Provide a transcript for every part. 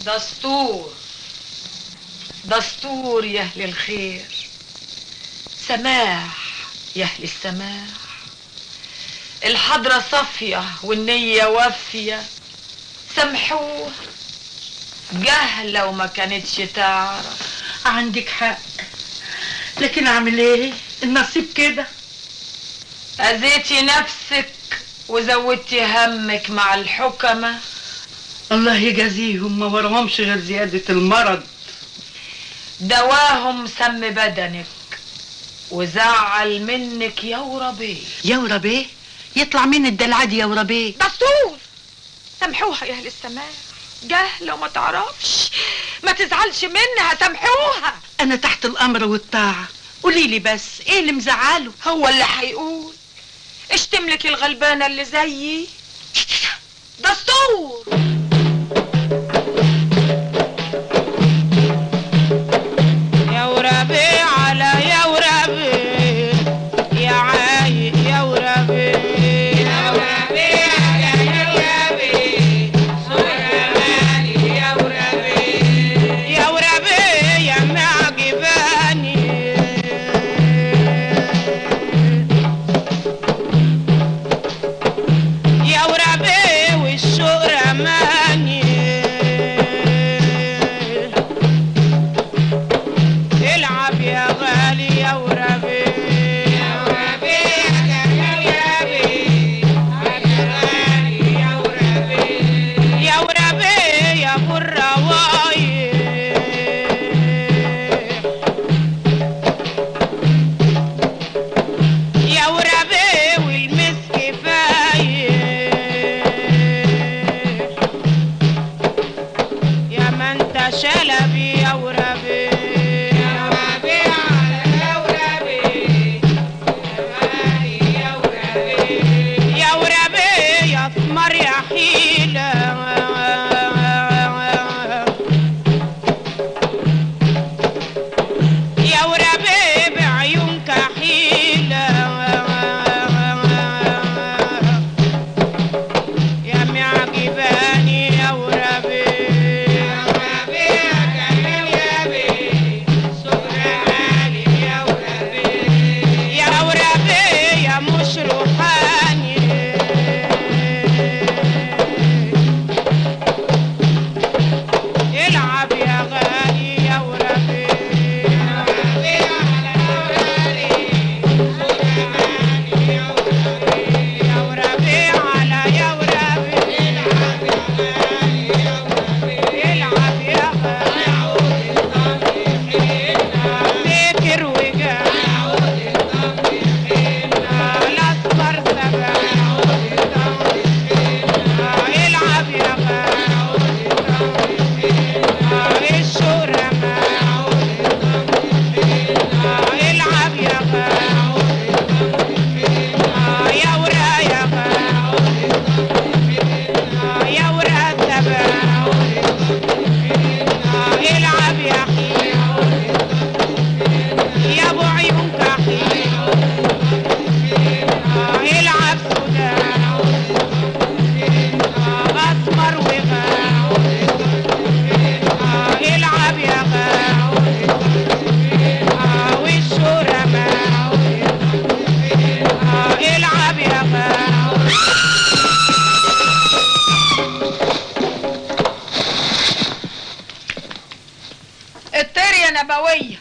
دستور دستور يا اهل الخير، سماح يا اهل السماح، الحضرة صافية والنية وافية، سامحوه جهلة وما كانتش تعرف. عندك حق، لكن اعمل ايه؟ النصيب كده. اذيتي نفسك وزودتي همك مع الحكمة. الله يجازيهم، ما وراهمش غير زيادة المرض. دواهم سم بدنك وزعل منك يا وربيه. يا وربيه؟ يطلع مين الدلع دي يا وربيه؟ دستور سامحوها يا اهل السماح، جهلة وما تعرفش، ما تزعلش منها، سامحوها. انا تحت الامر والطاعة، قوليلي بس ايه اللي مزعله؟ هو اللي هيقول. اشتملك الغلبانة اللي زيي. دستور يا وربي على يا وربي يا عايق يا وربي يا وربي على يا وربي سليماني يا وربي يا وربي يا معجباني يا وربي والشوق رماني العب يا غالي يا وربي يا وربي يا وربي يا غالي يا وربي يا وربي يا ابو الروايح يا وربي والمسك فايح يا ما انت شلبي يا وربي يا وربي يا ثمر يا حيلة يا وربي بعيونك حيلة يا معجباني يا وربي يا وربي يا كريم سكراني يا وربي يا وربي يا مش روحاني العب يا غالي يا وربي يا وربي على وربي سليماني يا وربي يا وربي على يا وربي العب يا غالي يا وربي العب يا غالي يعود الضم حيلنا فكر وجاه يعود الضم حيلنا الاصفر سبع يعود الضم حيلنا العب يا غالي يعود الضم حيلنا الشوق رمى يعود الضم حيلنا العب يا غالي يعود الضم حيلنا يا ورا يا غالي يعود الضم حيلنا يا ورا السبع يعود الضم حيلنا العب يا حي يعود الضم حيلنا يا ابو عيون كحيل العب سودان اسمر وغاء العب يا غاء والشورى العب يا غاء الطير يا نبوية.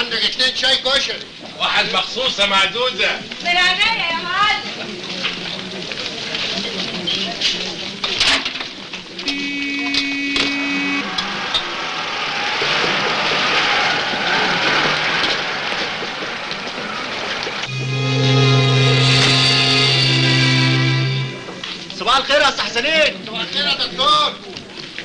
عندك 2 شاي كشري. واحد مخصوصة معزوزة. من عينيا يا معلم. صباح الخير يا استاذ حسنين. صباح الخير يا دكتور.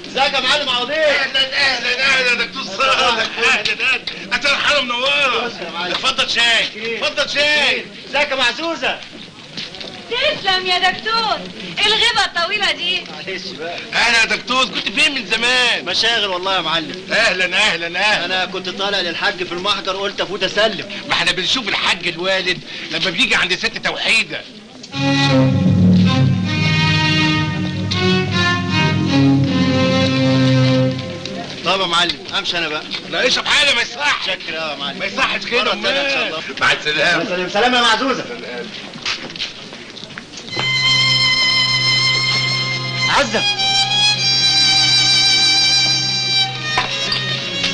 ازيك يا معلم عوضين؟ اهلا يا دكتور صالح. اهلا انت الحاله منوره. اتفضل شاي اتفضل شاي. ازيك يا معزوزه؟ تسلم يا دكتور. الغيبة الطويلة دي. معلش بقى. اهلا يا دكتور، كنت فين من زمان؟ مشاغل والله يا معلم. اهلا انا كنت طالع للحاج في المحجر، قلت افوت اسلم. ما احنا بنشوف الحاج الوالد لما بيجي عند ست توحيده. طب يا معلم امشي انا بقى. لا اشرب حاجه، ما يصحش. شكرا يا معلم. ما يصحش كده. مرة تانية ان شاء الله. مع السلامه. سلام يا معزوزه. عزة.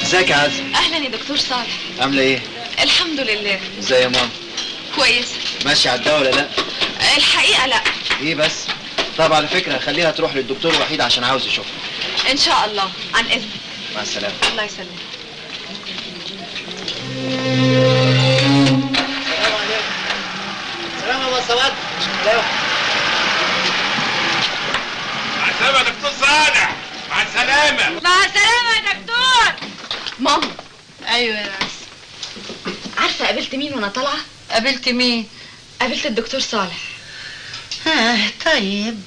ازيك يا عزة؟ اهلا يا دكتور صالح. عامله ايه؟ الحمد لله. ازاي يا ماما؟ كويسة. ماشي على الدواء ولا لا؟ الحقيقة لا. ايه بس؟ طب على فكره خليها تروح للدكتور وحيد عشان عاوز يشوفها. ان شاء الله. عن اذن. مع السلامه. الله يسلمك. سلام يا سواد. مع السلامه يا دكتور صالح. مع السلامه. مع السلامة يا دكتور. ماما، ايوه يا ناس. عارفة قابلت مين وانا طالعة؟ قابلت مين؟ قابلت الدكتور صالح. طيب.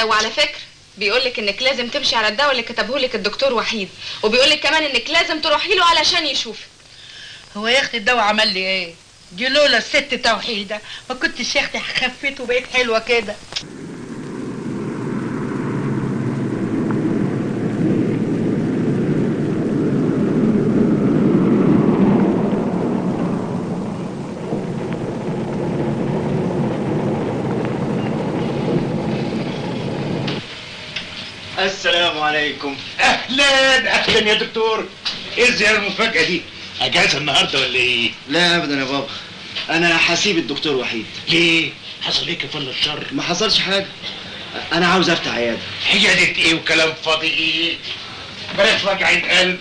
وعلى فكرة بيقولك انك لازم تمشي على الدواء اللي كتبهولك الدكتور وحيد، وبيقولك كمان انك لازم تروحي له علشان يشوفك. هو يا اختي الدواء عمل لي ايه؟ دي لولا الست توحيده ما كنتش يا اختي خفيت وبقيت حلوه كده. السلام عليكم. اهلا يا دكتور. ايه الزياره المفاجاه دي؟ اجازه النهارده ولا ايه؟ لا ابدا يا بابا، انا هسيب الدكتور وحيد. ليه؟ حصل ايه كفل الشر؟ ما حصلش حاجه، انا عاوز افتح عياده. حجادة ايه وكلام فاضي ايه؟ بلاش وجع القلب.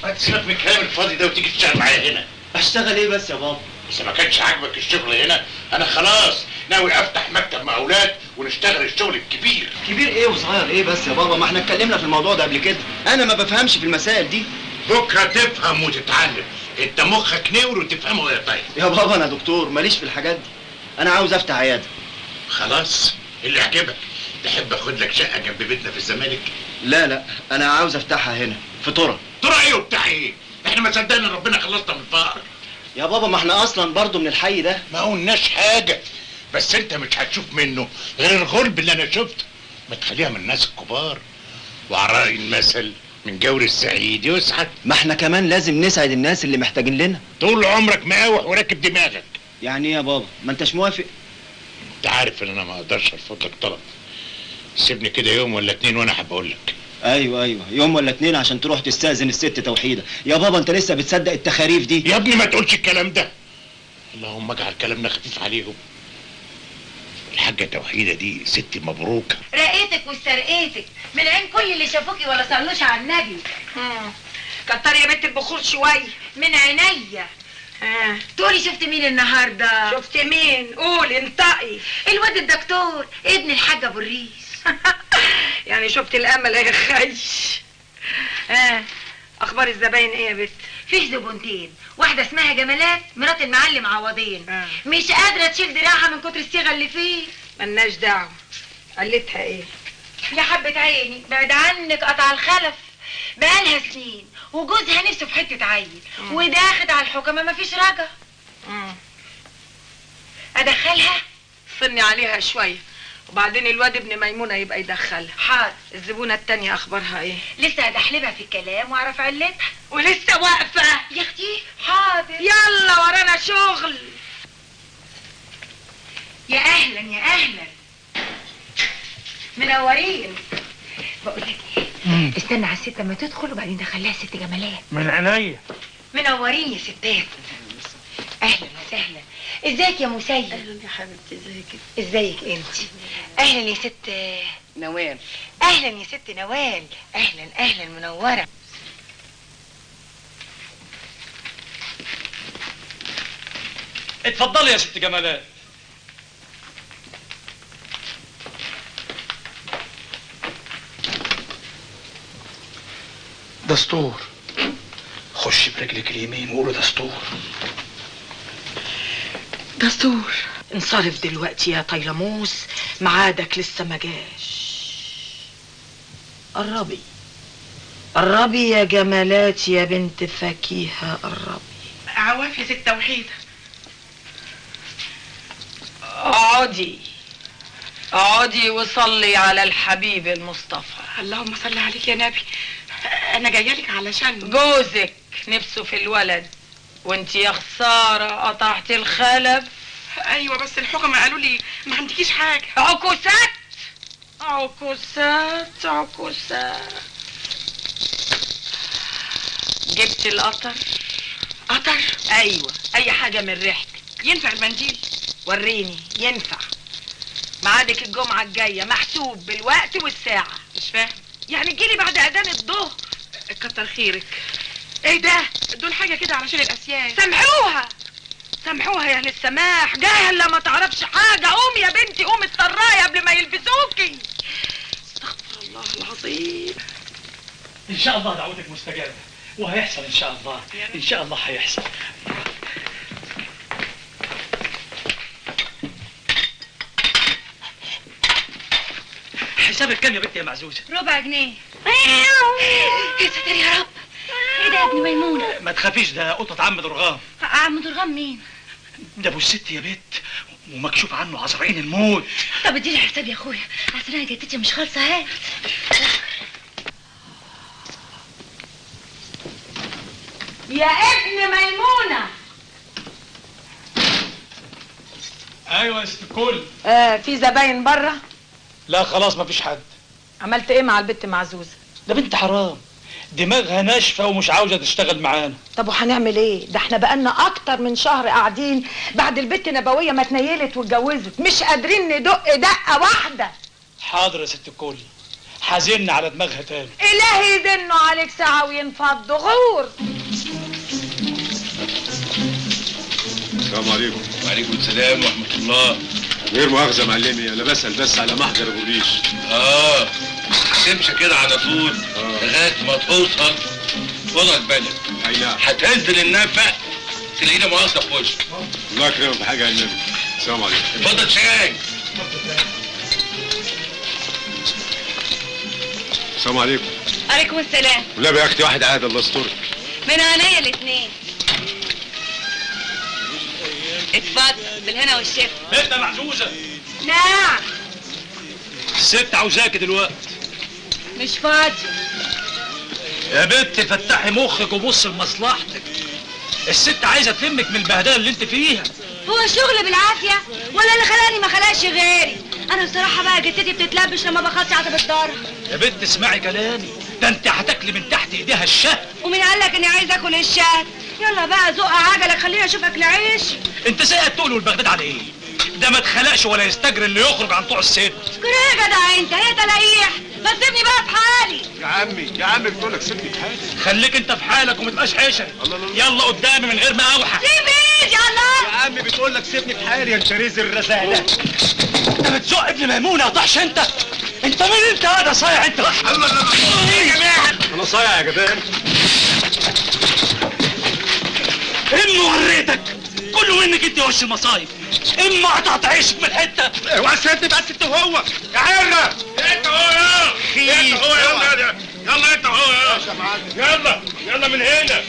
ما تسيبك من الكلام الفاضي ده وتيجي تشتغل معايا هنا. اشتغل ايه بس يا بابا؟ بس ما كانش عاجبك الشغل هنا، انا خلاص ناوي افتح مكتب مقاولات ونشتغل الشغل الكبير. كبير ايه وصغير ايه بس يا بابا؟ ما احنا اتكلمنا في الموضوع ده قبل كده. انا ما بفهمش في المسائل دي. بكره تفهم وتتعلم. انت مخك نور وتفهمه يا طيب. يا بابا انا دكتور ماليش في الحاجات دي، انا عاوز افتح عياده. خلاص اللي يعجبك. تحب اخد لك شقه جنب بيتنا في الزمالك؟ لا انا عاوز افتحها هنا في ترى. ترى ايه وبتاع ايه؟ احنا ما صدقنا ربنا خلصنا من الفقر. يا بابا ما احنا اصلا برضو من الحي ده. ما قلناش حاجه، بس انت مش هتشوف منه غير الغرب اللي انا شفته. ما تخليها من الناس الكبار، وعراء المثل من جور السعيد يسعد. ما احنا كمان لازم نسعد الناس اللي محتاجين لنا. طول عمرك مقاوح وراكب دماغك. يعني ايه يا بابا؟ ما انتش موافق؟ انت عارف ان انا ما اقدرش ارفض لك طلب. سيبني كده يوم ولا اتنين وانا هبقول لك. ايوه يوم ولا اتنين عشان تروح تستأذن الست توحيدة. يا بابا انت لسه بتصدق التخاريف دي؟ يا ابني ما تقولش الكلام ده. اللهم اجعل كلامنا خفيف عليهم. الحاجة توحيدة دي ست مبروكة. رقيتك واسترقيتك من عين كل اللي شافوكي ولا صلوش على النبي. كتري يا بنت البخور شوية. من عينيا. تقولي شفت مين النهارده؟ شفت مين؟ قولي انطقي. الواد الدكتور ابن الحاج ابو الريش. يعني شفت الامل يا خيش. اخبار الزباين ايه يا بنت؟ فيه زبونتين، واحده اسمها جمالات مرات المعلم عوضين. مش قادره تشيل دراعها من كتر الصيغه اللي فيه. ملناش دعوه. قلتها ايه؟ يا حبه عيني بعد عنك قطع الخلف، بقالها سنين وجوزها نفسه في حته عيل وداخد على الحكمه مفيش رجا. ادخلها؟ صني عليها شويه، وبعدين الواد ابن ميمونه يبقى يدخلها. حاضر. الزبونه التانية اخبارها ايه؟ لسه هدحلبها في الكلام واعرف علتها. ولسه واقفه يا اختي؟ حاضر. يلا ورانا شغل. يا اهلا يا اهلا، منورين. بقول لك ايه، استنى على الست لما تدخل وبعدين دخلها الست جمالات. من عينيا. منورين يا ستات. اهلا وسهلا. ازيك يا مسيب؟ اهلا يا حبيبتي، ازيك؟ ازيك انت؟ اهلا يا ست نوال. اهلا يا ست نوال. اهلا اهلا، منوره. اتفضلي يا ست جمالات. دستور. خش برجلك اليمين وقولوا دستور. دستور. انصرف دلوقتي يا طيلموس، ميعادك لسه ما جاش. قربي قربي يا جمالات يا بنت فكيهة، قربي. عواف يا ست توحيدة. اقعدي اقعدي وصلي على الحبيب المصطفى. اللهم صل عليك يا نبي. انا جايه لك علشان جوزك نفسه في الولد، وانت يا خساره قطعت الخلف. ايوه بس الحكمة قالوا لي ما عندكيش حاجه. عكوسات عكوسات عكوسات. جبت القطر؟ قطر؟ ايوه، اي حاجه من ريحتك. ينفع المنديل؟ وريني. ينفع. ميعادك الجمعه الجايه، محسوب بالوقت والساعه. مش فاهم. يعني تجيلي بعد اذان الظهر. كتر خيرك. ايه ده؟ دول حاجه كده علشان الاسياد. سامحوها سامحوها يا اهل السماح، جاهله ما تعرفش حاجه. قومي يا بنتي، قومي اتطراي قبل ما يلبسوكي. استغفر الله العظيم. ان شاء الله دعوتك مستجابه، وهيحصل ان شاء الله. ان شاء الله هيحصل. حسابك كام يا بنتي يا معزوزه؟ ربع جنيه. يا ساتر يا رب. ايه ده يا ابن ميمونه؟ ما تخافيش، ده قطة عم درغام. عم درغام مين؟ ده ابو الست يا بت، ومكشوف عنه عزرعين الموت. طب اديني حساب يا اخويا، عشان انا جدتي مش خالصه. هات. يا ابن ميمونه. ايوه يا ست الكل. في زباين بره؟ لا خلاص مفيش حد. عملت ايه مع البت معزوزه؟ ده بنت حرام، دماغها ناشفه ومش عاوزه تشتغل معانا. طب وهنعمل ايه؟ ده احنا بقالنا اكتر من شهر قاعدين بعد البت نبويه ما اتنيلت واتجوزت، مش قادرين ندق دقه واحده. حاضر يا ست الكل، حزن على دماغها تاني. الهي يدنوا عليك ساعه وينفض غور. السلام عليكم. وعليكم السلام ورحمة الله. غير مؤاخذة معلمي، أنا بسأل بس على محضر أبو الريش. تمشي كده على طول لغاية ما توصل وضع البلد. أي نعم. هتنزل النفق تلاقينا مؤاخذة في وشك. الله يكرمك بحاجة يا النبي. السلام عليكم. اتفضل شاي. السلام عليكم. عليكم السلام. والنبي يا أختي واحد قاعد الله يسترك. من عينيا الاثنين. اتفضل بالهنا والشفا. بنت معزوزه. نعم. الست عاوزاكي دلوقتي. مش فاضي. يا بنت فتحي مخك وبص لمصلحتك. الست عايزه تلمك من البهدله اللي انت فيها. هو الشغل بالعافيه ولا اللي خلاني ما خلقش غيري؟ انا بصراحه بقى جدتي بتتلبش لما بخلص عتبة الدار. يا بنت اسمعي كلامي، ده انت هتاكلي من تحت ايديها الشهد. ومين قال لك اني عايز اكل الشهد؟ يلا بقى زق عجلك، خليني اشوف اكل عيش. انت سايق التقل والبغداد على ايه؟ ده ما اتخلقش ولا يستجري اللي يخرج عن طوع الست. كده يا جدع انت، هي تلاقيح. ما تسيبني بقى في حالي. يا عمي بتقول لك سيبني في حالي. خليك انت في حالك وما تبقاش حشري. يلا قدامي من غير ما اوحى. سيب ايدي الله. يا عمي بتقول لك سيبني في حالي يا انت ريز الرزاله. انت بتزق ابن ميمونه يا طحش انت مين انت؟ هذا صايع انت. الله يا جماعه انا صايع يا جبان. امه وريتك كله منك انت وش المصايب. اما قطعت عيشك من حته. اوعى سيبني بس انت وهو يا عرة. انت هو يا انت هو يلا انت هو يلا من هنا.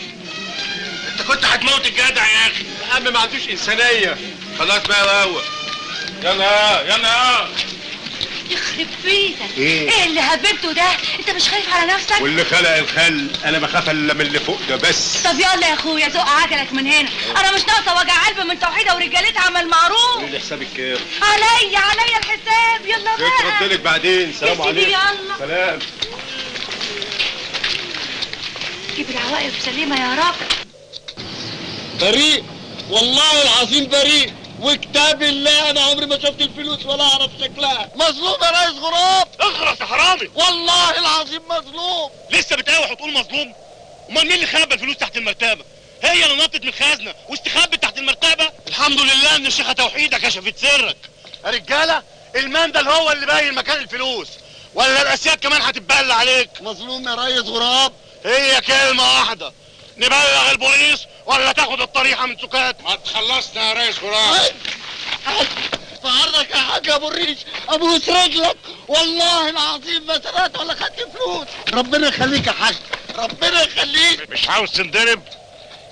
انت كنت هتموت الجدع يا اخي. يا عم ما عندوش انسانيه. خلاص بقى هو. يلا يخرب بيتك. ايه اللي هببته ده؟ انت مش خايف على نفسك؟ واللي خلق الخل انا بخاف الا من اللي فوق ده بس. طب يلا يا اخويا زق عجلك من هنا. انا مش ناقصه وجع قلب من توحيده ورجالتها. عمل معروف. قولي لي حسابك كام؟ عليا الحساب. يلا بقى. ترد لك بعدين. سلام يا سيدي عليكم. يلا. سلام. جيب العواقب سليمه يا رب. بريء، والله العظيم بريء، وكتاب الله انا عمري ما شفت الفلوس ولا اعرف شكلها. مظلوم يا ريس غراب. اخرس يا حرامي. والله العظيم مظلوم. لسه بتقاوح وتقول مظلوم؟ امال مين اللي خبى الفلوس تحت المرتبه؟ هي اللي نطت من الخزنه واستخبت تحت المرتبه. الحمد لله ان الشيخه توحيده كشفت سرك. يا رجاله المندل هو اللي باين مكان الفلوس، ولا الاسياد كمان هتتبلى عليك. مظلوم يا ريس غراب. هي كلمه واحده، نبلغ البوليس ولا تاخد الطريحه من سكات؟ ما تخلصنا يا ريس غراب. في عرضك يا حاج ابو الريش، ابوس رجلك، والله العظيم ما سرقت ولا خدت فلوس. ربنا يخليك يا حاج، ربنا يخليك. مش عاوز تندرب؟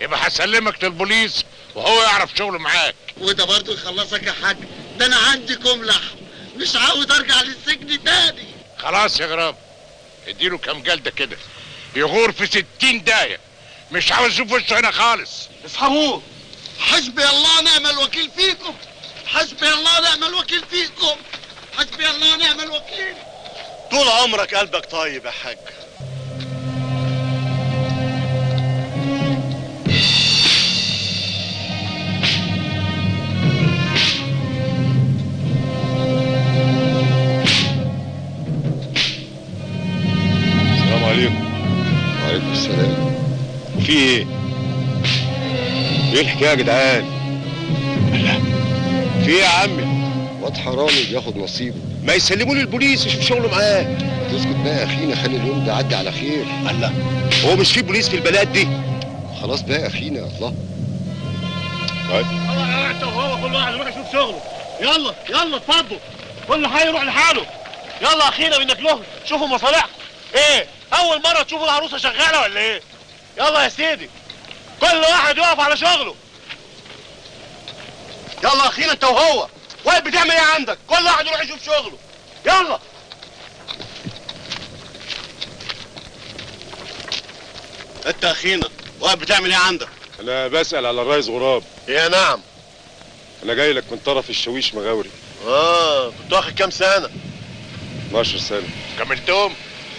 يبقى هسلمك للبوليس وهو يعرف شغله معاك. وده برضه يخلصك يا حاج، ده انا عندي كملح، مش عاوز ارجع للسجن تاني. خلاص يا غراب، اديله كام جلده كده يغور في 60 دايه، مش عاوز اشوف وشه هنا خالص. اسحبوه. حسبي الله ونعم الوكيل فيكم، حسبي الله ونعم الوكيل فيكم، حسبي الله ونعم الوكيل. طول عمرك قلبك طيب يا حاج. السلام عليكم. وعليكم السلام. وفي ايه؟ ايه الحكايه يا جدعان؟ في ايه يا عمي؟ واد حرامي بياخد نصيبه. ما يسلموه للبوليس يشوف شغله معاه. تسكت بقى يا اخينا، خلي اليوم ده عدي على خير. الله، هو مش في بوليس في البلد دي؟ خلاص بقى يا اخينا. الله. طيب يلا انت وهو كل واحد يروح يشوف شغله. يلا يلا اتفضلوا، كل حي يروح لحاله. يلا اخينا منك له، شوفوا مصالحكم. ايه اول مره تشوفوا العروسه شغاله ولا ايه؟ يلا يا سيدي كل واحد يقف على شغله. يلا اخينا انت وهو، واقف بتعمل ايه عندك؟ كل واحد يروح يشوف شغله. يلا. انت اخينا واقف بتعمل ايه عندك؟ انا بسأل على الريس غراب. يا نعم. انا جاي لك من طرف الشاويش مغاوري. كنت واخد كام سنه؟ 12 سنه. كملتهم؟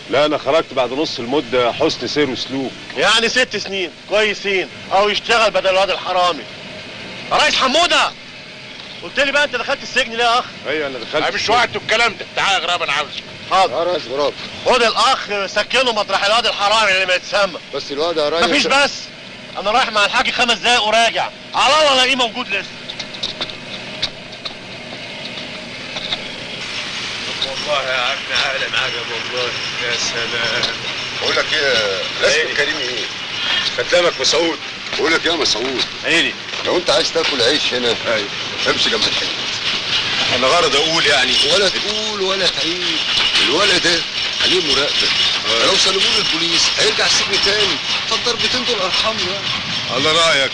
لا انا خرجت بعد نص المده حسن سير وسلوك. يعني 6 سنين كويسين، او يشتغل بدل الواد الحرامي. يا ريس حموده، قلت لي بقى انت دخلت السجن ليه يا اخ؟ ايوه انا دخلت. مش وقته الكلام ده. تعالى يا غراب انا عاوزك. حاضر يا ريس غراب. خد الاخ سكنه مطرح الواد الحرامي اللي ما يتسمى. بس الواد يا ريس مفيش بس، انا رايح مع الحاج 5 دقايق وراجع، على الله الاقيه موجود لسه. والله يا عم عالم عجب والله. يا سلام. بقول لك ايه، اسمك كريم ايه؟ خدامك مسعود. بقول لك ايه يا مسعود، عيني. لو انت عايز تاكل عيش هنا ايوه امشي جنب الحلم. انا غرض اقول يعني. ولا تقول ولا تعيد، الولد ده عليه مراقبه. لو سلموه للبوليس هيرجع السجن تاني، فالضربتين دول ارحمه يعني. على رايك.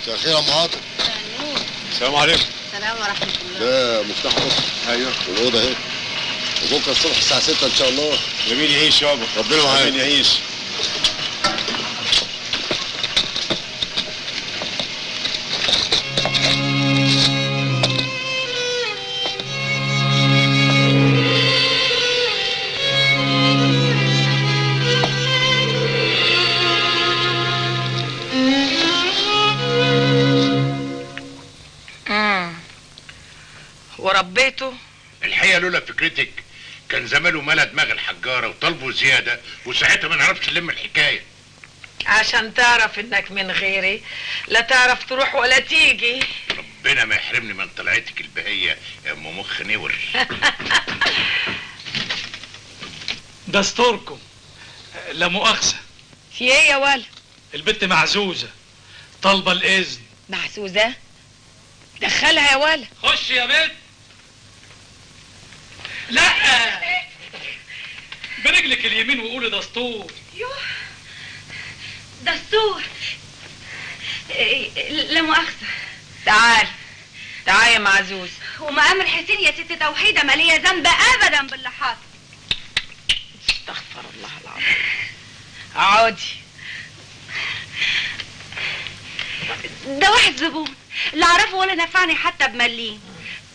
مساء الخير يا ام عاطف. السلام عليكم. السلام ورحمه الله. ده مفتاح مصر. ايوه والاوضه اهي، وبكره الصبح الساعه 6 ان شاء الله. جميل يعيش يابا. ربنا معاك. جميل يعيش. وربيته. الحقيقه لولا فكرتك كان زمانه ملا دماغ الحجاره وطلبه زياده، وساعتها ما نعرفش نلم الحكايه. عشان تعرف انك من غيري لا تعرف تروح ولا تيجي. ربنا ما يحرمني من طلعتك البهيه يا ام مخ نور. دستوركم، لا مؤاخذة. في ايه يا ولا؟ البت معزوزة طالبة الإذن. محسوزة؟ دخلها يا ولا. خش يا بنت. لا، برجلك اليمين وقولي دستور. يوه دستور. لا مؤاخذة. تعال يا معزوز. ومقام الحسين يا ست توحيدة ما ليا ذنب ابدا باللي حاصل. استغفر الله العظيم. اقعدي. ده واحد زبون لا اعرفه ولا نفعني حتى بمليم،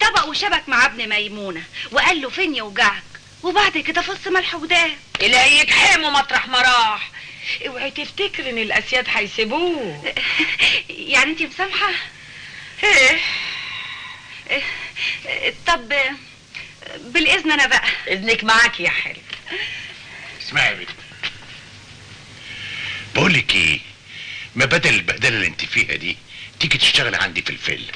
طبق وشبك مع ابن ميمونة وقال له فين يوجعك، وبعد كده فص ملح وداب. إلهي يجحمه مطرح ما راح. اوعي تفتكر ان الاسياد هيسيبوه. يعني انت مسامحه؟ ايه؟ طب بالاذن انا بقى. اذنك معاكي يا حلو. اسمعي يا بنت، بقول لك ايه، ما بدل البهدله اللي انت فيها دي تيجي تشتغل عندي في الفيلا.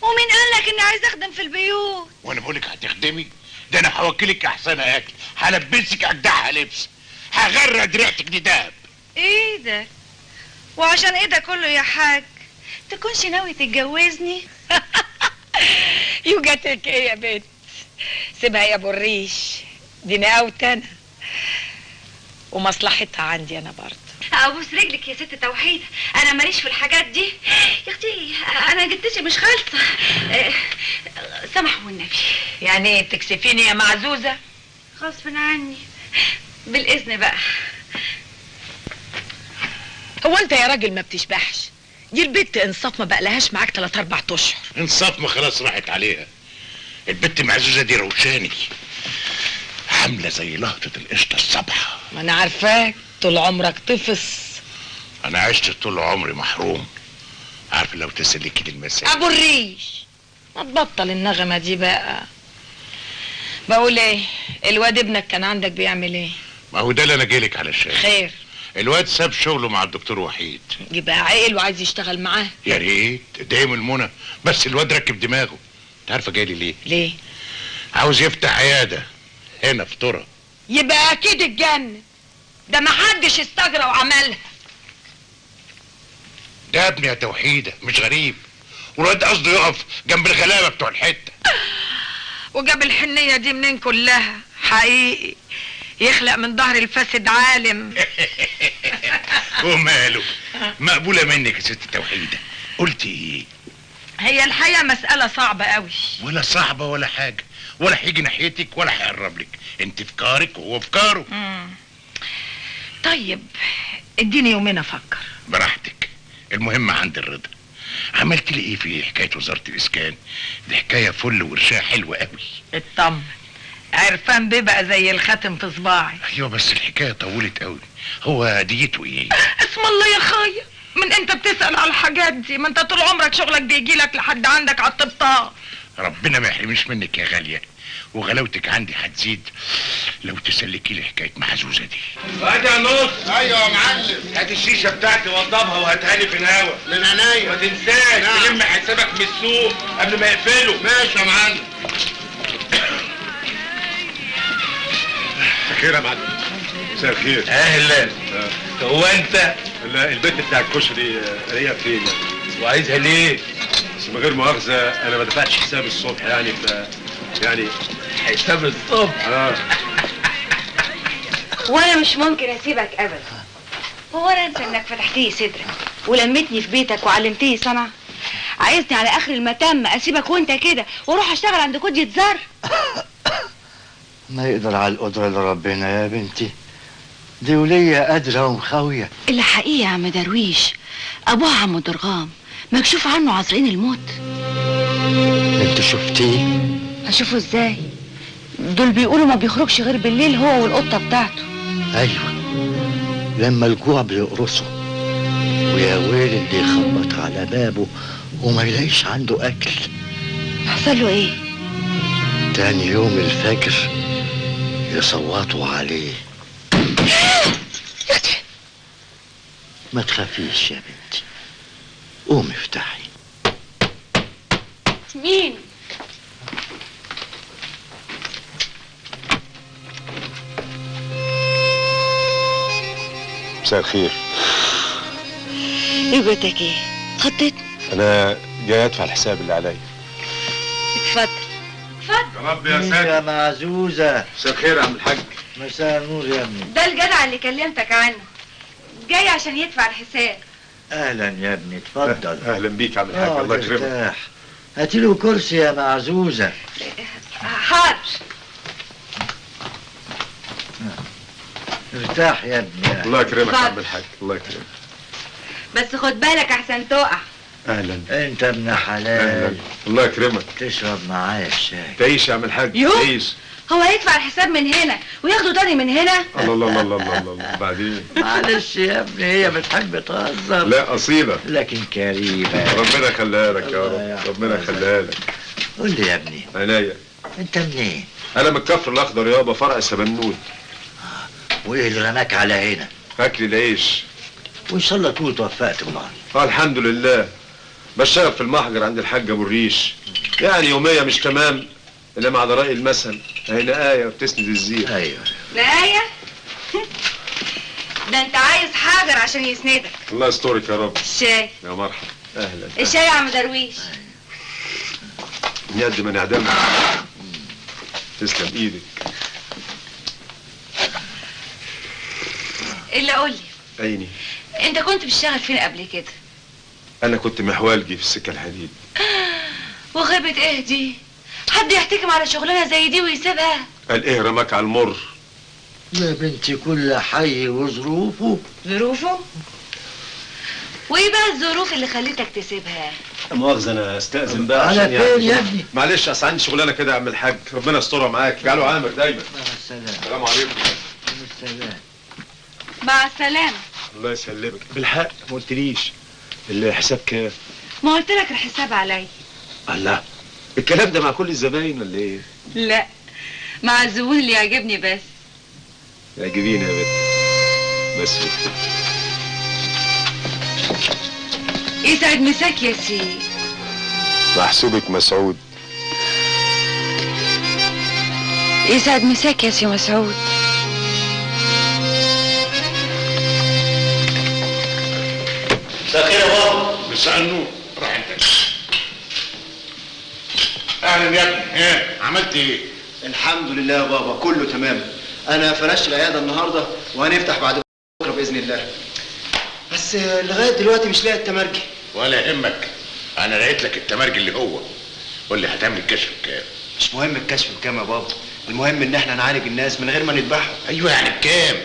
ومين قال لك اني عايز اخدم في البيوت؟ وانا بقول لك هتخدمي؟ ده انا هوكلك احسن اكل، هلبسك اجدعها لبس، هغرد ريحتك دي دهب. ايه ده؟ وعشان ايه ده كله يا حاج؟ تكونش ناوي تتجوزني؟ يوجتك ايه يا بنت؟ سيبها يا ابو الريش، دي نقاوت انا ومصلحتها عندي انا برضه. ابوس رجلك يا ست توحيد، انا ماليش في الحاجات دي يا اختي، انا جدتي مش خالصه. سامح والنبي. يعني ايه تكسفيني يا معزوزه؟ غصب عني. بالاذن بقى. هو انت يا راجل ما بتشبحش؟ دي البت انصاف ما بقلهاش معاك 3-4 اشهر. انصاف ما خلاص راحت عليها. البت معزوزه دي روشاني، عامله زي لهطه القشطه الصبحه. ما انا عارفاك طول عمرك طفص. انا عشت طول عمري محروم، عارف لو تسلكي لي المسائل. ابو الريش ما تبطل النغمه دي بقى. بقول ايه، الواد ابنك كان عندك بيعمل ايه؟ ما هو ده اللي انا جايلك علشان. خير. الواد ساب شغله مع الدكتور وحيد. يبقى عاقل وعايز يشتغل معاه. يا ريت دايم المنى، بس الواد ركب دماغه. انت عارفه جاي لي ليه؟ ليه؟ عاوز يفتح عياده هنا في طرة. يبقى اكيد اتجنن، ده محدش استجرى وعملها. ده ابني يا توحيده مش غريب، والواد قصده يقف جنب الغلابه بتوع الحته. وجاب الحنيه دي منين كلها؟ حقيقي يخلق من ظهر الفاسد عالم. وماله، مقبوله منك يا ست توحيده. قلت ايه؟ هي الحقيقه مساله صعبه قوي. ولا صعبه ولا حاجه، ولا هيجي ناحيتك ولا هيقرب لك، انت في كارك وهو في كاره. طيب اديني يومين افكر. براحتك، المهم عندي الرضا. عملت لي ايه في حكايه وزاره الاسكان؟ دي حكايه فل ورشاها حلوه قوي. اطمن، عرفان بيبقى زي الخاتم في صباعي. ايوه بس الحكايه طولت قوي. هو ديته ايه؟ اسم الله يا خايا، من انت بتسال على الحاجات دي؟ ما انت طول عمرك شغلك بيجيلك لحد عندك على الطبطاب. ربنا ما يحرمش منك يا غاليه، وغلاوتك عندي هتزيد لو تسلكي لي حكايه محزوزه دي. وادي يا نص. ايوه يا معلم. هات الشيشه بتاعتي وضبها وهاتها لي في الهوا. من عينيا. ما تنساش تلم حسابك من السوق قبل ما يقفلوا. ماشي يا معلم. خير يا معلم. مساء الخير. اهلا. هو انت؟ البنت بتاع الكشري هي فين؟ وعايزها ليه؟ بس من غير مؤاخذه انا ما دفعتش حساب الصبح يعني يعني حساب الصبح. وانا مش ممكن اسيبك ابدا. هو انا انسى انك فتحت لي صدرك ولمتني في بيتك وعلمتني صنع؟ عايزني على اخر المتم اسيبك وانت كده واروح اشتغل عند كودية زر؟ ما يقدر على القدرة اللي ربنا يا بنتي، دي ولية قادرة ومخاوية. اللي حقيقي يا عم درويش، ابوها عم درغام مكشوف عنه عذرين الموت. انت شفتيه؟ اشوفه ازاي؟ دول بيقولوا ما بيخرجش غير بالليل هو والقطة بتاعته. ايوه، لما الجوع بيقرصه، ويا ويل اللي يخبط على بابه وما يلاقيش عنده اكل. حصل له ايه؟ تاني يوم الفجر يصوتوا عليه. ما تخافيش يا بنتي، قومي افتحي. مين؟ مساء الخير. رجعتك ايه؟ خطيت؟ انا جاي ادفع الحساب اللي عليا. اتفضل. اتفضل. يا رب يا ساتر يا معزوزة. مساء الخير يا عم الحاج. مساء النور يا ابني. ده الجدع اللي كلمتك عنه، جاي عشان يدفع الحساب. اهلا يا ابني، اتفضل. اهلا بيك يا عم الحاج، الله يكرمك. هاتي له كرسي يا معزوزة. حاضر. ارتاح يا ابني. الله يكرمك يا عم الحاج، الله يكرمك. بس خد بالك احسن تقع. اهلا. انت ابن حلال. اهلا، الله يكرمك. تشرب معايا الشاي. تعيش يا عم الحاج، يوه. تعيش. هو هيدفع الحساب من هنا وياخده تاني من هنا؟ الله الله الله الله الله بعدين معلش يا ابني هي بتحب تهزر. لا اصيله لكن كريمه. ربنا يخليها لك يا رب، ربنا يخليها لك. قول لي يا ابني عناية. انت منين؟ انا من الكفر الاخضر يابا، فرع سبنون. وايه اللي رماك على هنا؟ اكل العيش. وان شاء الله تكون توفقت امال. الحمد لله. بشتغل في المحجر عند الحاج ابو الريش، يعني يوميه مش تمام، انما على راي المثل هي نقايه وبتسند الزير. ايوه نهاية؟ ده انت عايز حجر عشان يسندك. الله يسترك يا رب. الشاي. يا مرحبا اهلا. الشاي يا عم درويش. يد من اعدامك. تسلم ايدك. الا قول لي، عيني. انت كنت بتشتغل فين قبل كده؟ انا كنت محوالجي في السكه الحديد. وغيبة ايه دي؟ حد يحتكم على شغلانه زي دي ويسيبها؟ قال ايه رماك على المر؟ يا بنتي كل حي وظروفه. ظروفه؟ وايه بقى الظروف اللي خليتك تسيبها؟ مؤاخذة انا استأذن بقى على عشان فين يا ابني؟ معلش اصل عندي شغلانة كده يا عم الحاج، ربنا يسترها معاك، جعله عامر دايما. مع السلامة. السلام عليكم. السلام. مع السلامة. الله يسلمك. بالحق ما قلتليش الحساب كام؟ ما قلت لك الحساب عليا. الله، الكلام ده مع كل الزباين ولا ايه؟ لا، مع الزبون اللي يعجبني بس. اعجبيني يا بنت. بس يسعد مساك يا سيدي. محسوبك مسعود. يسعد مساك يا سي مسعود. مساء الخير يا بابا. مساء النور. روح انت. اهلا يا ابني. ايه عملت ايه؟ الحمد لله يا بابا كله تمام. انا فرشت العياده النهارده وهنفتح بعد بكره باذن الله، بس لغايه دلوقتي مش لاقي التمرجي. ولا يهمك، انا لقيت لك التمرجي اللي هو. قول لي هتعمل الكشف بكام؟ مش مهم الكشف بكام يا بابا، المهم ان احنا نعالج الناس من غير ما نذبحهم. ايوه يعني بكام؟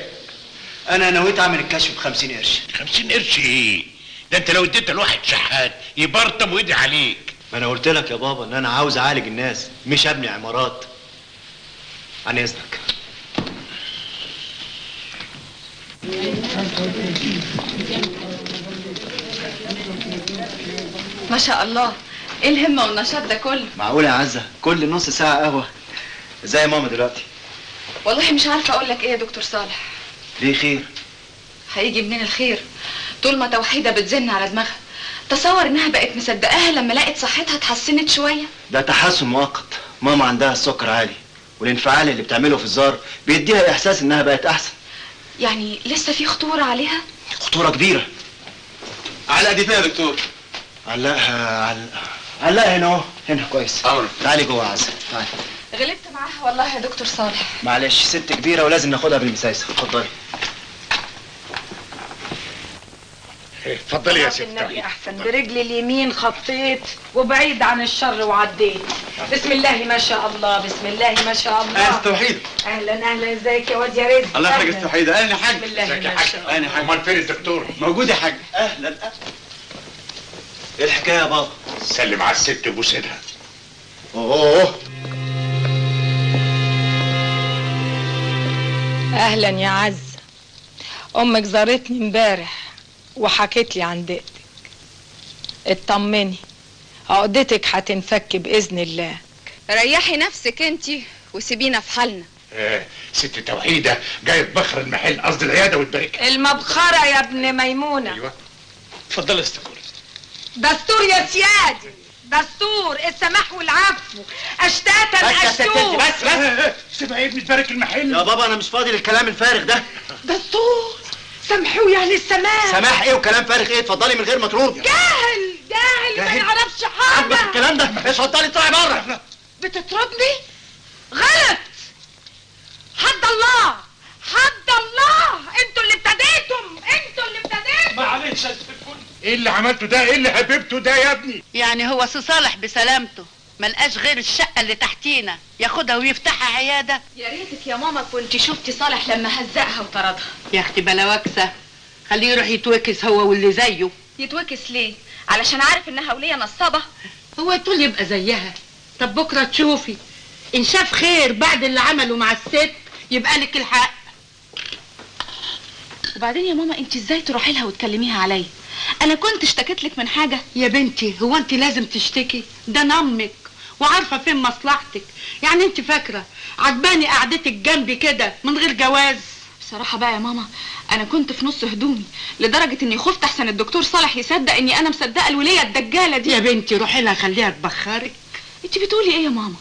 انا نويت اعمل الكشف ب50 قرش. 50 قرش ايه؟ ده انت لو اديتها لواحد شحات يبرطم ويدعي عليك. ما انا قلت لك يا بابا ان انا عاوز اعالج الناس مش ابني عمارات. عن اذنك. ما شاء الله، ايه الهمه والنشاط ده كله؟ معقوله يا عزه كل نص ساعه قهوه؟ ازاي يا ماما دلوقتي؟ والله مش عارفه اقول لك ايه يا دكتور صالح. ليه خير؟ هيجي منين الخير طول ما توحيده بتزن على دماغها؟ تصور انها بقت مصدقاها لما لقت صحتها اتحسنت شويه. ده تحسن مؤقت، ماما عندها السكر عالي والانفعال اللي بتعمله في الزار بيديها احساس انها بقت احسن. يعني لسه في خطوره عليها؟ خطوره كبيره. علقه دي فين يا دكتور؟ علقها هنا اهو، هنا كويس. امر. تعالي جوه يا عزه، تعالي. غلبت معاها والله يا دكتور صالح. معلش ست كبيره ولازم ناخدها بالمسايسه. اتفضلي. اتفضلي يا ست. النبي احسن، برجلي اليمين خطيت وبعيد عن الشر وعديت. بسم الله ما شاء الله، بسم الله ما شاء الله. اهلا توحيد. اهلا اهلا، ازيك يا واد يا رزق؟ الله يخليك يا توحيد. اهلا يا حاج. بسم الله ازيك يا ما حاج؟ شاء الله. اهلا يا حاج. امال فين الدكتور؟ موجود يا حاج. اهلا. ايه الحكايه يا بابا؟ سلم على الست وبوس ايدها. اوه. اهلا يا عز. امك زارتني امبارح وحكت لي عن دقتك. اطمني، عقدتك هتنفك باذن الله. ريحي نفسك انتي وسيبينا في حالنا. ست توحيده جايه تبخر المحل، قصدي العياده وتبارك. المبخره يا ابن ميمونه. ايوه اتفضل يا ست كل. دستور يا سيادي، دستور السماح والعفو، اشتاتا اشتوت. بس سيبها يا ابني تبارك المحل. يا بابا انا مش فاضي للكلام الفارغ ده. دستور سامحوه يا اهل السماح. سماح ايه وكلام فارغ ايه؟ اتفضلي من غير ما تروحي. جاهل ما يعرفش حاجه. عاجبك الكلام ده؟ اتفضلي اطلعي بره. بتطردني؟ غلط. حد الله حد الله، انتوا اللي ابتديتم. معلش يا ست الكل. ايه اللي عملته ده؟ ايه اللي هببته ده يا ابني؟ يعني هو سي صالح بسلامته ملقاش غير الشقه اللي تحتينا ياخدها ويفتحها عياده؟ يا ريتك يا ماما كنت شفتي صالح لما هزقها وطردها. يا اختي بلا وكسه، خليه يروح يتوكس هو واللي زيه. يتوكس ليه؟ علشان عارف انها وليه نصابه؟ هو طول يبقى زيها؟ طب بكره تشوفي ان شاف خير بعد اللي عمله مع الست يبقى لك الحق. وبعدين يا ماما انت ازاي تروحي لها وتكلميها عليا؟ انا كنت اشتكيت لك من حاجه؟ يا بنتي هو انت لازم تشتكي؟ ده انا امك وعارفه فين مصلحتك. يعني انت فاكره عجباني قعدتك جنبي كده من غير جواز؟ بصراحه بقى يا ماما انا كنت في نص هدومي لدرجه اني خفت احسن الدكتور صالح يصدق اني انا مصدقه الوليه الدجاله دي. يا بنتي روحي لها خليها تبخرك. انت بتقولي ايه يا ماما؟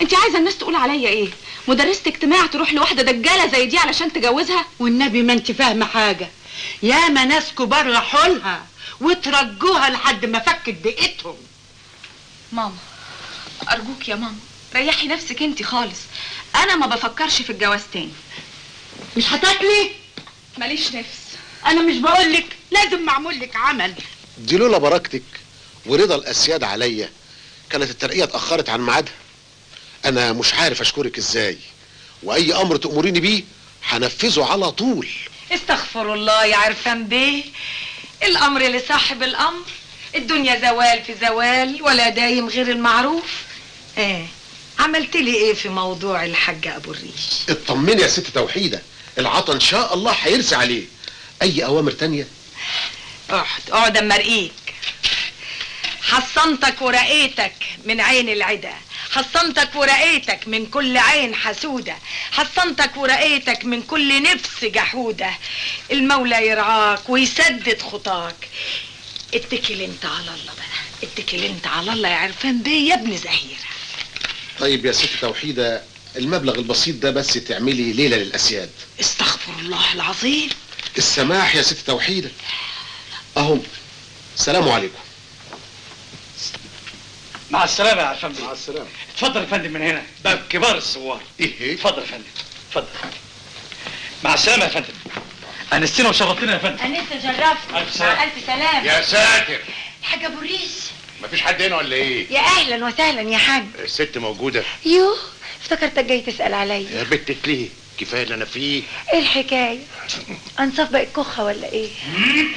انت عايزه الناس تقول عليا ايه؟ مدرسه اجتماع تروح لواحده دجاله زي دي علشان تجوزها؟ والنبي ما انت فاهمه حاجه. ياما ناس كبار راحوا لها وترجوها لحد ما فكت دقتهم. ماما ارجوك يا ماما ريحي نفسك انت خالص، انا ما بفكرش في الجواز تاني. مش هتاكلي؟ ماليش نفس. انا مش بقولك لازم معمول لك عمل. دي لولا بركتك ورضا الاسياد عليا كانت الترقيه اتاخرت عن ميعادها. انا مش عارف اشكرك ازاي، واي امر تامريني بيه هنفذه على طول. استغفر الله يا عرفان بيه، الامر لصاحب الامر، الدنيا زوال في زوال ولا دايم غير المعروف. عملت لي ايه في موضوع الحاج ابو الريش؟ اطمني يا ست توحيده، العطا ان شاء الله هيرسي عليه. اي اوامر تانية؟ اقعد اما ارقيك. حصنتك ورقيتك من عين العدا، حصنتك ورقيتك من كل عين حسودة، حصنتك ورقيتك من كل نفس جحودة. المولى يرعاك ويسدد خطاك. اتكل انت على الله بقى، اتكل انت على الله يا عرفان بيه يا ابن زهيرة. طيب يا ست توحيده، المبلغ البسيط ده بس تعملي ليله للاسياد. استغفر الله العظيم. السماح يا ست توحيده. اهو سلام عليكم. مع السلامة يا عرفان بيه. مع السلامة. اتفضل يا فندم من هنا، باب كبار الزوار. ايه؟ اتفضل يا فندم، اتفضل. مع السلامة يا فندم. أنستنا وشرفتنا يا فندم. أنست شرفت. ألف سلام. مع ألف سلام. يا ساتر، الحاج أبو الريش. مفيش حد هنا ولا ايه؟ يا اهلا وسهلا يا حاج. الست موجودة؟ يوه افتكرتك جاي تسأل عليا. يا بنت ليه؟ كفاية اللي انا فيه. ايه الحكاية؟ انصاف بقت كخة ولا ايه؟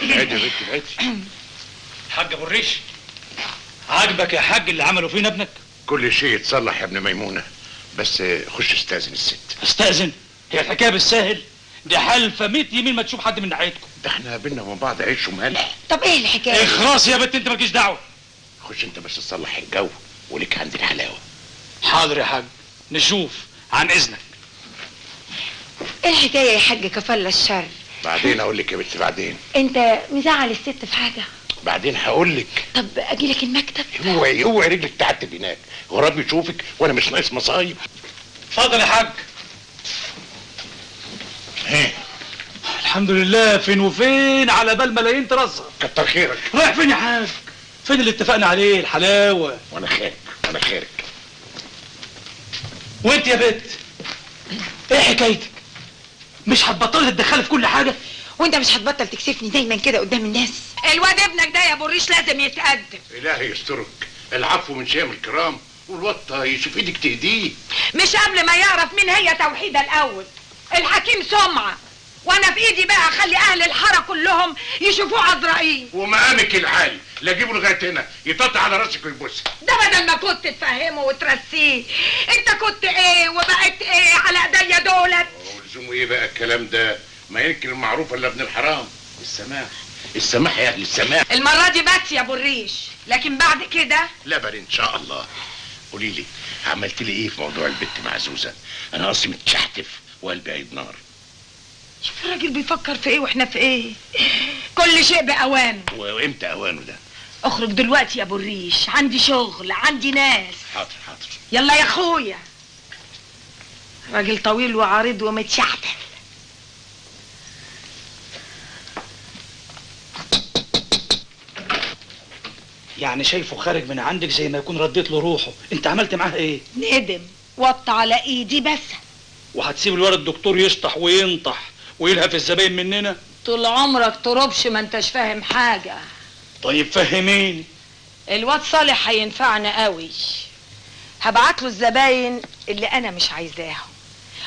ابعدي يا بنت ابعدي. حاج أبو الريش، عاجبك يا حاج اللي عمله فينا ابنك؟ كل شيء يتصلح يا ابن ميمونة، بس خش استاذن الست. استأذن؟ هي الحكاية بالساهل؟ دي حلفة 100 يمين ما تشوف حد من ناحيتكم. ده احنا بينا وبين بعض عيش وملح. طب ايه الحكاية؟ اخلاص يا بنت، انت مالكيش دعوة. خش انت بس تصلح الجو ولك عند الحلاوة. حاضر يا حاج، نشوف عن اذنك. ايه الحكاية يا حاج كفالة الشر؟ بعدين اقول لك يا بنت، بعدين. انت مزعل الست في حاجة؟ بعدين هقول لك. طب اجيلك المكتب؟ اوعي اوعي رجلك تعتب هناك، غراب يشوفك وانا مش ناقص مصايب. اتفضل يا حاج. ايه؟ الحمد لله، فين وفين على بال ملايين ترزق. كتر خيرك. رايح فين يا حاج؟ فين اللي اتفقنا عليه؟ الحلاوة. وانا خيرك وانا خيرك. وانت يا بنت ايه حكايتك؟ مش هتبطلي تتدخلي في كل حاجة؟ وانت مش هتبطل تكسفني دايما كده قدام الناس؟ الواد ابنك ده يا ابو الريش لازم يتقدم. الهي يسترك، العفو من شيم الكرام، والوطة يشوف ايدك تهديه. مش قبل ما يعرف مين هي توحيدة الاول. الحكيم سمعة، وانا في ايدي بقى اخلي اهل الحاره كلهم يشوفوه عذرائيل. ومقامك العالي لا اجيبه لغايه هنا يطلع على راسك ويبوسها. ده بدل ما كنت تفهمه وترسيه، انت كنت ايه وبقيت ايه على ايديا دولت؟ ولزومه ايه بقى الكلام ده؟ ما يمكن المعروف الا ابن الحرام. السماح السماح يا اهل السماح. المره دي بس يا ابو الريش، لكن بعد كده لبن ان شاء الله. قولي لي عملت لي ايه في موضوع البت معزوزه؟ انا اصلي متشحتف وقلبي عيد نار. شوف الراجل بيفكر في ايه واحنا في ايه. كل شيء باوانه. وامتى اوانه ده؟ اخرج دلوقتي يا ابو الريش، عندي شغل عندي ناس. حاضر حاضر. يلا يا اخويا. راجل طويل وعريض ومتشحتف. يعني شايفه خارج من عندك زي ما يكون رديت له روحه، انت عملت معاه ايه؟ ندم وط على ايدي بس. وهتسيب الولد الدكتور يشطح وينطح ويلهف الزباين مننا؟ طول عمرك تربش ما انتش فاهم حاجة. طيب فهميني. الواد صالح هينفعنا قوي. هبعت له الزباين اللي انا مش عايزاهم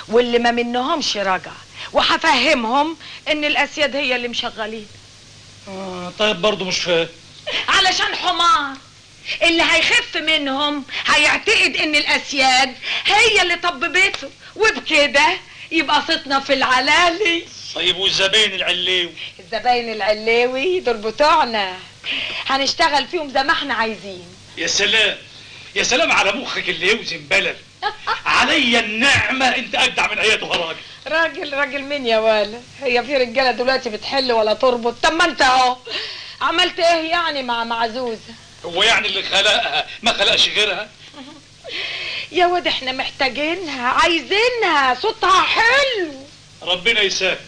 واللي ما منهمش رجع، وهفهمهم ان الاسياد هي اللي مشغلين. طيب برضه مش فاهم. علشان حمار اللي هيخف منهم هيعتقد ان الاسياد هي اللي طببته، وبكده يبقى صوتنا في العلالي. طيب والزباين العليوي؟ الزباين العليوي دول بتوعنا، هنشتغل فيهم زي ما احنا عايزين. يا سلام يا سلام على مخك اللي يوزن بلد. عليا النعمة انت اجدع من ايتها راجل. راجل مين يا ولا؟ هي في رجالة دلوقتي بتحل ولا تربط؟ طب ما انت اهو عملت ايه يعني مع معزوزة؟ هو يعني اللي خلقها ما خلقش غيرها؟ يا واد احنا محتاجينها، عايزينها، صوتها حلو. ربنا يسامح.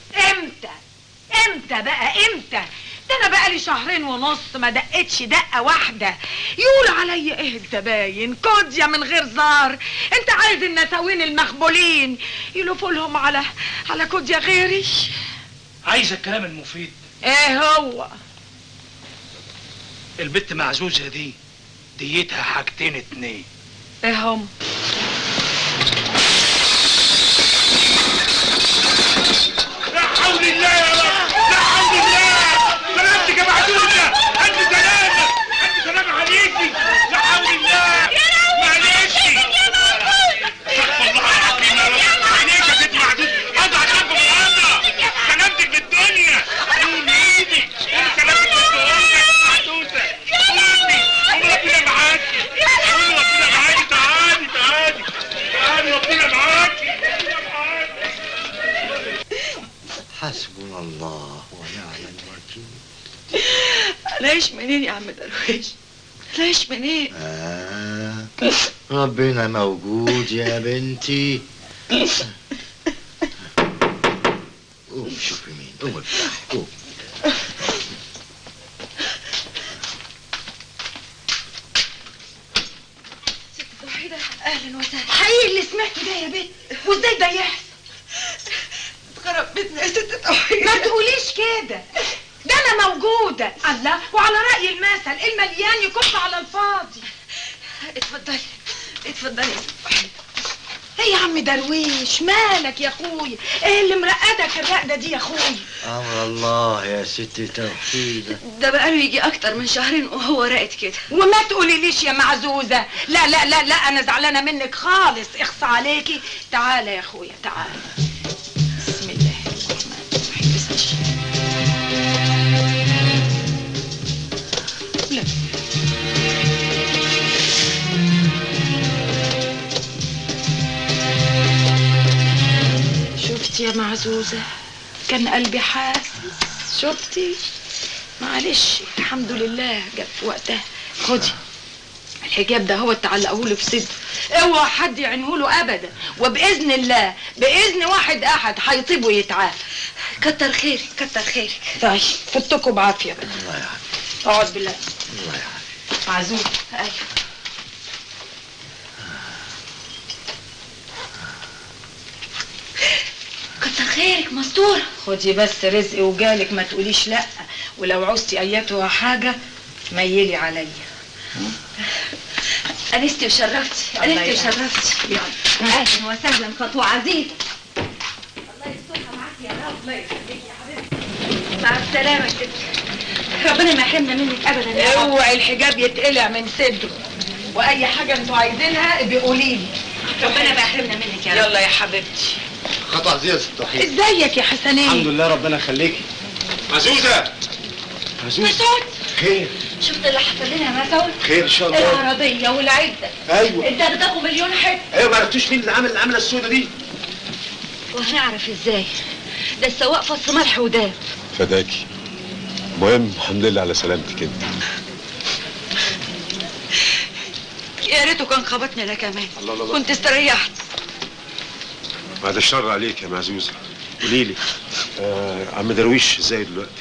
امتى بقى امتى؟ ده انا بقالي 2.5 شهر ما دقتش دقه واحده. يقول عليا ايه الزباين كوديا من غير زار. انت عايز النساوين المخبولين يلفوا لهم على كوديا غيري؟ عايز الكلام المفيد. ايه هو؟ البت معزوزة دي ديتها حاجتين 2. ايه هم؟ لا حول الله يا رب، لا حول الله. سلامتك يا معزوزة، ألف سلامة، ألف سلامة عليكي. لا حول الله. معلش. استغفر الله العظيم يا رب. عليك يا ست معزوزة، أضع جنب الأرض. سلامتك بالدنيا. قومي ايدي، قومي سلامتك بالدنيا يا معزوزة. قومي، قومي ربنا معاكي. قومي ربنا معاكي. تعالي ربنا معاكي. حسبنا الله ونعم الوكيل. نعيش منين يا عم درويش؟ نعيش منين؟ ربنا موجود يا بنتي. قوم شوفي مين، قوم افتحي، قوم. ست وحيدة اهلا وسهلا. حقيقي اللي سمعته ده يا بنت؟ وازاي ده يحصل؟ اتخرب بيتنا يا ست توحيدة. ما تقوليش كده، ده انا موجوده. الله، وعلى راي المثل المليان يكف على الفاضي. اتفضلي اتفضلي يا ست وحيدة. ايه يا عم درويش مالك يا اخويا؟ ايه اللي مرقدك الرقده دي يا اخويا؟ امر الله يا ست توحيدة. ده بقاله يجي اكتر من 2 شهر وهو راقد كده. وما تقوليليش يا معزوزه. لا لا لا لا، انا زعلانه منك خالص، اخصى عليكي. تعالى يا اخويا تعالى. بسم الله الرحمن الرحيم. بسم الله. لا. شفتي يا معزوزة؟ كان قلبي حاسس. شفتي؟ معلش الحمد لله جت في وقتها. خدي الحجاب ده هو تعلقهولي في صدره، اوعى حد يعينهوله ابدا، وباذن الله باذن واحد احد هيطيب ويتعافى. كتر خيرك كتر خيرك. طيب فوتكوا بعافيه بقى. الله يعافيك. اقعد بالله. الله يعافيك. معزوزة. ايوه. كتر خيرك مستورة. خدي بس رزقي وجالك، ما تقوليش لا، ولو عوزتي ايتها حاجه ميلي عليا. انستي وشرفتي، انستي وشرفتي. اهلا وسهلا خطوة عزيزة. الله يسترها معاكي يا رب. الله يخليكي يا حبيبتي. مع السلامة كده. ربنا ما يحرمنا منك ابدا يا رب. اوعي الحجاب يتقلع من صدره، واي حاجه انتوا عايزينها بيقولي لي. ربنا ما يحرمنا منك يا رب. يلا يا حبيبتي. خطأ عزيزة يا ست توحيدة. ازيك يا حسنين؟ الحمد لله ربنا يخليكي. معزوزة. مسعود، خير. شفت اللي حصل لنا يا مسعود؟ خير ان شاء الله. العربية والعدة. ايوه. الدغدغوا مليون حتة. ايوه، ما عرفتوش مين اللي عامل العملة السوداء دي؟ وهنعرف ازاي؟ ده السواق فص ملح وداب. فداكي. المهم الحمد لله على سلامتك انت. يا ريته كان خبطني انا كمان. الله الله. كنت استريحت. بعد الشر عليك يا معزوزة. قولي لي عم درويش ازاي دلوقتي؟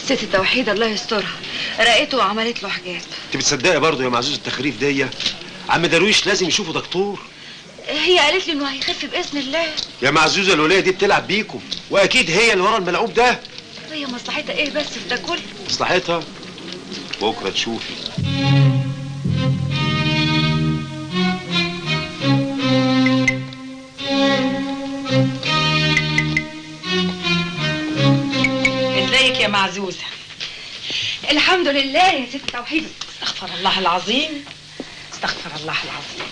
ست توحيدة الله يسترها رقته وعملت له حاجات. انت بتصدقي برضه يا معزوزة التخريف دي؟ عم درويش لازم يشوفه دكتور. هي قالت لي انه هيخف باذن الله. يا معزوزة الولية دي بتلعب بيكم، واكيد هي اللي ورا الملعوب ده. هي مصلحتها ايه بس في ده كله؟ مصلحتها بكره تشوفي. ازيك يا معزوزة؟ الحمد لله يا ست توحيدة. استغفر الله العظيم، استغفر الله العظيم.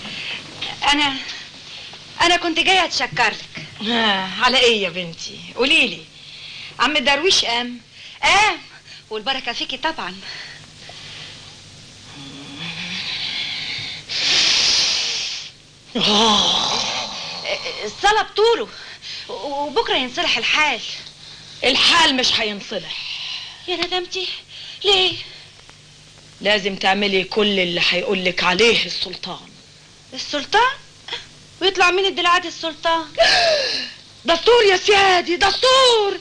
انا كنت جايه اتشكر لك. على ايه يا بنتي؟ قولي لي. عم درويش قام والبركه فيكي طبعا. الصلاة بطوله وبكره ينصلح الحال. الحال مش هينصلح يا ندمتي. ليه؟ لازم تعملي كل اللي هيقولك عليه السلطان. السلطان؟ ويطلع مين الدلعات السلطان؟ دستور يا سيادي، دستور.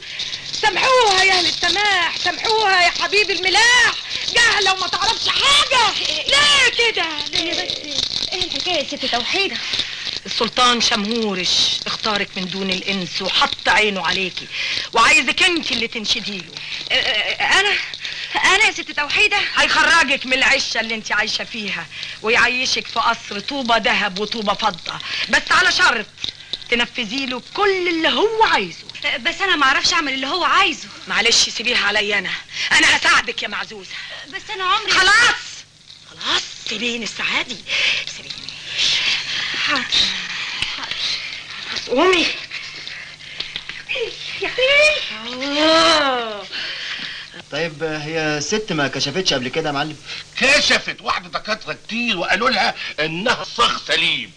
سامحوها يا اهل السماح، سامحوها يا حبيب الملاح، جهله وما تعرفش حاجه. ليه كده؟ ليه بس؟ ايه الحكايه يا ست توحيده؟ السلطان شمهورش اختارك من دون الانس وحط عينه عليكي وعايزك انت اللي تنشديله. انا يا ست توحيده؟ هيخرجك من العشه اللي انت عايشه فيها ويعيشك في قصر طوبه ذهب وطوبه فضه، بس على شرط تنفذي له كل اللي هو عايزه. بس انا ما اعرفش اعمل اللي هو عايزه. معلش سيبيها عليا، انا هساعدك يا معزوزه. بس انا عمري خلاص سيبيني السعادي، سيبيني. حاضر قومي يا طيب هي ست ما كشفتش قبل كده يا معلم؟ كشفت واحدة دكاترة كتير وقالوا لها انها صاغ سليم.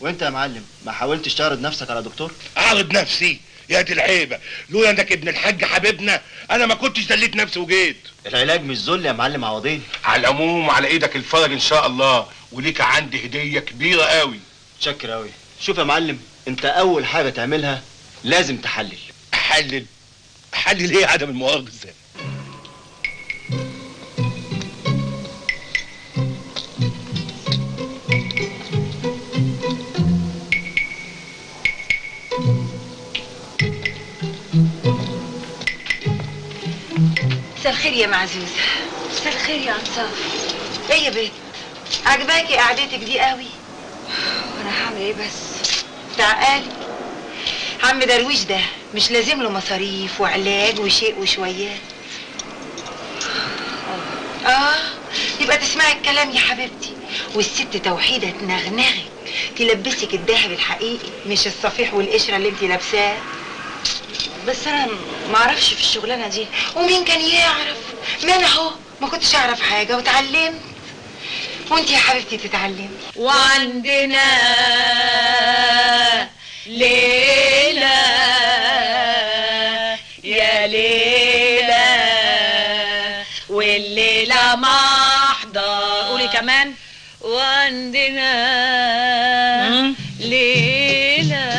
وانت يا معلم ما حاولتش تعرض نفسك على دكتور؟ اعرض نفسي؟ يا دي العيبة، لولا انك ابن الحاج حبيبنا انا ما كنتش دليت نفسي وجيت. العلاج مش ذل يا معلم عوضين. على العموم على ايدك الفرج ان شاء الله، وليك عندي هدية كبيرة قوي. شكر قوي. شوف يا معلم، انت اول حاجة تعملها لازم تحلل. احلل ايه عدم المؤاخذة؟ مساء الخير يا معزوزة. مساء الخير يا انصاف. ايه يا بنت، عجباكي قعدتك دي قوي؟ وانا هعمل ايه بس؟ تعالي. عم درويش ده مش لازم له مصاريف وعلاج وشيء وشويات. يبقى تسمعي الكلام يا حبيبتي، والست توحيدة تنغنغك تلبسك الذهب الحقيقي مش الصفيح والقشرة اللي انت لابساه. بس انا ما اعرفش في الشغلانه دي. ومين كان يعرف؟ ما انا اهو ما كنتش اعرف حاجه واتعلمت، وانت يا حبيبتي تتعلمي. وعندنا ليلة يا ليلة والليلة محضر. قولي كمان. وعندنا ليلة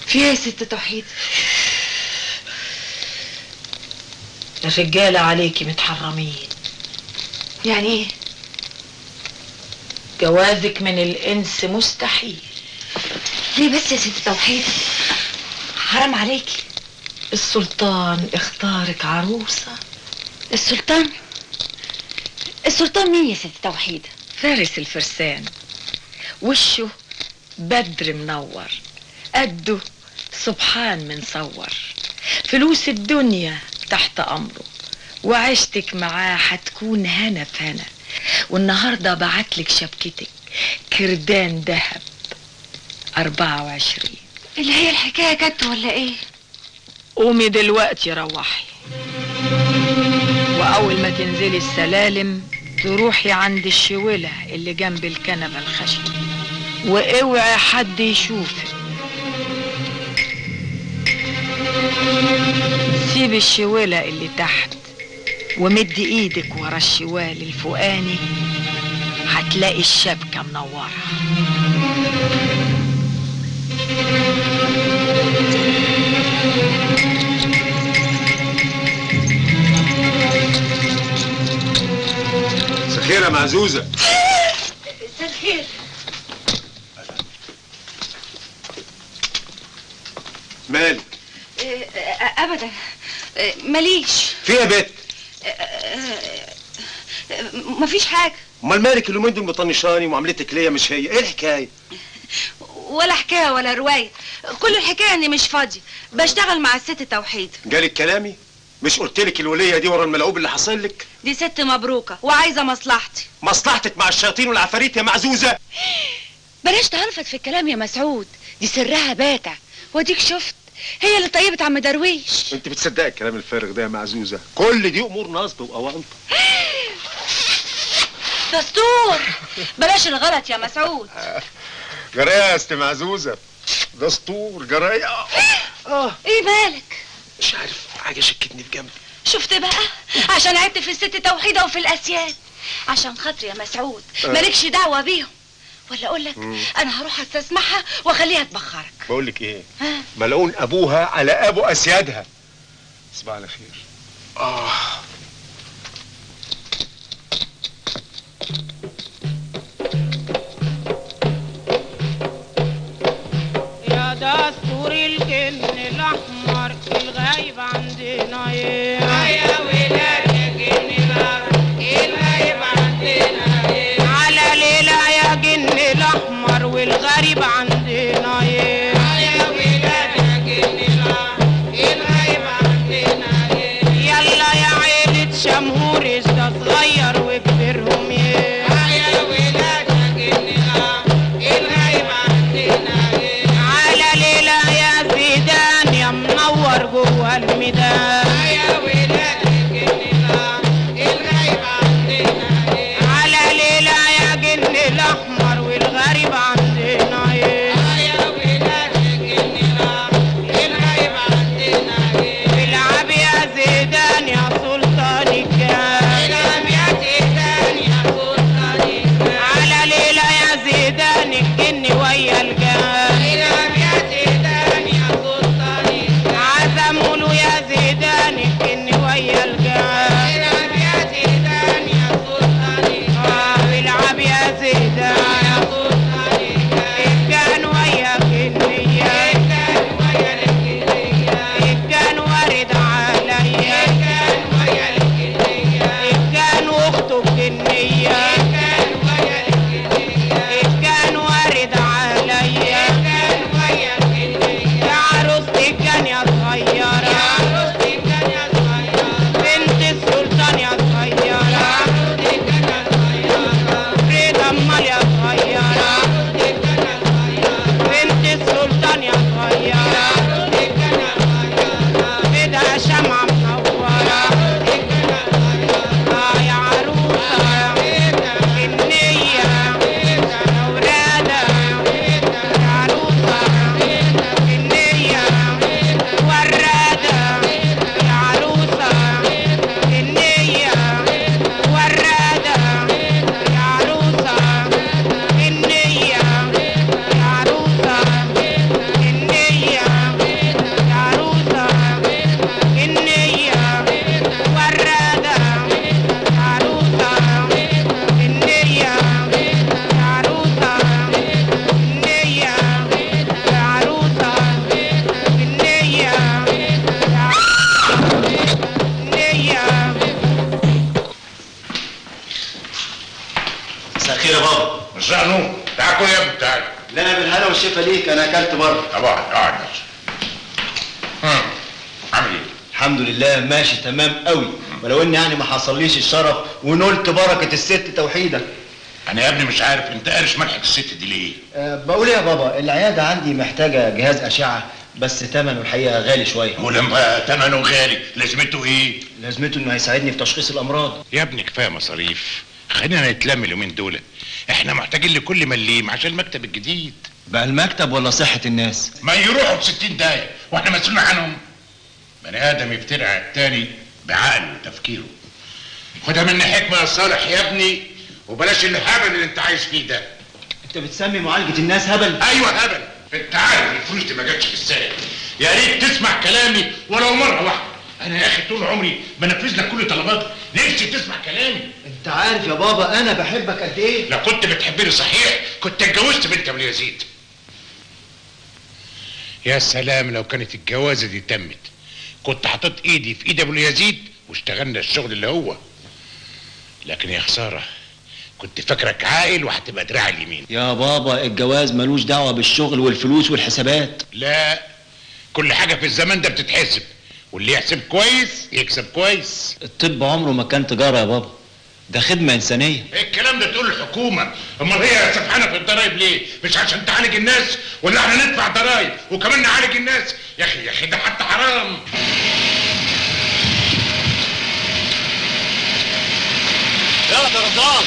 في ايه يا ست توحيد؟ الرجالة عليكي متحرمين. يعني ايه؟ جوازك من الانس مستحيل. ليه بس يا ست توحيد؟ حرام عليكي. السلطان اختارك عروسة. السلطان؟ السلطان مين يا ست توحيد؟ فارس الفرسان، وشه بدر منور، قده سبحان منصور، فلوس الدنيا تحت امره، وعشتك معاه هتكون هنا في هنا. والنهارده بعتلك شبكتك كردان ذهب 24. اللي هي الحكايه جد ولا ايه؟ قومي دلوقتي روحي واول ما تنزلي السلالم تروحي عند الشوله اللي جنب الكنبه الخشب، واوعي حد يشوفك. سيب الشوله اللي تحت ومد ايدك ورا الشوال الفوقاني، هتلاقي الشبكه منوره. مساء الخير يا معزوزه. مساء الخير. مالك؟ ابدا ماليش. في يا بت؟ مفيش حاجه. امال مالك اليومين دول مطنشاني ومعاملتك ليا مش هي؟ ايه الحكايه؟ ولا حكايه ولا روايه، كل الحكايه اني مش فاضي، بشتغل مع الست توحيد. جالك كلامي؟ مش قلت لك الوليه دي ورا الملعوب اللي حصل لك؟ دي ست مبروكه وعايزه مصلحتي. مصلحتك مع الشياطين والعفاريت يا معزوزه. بلاش تهلفت في الكلام يا مسعود، دي سرها باتع، واديك شفت هي اللي طيبت عم درويش. انت بتصدقي الكلام الفارغ ده يا معزوزه؟ كل دي امور نصب واونطه. دستور، بلاش الغلط يا مسعود. جرايه يا است معزوزه، دستور جرايه. ايه مالك؟ مش عارف، حاجه شكتني في جنبي. شفت بقى؟ عشان عبت في الست توحيده وفي الاسياد. عشان خاطري يا مسعود مالكش دعوه بيهم. ولا اقول لك انا هروح استسمحها واخليها تبخرك. بقول لك ايه؟ ملعون ابوها على ابو اسيادها. تصبح على خير. يا دستور الجن الاحمر الغايب عندنا يا ولاد يا جن الغايب عندنا على ليلة يا جن الاحمر والغريب عندنا يا ولاد يا جن الغايب عندنا يلا يا عيلة شمهورش ده صغير وكبرهم يا ولاد يا جن الغايب عندنا على ليلة يا زيدان يا منور جوه الميدان يا ولاد الغايب عندنا على ليلة يا جن الأحمر والغريب عندنا يا ولاد الغايب عندنا العب يا زيدان يا سلطان الجان العب يا زيدان يا سلطان الجان على ليلة يا زيدان الجن ويا الجان العب يا زيدان يا سلطان الجان عزموا له يا زيدان الجن ويا الجان العب يا زيدان يا سلطان الجان العب يا زيدان يا سلطان الجان ويا الجنية الجان ويا الجنية الجان وارد عليا الجان ويا الجنية الجان واخته الجنية الجان ويا الجنية الجان وارد عليا الجان ويا الجنية يا عروسة الجان يا صغيرة يا عروسة الجان يا صغيرة بنت السلطان يا صغيرة يا عروسة الجان يا صغيرة فريد أمال يا صغيرة يا عروسة الجان يا صغيرة بنت السلطان يا صغيرة يا عروسة الجان يا صغيرة بدها شمعة منورة يا عروسة الجان يا صغيرة يا عروسة النية أولادها يا عروسة النية ورادة يا عروسة النية ورادة يا عروسة النية يا عروسة النية يا عروسة النية ورادة يا عروسة النية يا عروسة النية يا عروسة مساء الخير يا بابا. مساء نور. تعال كل يا ابني تعال. لا انا بالهنا والشفا ليك، انا اكلت بره. طب اقعد بس. عامل ايه؟ الحمد لله ماشي تمام قوي، ولو اني يعني ما حصليش الشرف ونلت بركه الست توحيده. انا يا ابني مش عارف انت قارش ملحق الست دي ليه؟ بقول يا بابا العياده عندي محتاجه جهاز اشعه بس ثمنه الحقيقه غالي شويه. ولما ثمنه غالي لازمته ايه؟ لازمته انه هيساعدني في تشخيص الامراض. يا ابني كفايه مصاريف، خلينا نتلم اليومين دول، احنا محتاجين لكل مليم عشان المكتب الجديد. بقى المكتب ولا صحه الناس؟ ما يروحوا ب60 دقايق واحنا مسؤولين عنهم. بني ادم يفترع على التاني بعقله وتفكيره. خدها مني حكمه يا صالح يا ابني، وبلاش الهبل اللي انت عايش فيه ده. انت بتسمي معالجه الناس هبل؟ ايوه هبل. انت عارف الفلوس دي ما جاتش في السهل. يا ريت تسمع كلامي ولو مره واحده. انا يا اخي طول عمري بنفذ لك كل طلباتك، نفسي تسمع كلامي. انت عارف يا بابا انا بحبك قد ايه؟ لو كنت بتحبني صحيح كنت اتجوزت بنت ابو يزيد. يا سلام لو كانت الجوازه دي تمت، كنت حطيت ايدي في ايد ابو يزيد واشتغلنا الشغل اللي هو. لكن يا خساره، كنت فاكرك عاقل وهتبقى دراع اليمين. يا بابا الجواز ملوش دعوه بالشغل والفلوس والحسابات. لا، كل حاجه في الزمن ده بتتحسب، واللي يحسب كويس يكسب كويس. الطب عمره ما كان تجاره يا بابا، ده خدمه انسانيه. ايه الكلام ده تقول الحكومه؟ امال هي سفحانه في الضرايب ليه؟ مش عشان تعالج الناس؟ ولا احنا ندفع ضرايب وكمان نعالج الناس؟ يا اخي يا اخي ده حتى حرام. يا رمضان،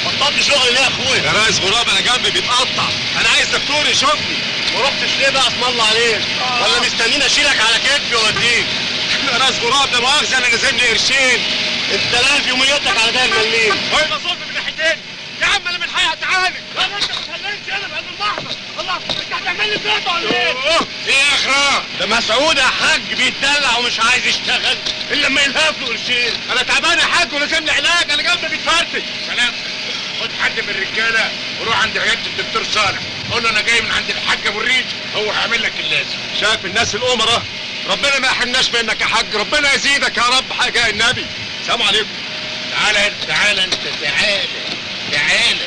بطلت شغل ليه يا اخويا؟ يا ريس غراب انا جنبي بيتقطع، انا عايز دكتور يشوفني. ما رحتش ليه بقى اسم الله عليك؟ ولا مستنيني اشيلك على كتفي واوديك؟ يا ريس غراب ده مؤاخذه انا نازل لي قرشين. انت لاقي يوميتك على ده المليم. هو يبقى ظلم من ناحيتين. يا عم انا من حقي اتعالج. لا انت ما تخلينيش انا بقلب المحضر. الله انت هتعمل لي فيضه ولا ايه؟ ايه يا اخرام؟ ده مسعود يا حاج بيتدلع ومش عايز يشتغل الا لما يلهف له قرشين. انا تعبان يا حاج ولازم لي علاج، انا جنبي بيتفرتك. سلام. خد حد من الرجاله وروح عند عياده الدكتور صالح، قول له انا جاي من عند الحاج ابو الريش، هو هيعمل لك اللازم. شايف الناس الامراء، ربنا ما يحرمناش منك يا حاج، ربنا يزيدك يا رب حاجه النبي. سلام عليكم. تعالى انت، تعالى انت، تعالى تعالى.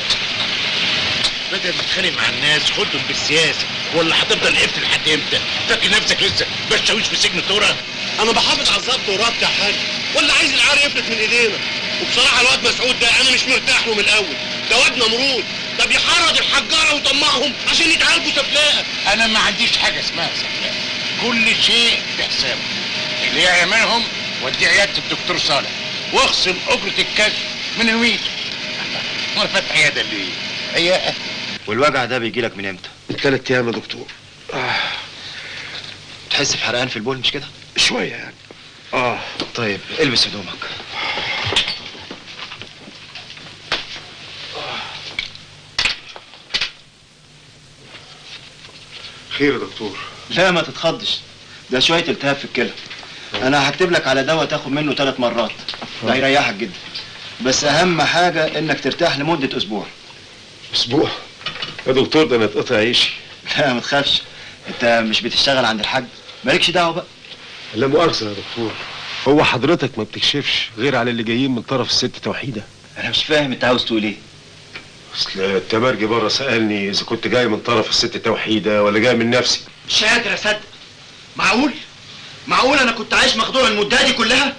بدل ما تتخانق مع الناس خدهم بالسياسه، ولا هتفضل قفل لحد امتى؟ فاكر نفسك لسه بشاويش في سجن التورة؟ انا بحافظ على الظبط وربط يا حاج، ولا عايز العار يفلت من ايدينا. وبصراحه الواد مسعود ده انا مش مرتاح له من الاول، ده واد نمرود، ده بيحرض الحجاره ويطمعهم عشان يتعالجوا سفلاقه. انا ما عنديش حاجه اسمها سفلاقه، كل شيء بحسابه. اللي يعملهم ودي عياده الدكتور صالح واخصم اجره الكشف من هويته. وانا فاتح عياده ليه؟ عياده. والوجع ده بيجي لك من امتى؟ من 3 ايام يا دكتور. تحس بحرقان في البول مش كده؟ شويه يعني. طيب البس هدومك. خير يا دكتور؟ لا ما تتخضش، ده شويه التهاب في الكلى. انا هكتب لك على دواء تاخد منه 3 مرات، ده هيريحك جدا. بس اهم حاجه انك ترتاح لمده اسبوع. اسبوع؟ يا دكتور ده انا اتقطع عيشي. لا ما تخافش، انت مش بتشتغل عند الحاج، مالكش دعوه بقى. لا مؤاخذه يا دكتور، هو حضرتك ما بتكشفش غير على اللي جايين من طرف الست توحيده؟ انا مش فاهم انت عاوز تقول ايه. اصل التمرجي بره سالني اذا كنت جاي من طرف الست توحيده ولا جاي من نفسي. مش قادر اصدق. معقول انا كنت عايش مخدوع المده دي كلها؟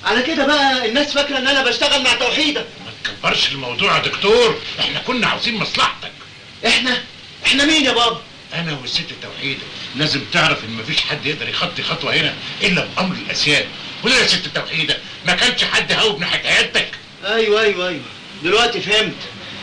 على كده بقى الناس فاكره ان انا بشتغل مع توحيده. ما تكبرش الموضوع يا دكتور، احنا كنا عاوزين مصلحتك. احنا مين يا بابا؟ انا والست توحيده. لازم تعرف ان مفيش حد يقدر يخطي خطوه هنا الا بامر الاسياد. ولا يا ست توحيده ما كانش حد هاوب ناحيه عيادتك. ايوه دلوقتي فهمت.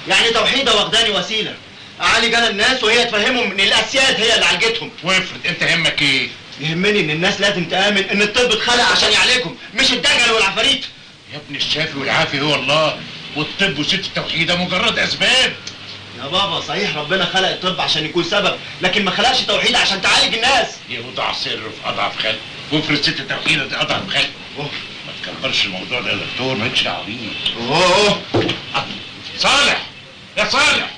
يعني توحيده واخداني وسيله اعالج انا الناس وهي تفهمهم ان الاسياد هي اللي عالجتهم. وافرض انت يهمك ايه؟ يهمني ان الناس لازم تآمن ان الطب اتخلق عشان يعالجهم، مش الدجل والعفاريت. يا ابني الشافي والعافي هو الله، والطب وست التوحيده مجرد اسباب. يا بابا صحيح ربنا خلق الطب عشان يكون سبب، لكن ما خلقش توحيد عشان تعالج الناس. يوضع سر في اضعف خلق، وافرض ست التوحيده دي اضعف خلق. ما تكبرش الموضوع ده يا دكتور، مالكش دعوه بيه. صالح يا صالح.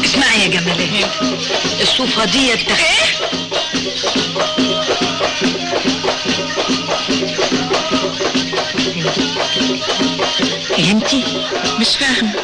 اسمعي يا جمالات، الصوفة ديت فهمتي؟ مش فاهمة.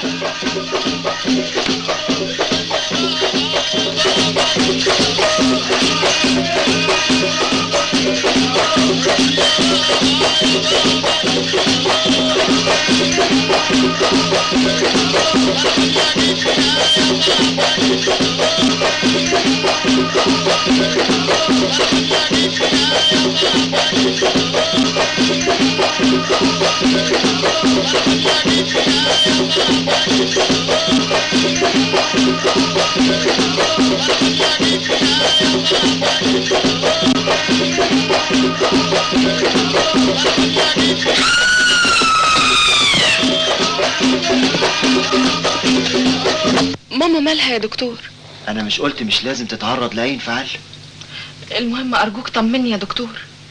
ماما مالها يا دكتور؟ انا مش قلت مش لازم تتعرض لاي انفعال؟ المهم ارجوك طمني يا دكتور.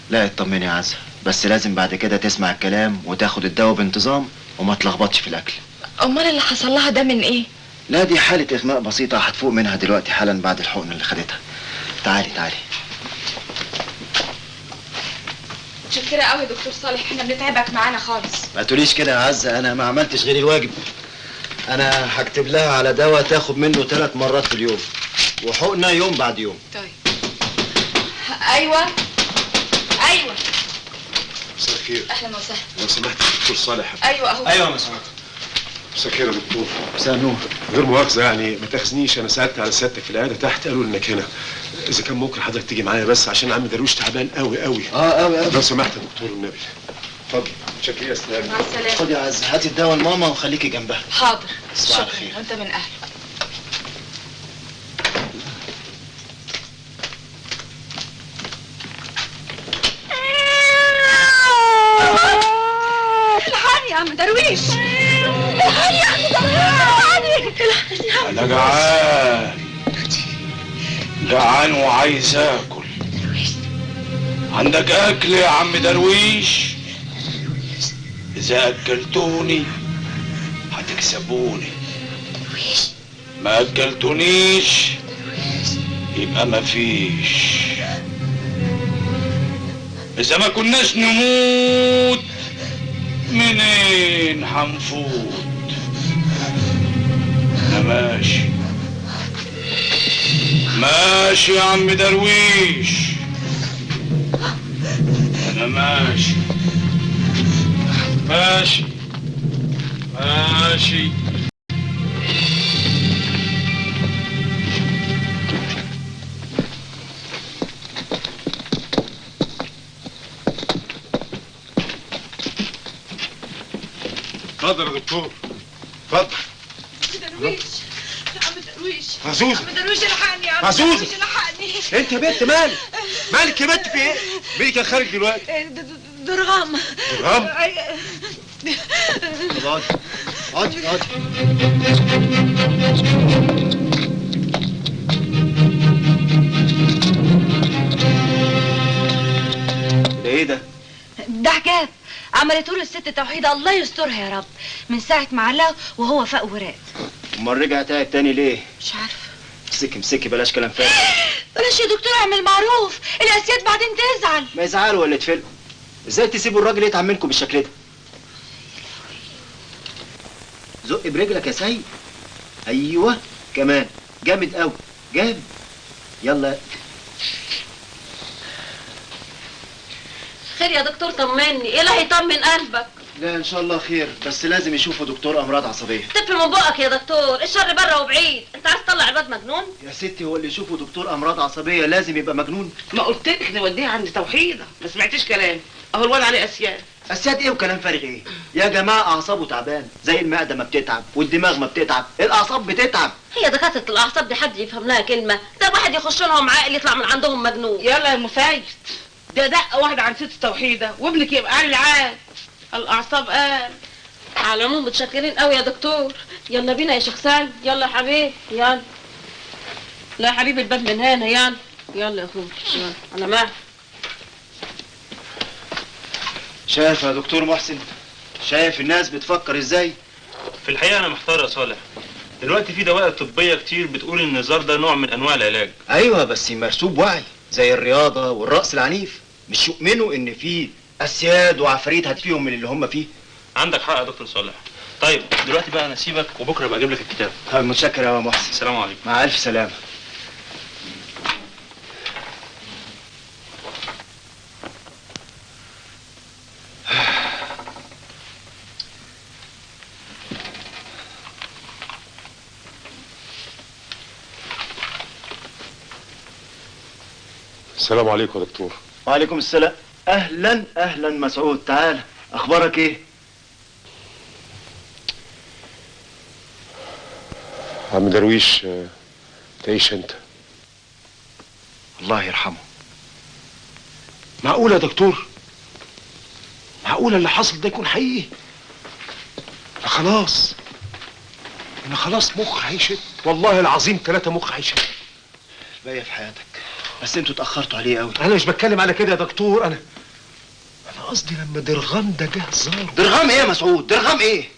لا اطمني يا عزة، بس لازم بعد كده تسمع الكلام وتاخد الدواء بانتظام وما تلخبطش في الاكل. امال اللي حصل لها ده من ايه؟ لا دي حالة اغماء بسيطة هتفوق منها دلوقتي حالا بعد الحقن اللي خدتها. تعالي تعالي. متشكرة قوي يا دكتور صالح، احنا بنتعبك معانا خالص. ما تقوليش كده يا عزة، انا ما عملتش غير الواجب. انا هكتب لها على دواء تاخد منه 3 مرات في اليوم وحقنة يوم بعد يوم. طيب. ايوه ايوه. مساء الخير. اهلا وسهلا. لو سمحت دكتور صالح. ايوه اهو. ايوه يا مسعود. مساء الخير يا دكتور. مساء النور. غير مؤاخذة يعني ما تاخذنيش، انا سألت على سيادتك في العيادة تحت قالوا انك هنا. اذا كان ممكن حضرتك تيجي معايا بس عشان عم درويش تعبان قوي قوي. قوي. لو سمحت يا دكتور النبي. اتفضل. متشكر يا استاذ. مع السلامة. خدي يا عزة، هاتي الدواء لماما وخليكي جنبها. حاضر. تصبح على خير. وانت من اهله. الحقني يا عم درويش، الحقني يا عم درويش، الحقني. انا جعان وعايز اكل. عندك اكل يا عم درويش؟ اذا اكلتوني هتكسبوني، ما اكلتونيش يبقى مفيش. اذا ما كناش نموت منين هنفوت؟ انا ماشي ماشي يا عم درويش، انا ماشي ماشي ماشي. اتفضل يا دكتور. اتفضل. درويش يا عم درويش. عزوزة. عم درويش الحقني يا عم عزوزة. درويش الحقني. انت يا بنت مالك؟ مالك يا بنت في ايه؟ مين كان خارج دلوقتي؟ درغام. درغام؟ طب اقعدي اقعدي. ده ايه ده؟ ده حكاية عملته له الست توحيدة، الله يسترها يا رب. من ساعة ما علقه وهو فاق وراد. امال رجع تعب تاني ليه؟ مش عارفة. امسكي بلاش كلام فارغ. بلاش يا دكتور، اعمل معروف، الاسياد بعدين تزعل. ما يزعلوا ولا يتفلقوا. ازاي تسيبوا الراجل يتعب منكم بالشكل ده؟ زق برجلك يا سيد. ايوه كمان جامد قوي جامد. يلا. خير يا دكتور طمني، ايه اللي هيطمن قلبك؟ لا ان شاء الله خير، بس لازم يشوفوا دكتور امراض عصبيه. تف من بقك يا دكتور، الشر بره وبعيد، انت عايز تطلع الواد مجنون؟ يا ستي هو اللي يشوفوا دكتور امراض عصبيه لازم يبقى مجنون؟ ما قلت لك نوديها عند توحيدة، ما سمعتيش كلام. اهو الواد عليه اسياد. اسياد ايه وكلام فارغ ايه؟ يا جماعه اعصابه تعبان، زي المعده ما بتتعب والدماغ ما بتتعب، الاعصاب بتتعب. هي دكاتره الاعصاب دي حد يفهم لها كلمه؟ ده واحد يخش لهم عقل يطلع من عندهم مجنون. يلا يا مفايد، ده دق واحد عن ست توحيدة وابنك يبقى علي العاد. الاعصاب قال. على العموم متشكرين قوي يا دكتور. يلا بينا يا شيخ سالم، يلا يا حبيبي يلا. لا يا حبيبي الباب من هنا، يلا يلا يا اخويا يلا على مهلك. شايف يا دكتور محسن؟ شايف الناس بتفكر ازاي؟ في الحقيقة أنا محتار يا صالح. دلوقتي في دوائر طبية كتير بتقول إن النزار ده نوع من أنواع العلاج. ايوه بس مرسوب وعي زي الرياضه والرقص العنيف، مش يؤمنوا ان في اسياد وعفاريت هتفيهم من اللي هم فيه. عندك حق يا دكتور صالح. طيب دلوقتي بقى انا اسيبك وبكره ابقى اجيب لك الكتاب. متشكر يا محسن. السلام عليكم. مع الف سلامه. السلام عليكم يا دكتور. وعليكم السلام. اهلا اهلا مسعود، تعال. اخبارك ايه؟ عم درويش تعيش انت. الله يرحمه. معقولة يا دكتور؟ معقولة اللي حصل ده يكون حقيقي؟ أنا خلاص مخ هيشد، والله العظيم 3 مخ هيشد. باقي في حياتك، بس انتوا اتأخرتوا عليه قوي. أنا مش بتكلم على كده يا دكتور، أنا قصدي لما درغام ده جه زاره. درغام ايه يا مسعود؟ درغام ايه؟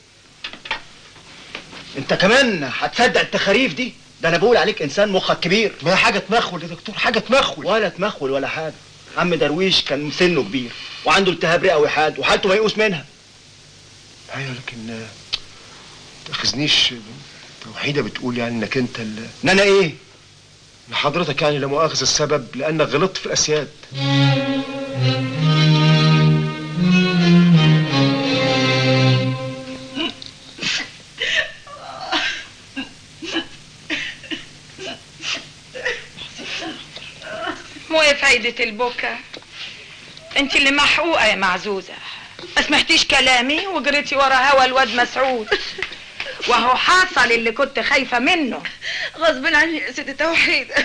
انت كمان هتصدق التخاريف دي؟ ده انا بقول عليك انسان مخك كبير. ما هي حاجة تمخول يا دكتور، حاجة تمخول. ولا تمخول ولا حاجة. عم درويش كان سنه كبير وعنده التهاب رئوي حاد وحالته ميؤوس منها. ايوه لكن تاخذنيش توحيدة بتقول يعني انك انت ان انا ايه؟ لحضرتك يعني لا مؤاخذة السبب لانك غلطت في الاسياد. مو ايه فايدة البكا؟ انت اللي محقوقة يا معزوزة. ما سمعتيش كلامي وجريتي ورا هوا الواد مسعود، وهو حصل اللي كنت خايفة منه. غصب عني يا ست توحيدة.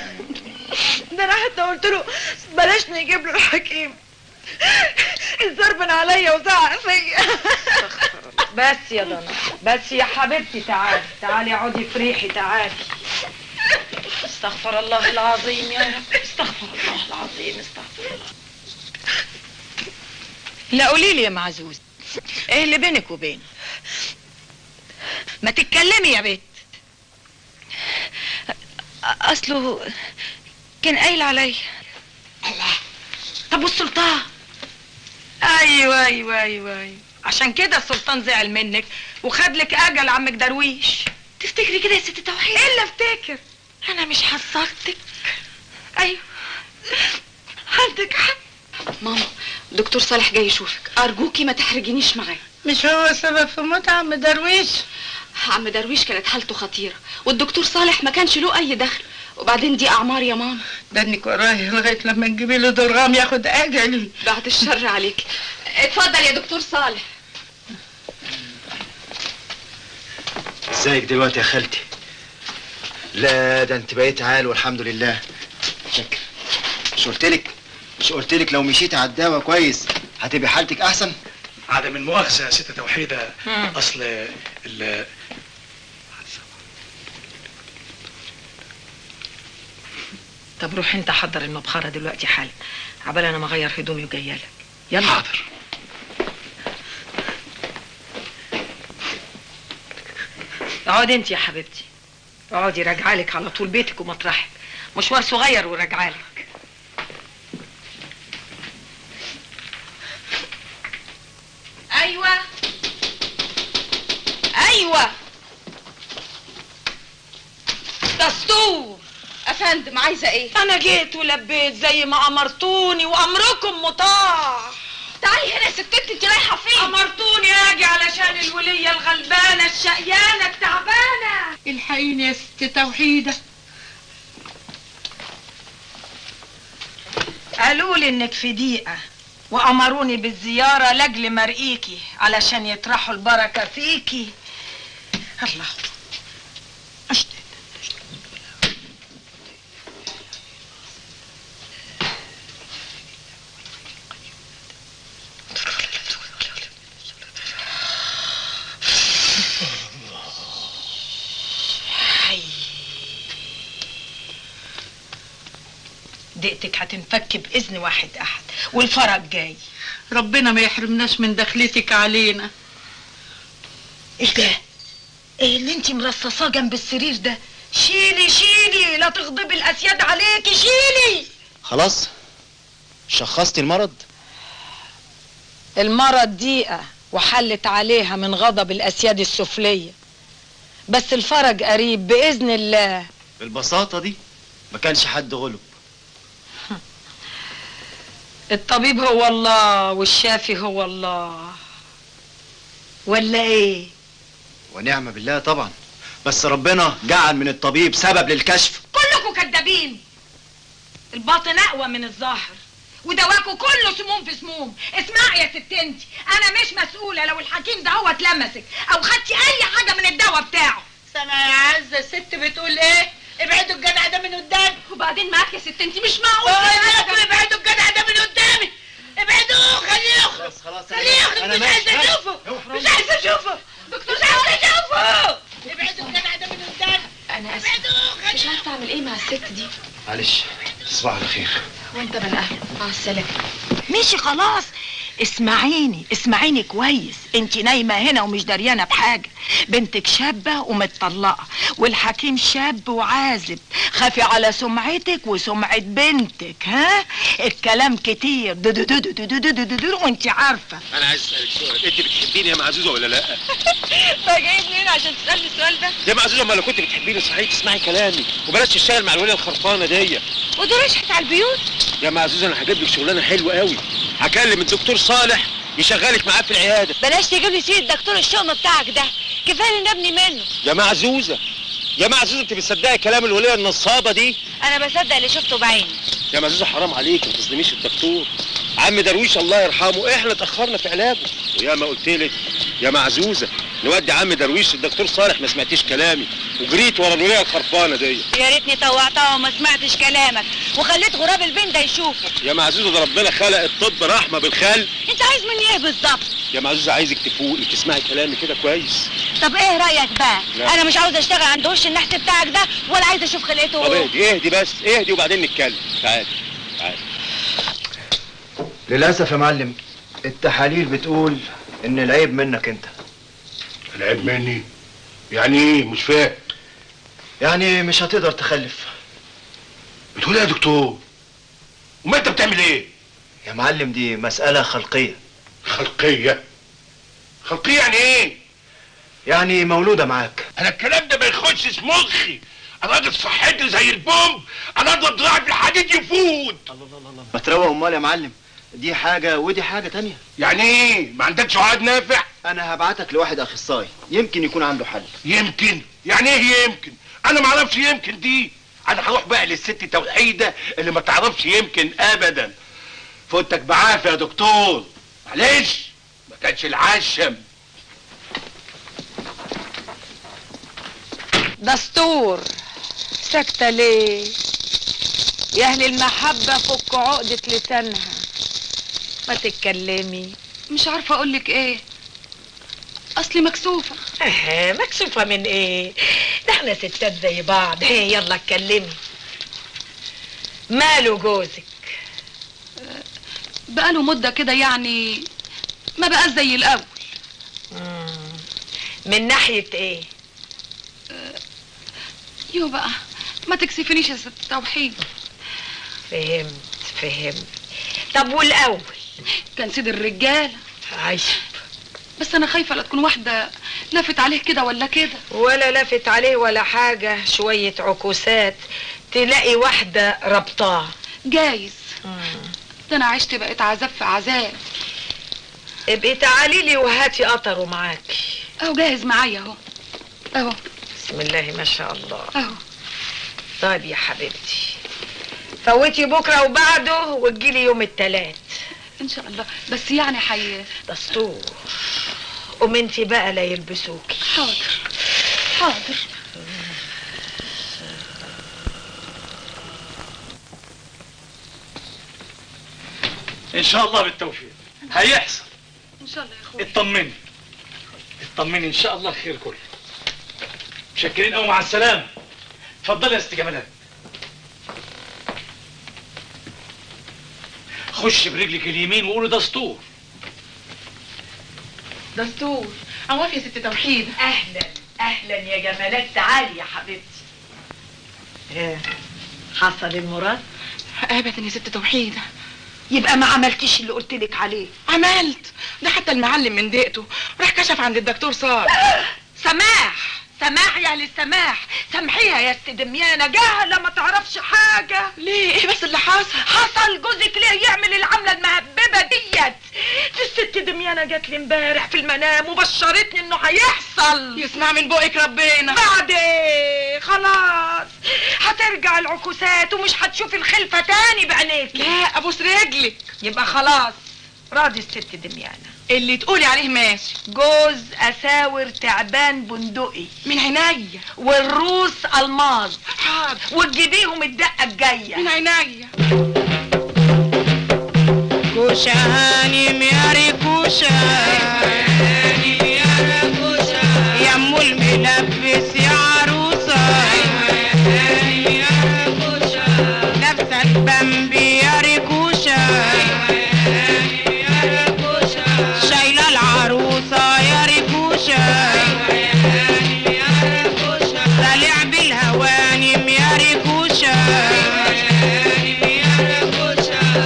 ده انا حتى قلت له بلاش نجيب له الحكيم. اتزربن عليا وزعق فيا. بس يا ضنا، بس يا حبيبتي، تعالي تعالي اقعدي في ريحي، تعالي. استغفر الله العظيم يا رب، استغفر الله العظيم، استغفر الله. لا قولي لي يا معزوز، ايه اللي بينك وبينه؟ ما تتكلمي يا بنت. اصله كان قايل عليا. الله، طب والسلطان؟ ايوه ايوه ايوه ايوه، عشان كده السلطان زعل منك وخد لك اجل عمك درويش. تفتكري كده يا ست توحيد؟ ايه اللي افتكر؟ انا مش حصلتك. ايوه عندك حق. ماما، دكتور صالح جاي يشوفك، ارجوكي ما تحرجينيش معاه. مش هو سبب في موت عم درويش؟ عم درويش كانت حالته خطيرة والدكتور صالح ما كانش له اي دخل، وبعدين دي اعمار يا ماما. دنك ورايا لغايه لما تجيبي له درغام ياخد اجلي. بعد الشر عليك. اتفضل يا دكتور صالح. ازيك دلوقتي يا خالتي؟ لا ده انت بقيت عال والحمد لله. شكرا. مش قلتلك لو مشيتي على الدواء كويس هتبقى حالتك احسن؟ عدم المؤاخذة يا ست توحيدة، اصل طب روح انت حضر المبخرة دلوقتي حالا، عبال انا ما اغير هدومي وجايه لك. يلا. حاضر. اقعدي انت يا حبيبتي، اقعدي، راجعالك على طول بيتك ومطرحك، مشوار صغير وراجعالك. ايوه ايوه. دستور افندم، عايزه ايه؟ انا جيت ولبيت زي ما امرتوني وامركم مطاع. تعالي هنا يا ست انت رايحه فين؟ امرتوني اجي علشان الوليه الغلبانه الشقيانه التعبانه. الحقيني يا ست توحيده. قالوا لي انك في ضيقه وامروني بالزياره لاجل مرقيكي علشان يطرحوا البركه فيكي. الله. ضيقتك هتنفك باذن واحد احد والفرج جاي. ربنا ما يحرمناش من دخلتك علينا. ايه ده؟ ايه اللي انتي مرصصاه جنب السرير ده؟ شيلي شيلي، لا تغضبي الاسياد عليكي، شيلي. خلاص شخصتي المرض؟ المرض ضيقه وحلت عليها من غضب الأسياد السفلية، بس الفرج قريب بإذن الله. بالبساطة دي ما كانش حد غلب. الطبيب هو الله والشافي هو الله، ولا ايه؟ ونعم بالله طبعا، بس ربنا جعل من الطبيب سبب للكشف. كلكم كدابين. الباطن اقوى من الظاهر، ودواكوا كله سموم في سموم. اسمعي يا ست انتي، انا مش مسؤوله لو الحكيم ده هو اتلمسك او خدتي اي حاجه من الدواء بتاعه. سامعة يا عزة الست بتقول ايه؟ ابعدوا الجدع ده من قدامي. وبعدين معاك يا ست انتي، مش معقول ابعدوا الجدع ده من قدامي. ابعدوه، خليه يخرج. خليه يخرج، مش عايزه اشوفه. مش عايزه اشوفه. دكتور مش عايزه اشوفه. ابعدوا الجدع ده من قدامي. انا اسفه، مش عارفه اعمل ايه مع الست دي. معلش، تصبح على خير. وانت من اهله، مع السلامه. ماشي خلاص. اسمعيني كويس. انت نايمه هنا ومش دريانه بحاجه. بنتك شابه ومتطلقه، والحكيم شاب وعازب. خافي على سمعتك وسمعه بنتك. ها الكلام كتير وانت عارفه. انا عايز اسالك سؤال، انت بتحبيني يا معزوزه ولا لا؟ فجايب منين عشان تسالني السؤال ده؟ يا معزوزه، ما لو كنت بتحبيني صحيح تسمعي كلامي وبلاش تشتغل مع الوليه الخرفانه دي. ودول رشحت على البيوت. يا معزوزه انا هجيب لك شغلانه حلوه قوي. هكلم الدكتور صالح يشغلك معاه في العياده. بلاش تجيب لي سيره دكتور الشؤم بتاعك ده، كفايه ان ابني منه. يا معزوزه انت بتصدقي كلام الوليه النصابه دي؟ انا بصدق اللي شفته بعيني. يا معزوزه حرام عليك، ما تظلميش الدكتور. عم درويش الله يرحمه احنا اتاخرنا في علاجه، ويا ما قلت لك يا معزوزه نودي عم درويش الدكتور صالح، ما سمعتيش كلامي وجريت ورا الوليه الخرفانه دي. يا ريتني طوعتها وما سمعتش كلامك وخليت غراب البين ده يشوفه. يا معزوزه ده ربنا خلق الطب رحمه بالخلق. انت عايز مني ايه بالظبط؟ يا معزوزه عايزك تفوقي تسمعي كلامي كده كويس. طب ايه رايك بقى؟ لا. انا مش عاوزه اشتغل عند وش النحت بتاعك ده، ولا عايزه اشوف خلقته. طب اهدي بس وبعدين نتكلم. تعالي. للاسف يا معلم، التحاليل بتقول ان العيب منك انت. العيب مني؟ يعني ايه؟ مش فاهم. يعني مش هتقدر تخلف. بتقول ايه يا دكتور؟ وما انت بتعمل ايه؟ يا معلم دي مسألة خلقية. خلقية يعني ايه؟ يعني مولودة معاك. انا الكلام ده ما يخشش مخي. انا راجل صحتي زي البومب، انا اضرب دراعي في الحديد يفوت. الله ما تروق امال يا معلم، دي حاجة ودي حاجة تانية. يعني ايه؟ ما عندكش عقد نافع؟ انا هبعتك لواحد اخصائي يمكن يكون عنده حل. يمكن؟ يعني ايه يمكن؟ انا ما اعرفش يمكن دي. انا هروح بقى للست توحيدة اللي ما تعرفش يمكن ابدا. فوتك بعافية يا دكتور، معلش ما كانش العشم. دستور ساكتة ليه؟ يا اهل المحبة فكوا عقدة لسانها، ما تتكلمي. مش عارفه اقولك ايه، اصلي مكسوفه. مكسوفة من ايه؟ ده احنا ستات زي بعض. يلا اتكلمي. ماله جوزك؟ بقاله مده كده يعني ما بقاش زي الاول. من ناحية ايه؟ يو بقى ما تكسفنيش يا ست توحيد. فهمت. طب والاول؟ كان سيد الرجاله. عايش. بس انا خايفه لا تكون واحده لفت عليه كده ولا كده. ولا لفت عليه ولا حاجه، شويه عكوسات تلاقي واحده ربطاه. جايز. ده انا عشت بقيت عذاب في عذاب. ابقي تعالي لي وهاتي قطره معاكي. اهو جاهز معايا اهو. بسم الله ما شاء الله. اهو. طيب يا حبيبتي، فوتي بكره وبعده وتجيلي يوم التلات ان شاء الله. بس يعني دستور. قوم انتي بقى لا يلبسوكي. حاضر. ان شاء الله بالتوفيق هيحصل. ان شاء الله يا اخويا. اطمني ان شاء الله خير كله. متشكرين قوي، مع السلامه. اتفضلي يا ست جمالات. خش برجلك اليمين وقولي دستور. دستور. عواف يا ست توحيد. اهلا يا جمالات، تعالي يا حبيبتي. حصل المراد؟ ابدا يا ست توحيد. يبقى ما عملتيش اللي قلتلك عليه. عملت، ده حتى المعلم من دقته راح كشف عند الدكتور صالح. سماح يا اهل السماح، سامحيها يا ست دميانه، جاهله ما تعرفش حاجه. ليه؟ ايه بس اللي حصل؟ حصل جوزك ليه يعمل العمله المهببه ديت؟ الست دميانه جات لي امبارح في المنام وبشرتني انه هيحصل. يسمع من بقك ربنا. بعد ايه؟ خلاص هترجع العكوسات ومش هتشوفي الخلفه تاني بعينيك. لا ابوس رجلك. يبقى خلاص راضي الست دميانه. اللي تقولي عليه ماشي. جوز اساور تعبان بندقي من عينيا، والروس الماظ حاضر، وتجيبيهم الدقه الجايه من عينيا. كوشة هانم يا ريكوشة، يا ام الملبس يا عروسة، لابسة البمبي يا ريكوشة، شايلة العروسة يا ريكوشة، طالع بالهوانم يا ريكوشة،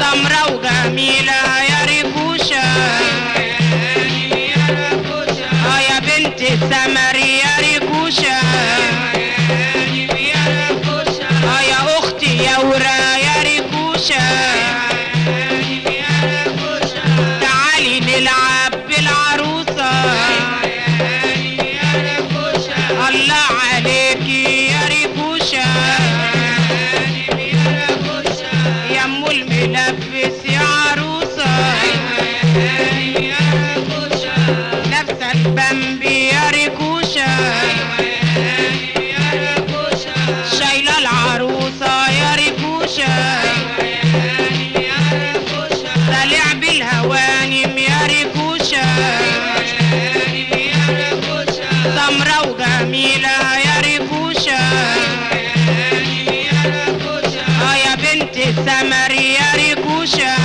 سمرة وجميلة يا ريكوشة، يا بنت السمر يا ريكوشة، يا اختي يا ورا يا ريكوشة، تعالي نلعب بالعروسة، الله عليكي يا ريكوشة، يا ام الملبس يا عروسة، لابسة البمبي يا ريكوشة، شايلة العروسة يا ريكوشة، طالع بالهوانم يا ريكوشة، سمرة وجميلة يا ريكوشة، يا بنت السمر يا ريكوشة،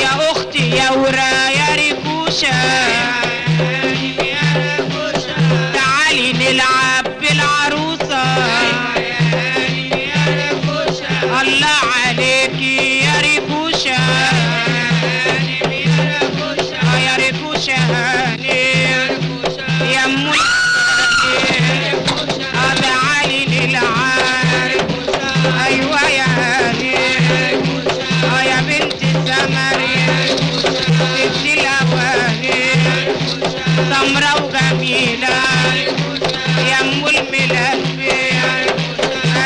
يا اختي يا ورا يا ريكوشة، تعالي نلعب بالعروسة، الله عليكي يا ريكوشة، يا ريكوشة هاني يا ام تعالي نلعب، ايوه يا هاني، يا بنت السمر ست الاواني، سمرة وجميلة يا ام الملبس،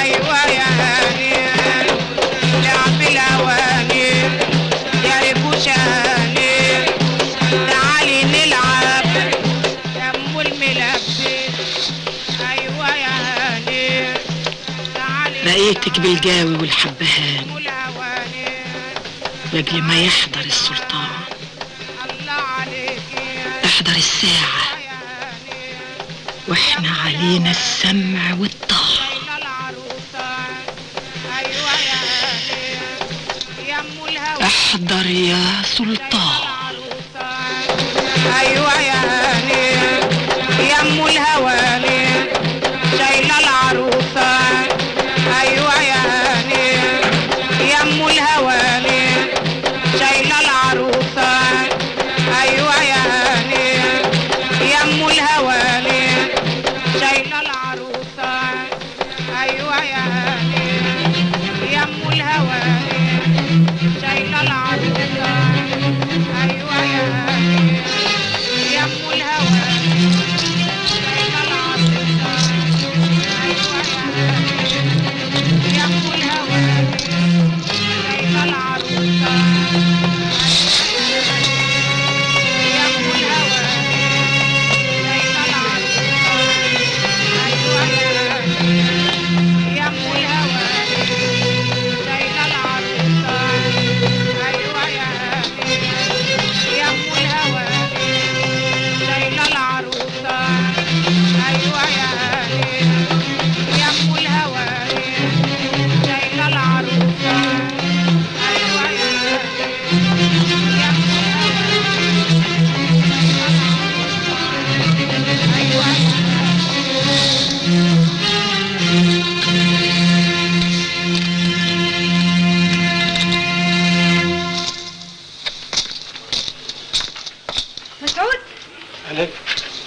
ايوه يا هاني، لعب الاواني يا ريكوشة هاني، تعالي نلعب يا ام الملبس، ايوه يا هاني، رأيتك بالجاوي والحبهان لاجل ما يحضر السلطان، احضر الساعة واحنا علينا السمع والطاعة. احضر يا سلطان. ايوه يا هاني يا ام الهواني، شايله العروسه، ايوه يا هاني يا ام الهواني، شايله العروسه، ايوه يا هاني يا ام الهواني، شايله العروسه، ايوه يا هاني يا ام الهواني، شايله العروسه، ايوه يا هاني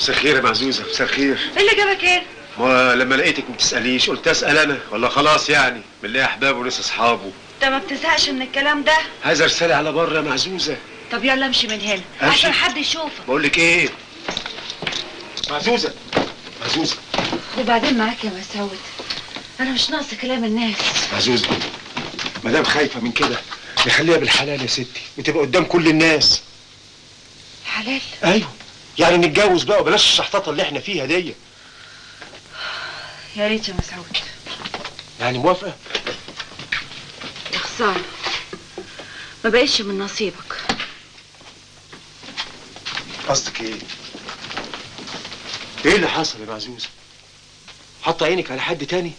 مساء الخير يا معزوزه، مساء الخير. ايه اللي جابك هنا؟ ما لما لقيتك ما تساليش قلت اسال انا، ولا خلاص يعني من اللي احبابه ولسه اصحابه. انت ما بتزهقش من الكلام ده؟ عايز رساله على بره يا معزوزه. طب يلا امشي من هنا أمشي؟ عشان حد يشوفك. بقول لك ايه معزوزه، معزوزه وبعدين معاك يا مسعود، انا مش ناقصه كلام الناس. معزوزه، ما دام خايفه من كده نخليها بالحلال يا ستي، بتبقى قدام كل الناس. حلال؟ ايوه، يعني نتجوز بقى وبلاش الشحططه اللي احنا فيها دي. يا ريت يا مسعود. يعني موافقه؟ يا خساره، ما بقتش من نصيبك. قصدك ايه؟ ايه اللي حصل يا معزوزه؟ حاطه عينك على حد تاني؟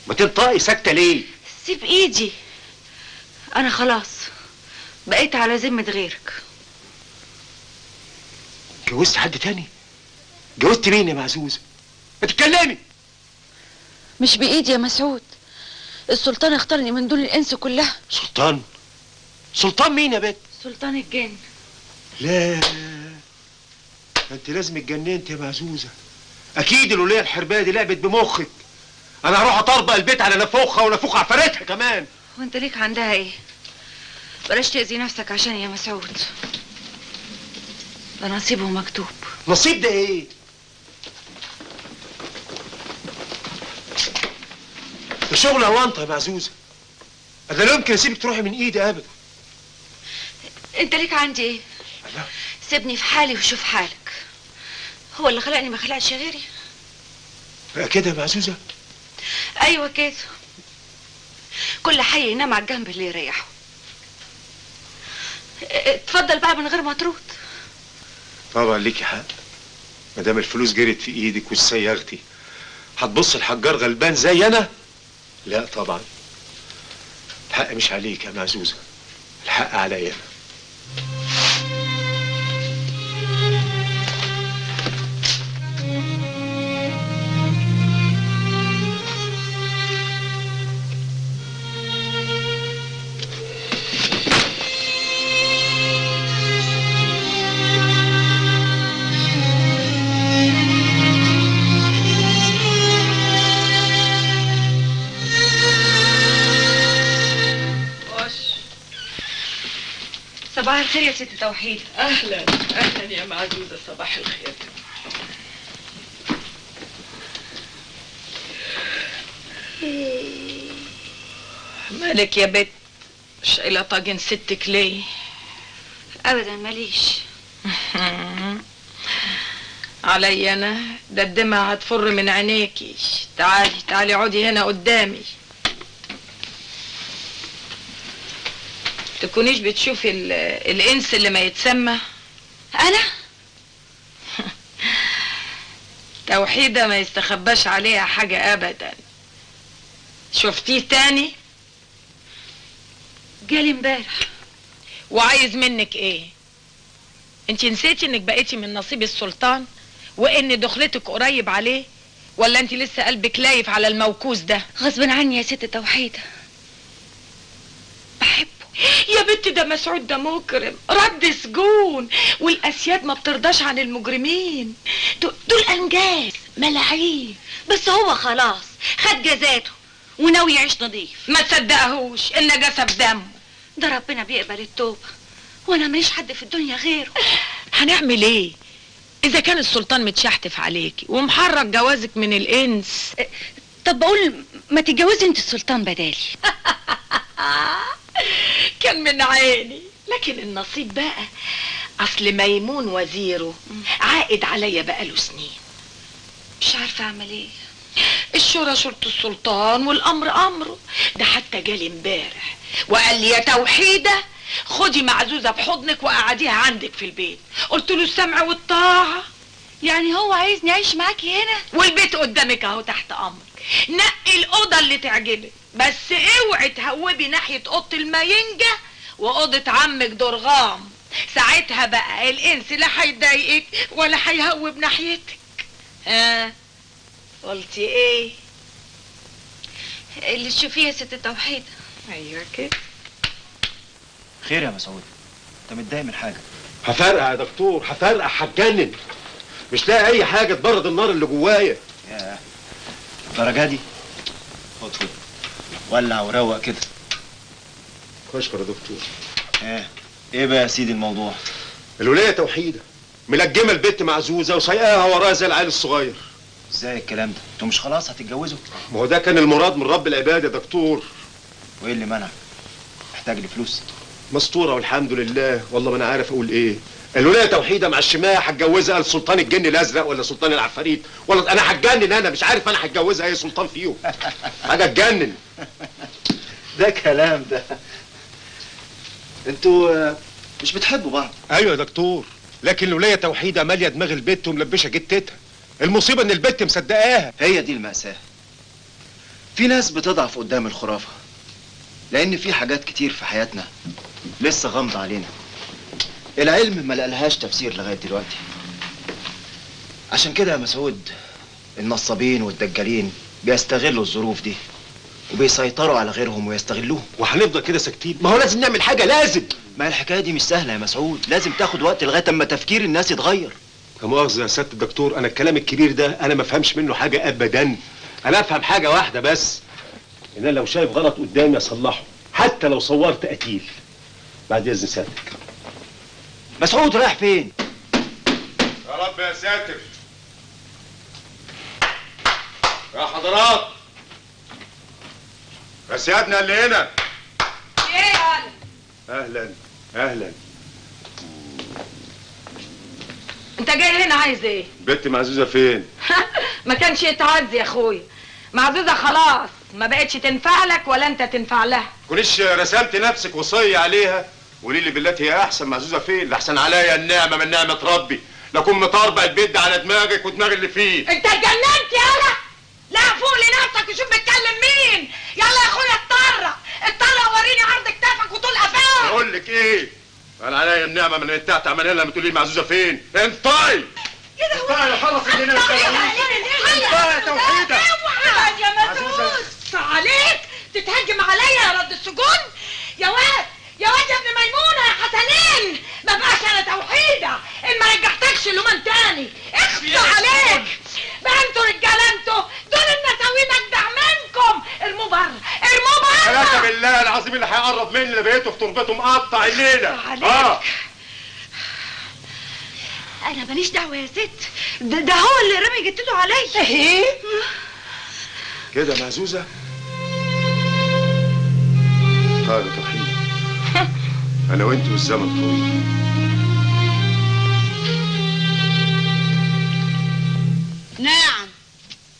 ما تنطقي ساكته ليه؟ سيب ايدي، انا خلاص بقيت على ذمه غيرك. اتجوزت حد تاني؟ اتجوزت مين يا معزوزه؟ ما تتكلمي. مش بايدي يا مسعود، السلطان اختارني من دون الانس كلها. سلطان؟ سلطان مين يا بنت؟ سلطان الجن. لا، انت لازم اتجننت يا معزوزه. اكيد الوليه الحربايه دي لعبت بمخك. انا هروح اطربق البيت على نافوخها ونافوخ عفارتها كمان. وانت ليك عندها ايه؟ بلاش تأذي نفسك عشان يا مسعود، ده نصيبه مكتوب. نصيب ده ايه؟ ده شغل اوانطه يا معزوزه. انا لا يمكن اسيبك تروحي من ايدي ابدا. انت ليك عندي ايه؟ الله. سيبني في حالي وشوف حالك. هو اللي خلقني ما خلقش غيري. بقى كده يا معزوزه؟ ايوه كده، كل حي ينام على الجنب اللي يريحه. اتفضل بقى من غير ما ترد. طبعا ليكي حق، ما دام الفلوس جرت في ايدك واتسيغتي هتبص الحجار غلبان زي انا؟ لا طبعا، الحق مش عليك يا معزوزه، الحق عليا انا. صباح الخير يا ست توحيد. اهلا اهلا يا معزوزه، صباح الخير. مالك يا بت؟ شايله طاجن ستك ليه؟ ابدا ماليش. علي انا؟ ده الدمعة هتفر من عينيكي. تعالي تعالي اقعدي هنا قدامي. تكونيش بتشوفي الانس اللي ما يتسمى؟ انا؟ توحيدة ما يستخباش عليها حاجة ابدا. شفتيه تاني؟ جالي امبارح. وعايز منك ايه؟ انت نسيتي انك بقيتي من نصيب السلطان وان دخلتك قريب عليه، ولا انت لسه قلبك لايف على الموكوس ده؟ غصب عني يا ست توحيدة، بحبه. يا بنت ده مسعود ده مكرم، رد سجون، والاسياد ما بترضاش عن المجرمين. دول انجاز ملاعين. بس هو خلاص خد جزاته وناوي يعيش نظيف. ما تصدقهوش، النجاسة بدمه. ده ربنا بيقبل التوبة، وانا ماليش حد في الدنيا غيره. هنعمل ايه اذا كان السلطان متشحتف عليكي ومحرك جوازك من الانس؟ طب بقول ما تتجوزي انت السلطان بدالي. كان من عيني، لكن النصيب بقى اصل ميمون وزيره عائد عليا بقاله سنين. مش عارفه اعمل ايه. الشورى شورة السلطان والامر امره. ده حتى جالي امبارح وقال لي يا توحيدة خدي معزوزة بحضنك وقعديها عندك في البيت. قلت له السمع والطاعة. يعني هو عايزني اعيش معاكي هنا؟ والبيت قدامك اهو تحت امرك. نقي الاوضه اللي تعجبك، بس اوعي تهوبي ناحيه اوضه الماينجه واوضه عمك درغام. ساعتها بقى الانس لا هيضايقك ولا هيهوب ناحيتك. ها قلتي ايه؟ اللي تشوفيه يا ست توحيدة. ايوه كده. خير يا مسعود، انت متضايق من حاجه؟ هفرقع يا دكتور، هفرقع، هتجنن. مش لاقي اي حاجه تبرد النار اللي جوايا. يا الدرجه دي؟ خد ولع وروق كده. اشكر يا دكتور. ايه بقى يا سيدي الموضوع؟ الولايه توحيده ملجمه البت معزوزه وسايقاها وراها زي العيل الصغير. ازاي الكلام ده؟ انتوا مش خلاص هتتجوزوا؟ ما هو ده كان المراد من رب العباد يا دكتور. وايه اللي منعك؟ محتاج لي فلوس؟ مستوره والحمد لله. والله ما انا عارف اقول ايه. الولايه توحيده مع الشماعه هتجوزها لسلطان الجن الازرق ولا سلطان العفاريت ولا انا هتجنن. انا مش عارف انا هتجوزها اي سلطان فيهم. حاجه تجنن. ده كلام ده. انتوا مش بتحبوا بعض؟ ايوه يا دكتور، لكن الولايه توحيده ماليه دماغ البت وملبشه جتتها. المصيبه ان البت مصدقاها. هي دي المأساة. في ناس بتضعف قدام الخرافة، لأن في حاجات كتير في حياتنا لسه غامضة علينا. العلم ما لقالهاش تفسير لغاية دلوقتي. عشان كده يا مسعود النصابين والدجالين بيستغلوا الظروف دي وبيسيطروا على غيرهم ويستغلوهم. وهنفضل كده ساكتين؟ ما هو لازم نعمل حاجة، لازم. ما الحكاية دي مش سهلة يا مسعود، لازم تاخد وقت لغاية اما تفكير الناس يتغير. لا مؤاخذة يا سيادة الدكتور، أنا الكلام الكبير ده أنا ما افهمش منه حاجة أبدا. أنا أفهم حاجة واحدة بس، إن أنا لو شايف غلط قدامي أصلحه، حتى لو صورت قتيل. بعد إذن سيادتك. مسعود رايح فين؟ يا رب يا ساتر. يا حضرات، يا سيادنا اللي هنا. ايه يا علي؟ أهلا أهلا. انت جاي هنا عايز ايه؟ بنت معزوزة فين؟ ما كانش يتعز يا اخويا. معزوزة خلاص ما بقتش تنفع لك ولا انت تنفع لها. كونيش رسمت نفسك وصية عليها؟ قولي لي بالتي هي أحسن. معزوزة فين؟ لأحسن عليا النعمة من نعمة ربي، لكون مطربق البيت على دماغك ودماغ اللي فيه. انت اتجننت يالا؟ لا فوق لنفسك وشوف بتكلم مين. يلا يا اخويا اتطرق وريني عرض كتافك وطول قفاك. اقول لك ايه؟ انا عليا النعمه من انت تعملها لما تقولي معزوزه فين؟ انطقي. انطقي يا خلص الدنيا. انطقي يا توحيده. ابعد يا مدروس عليك تتهجم عليا يا رد السجون. يا واد يا ابن ميمونه يا حسنين، ما بقاش انا توحيده ان ما رجعتكش لمن تاني. اخفى عليك بقى. انتوا رجاله، انتوا دول النساوين اجدع منكم. ارموا بره ارموا بره. ثلاثة بالله العظيم اللي هيقرب مني لبيته في تربته مقطع الليله. انا ماليش دعوه يا ست. ده هو اللي رمي جتته عليا. ايه كده معزوزه؟ قالوا توحيد. انا وانت والزمن طويل. نعم.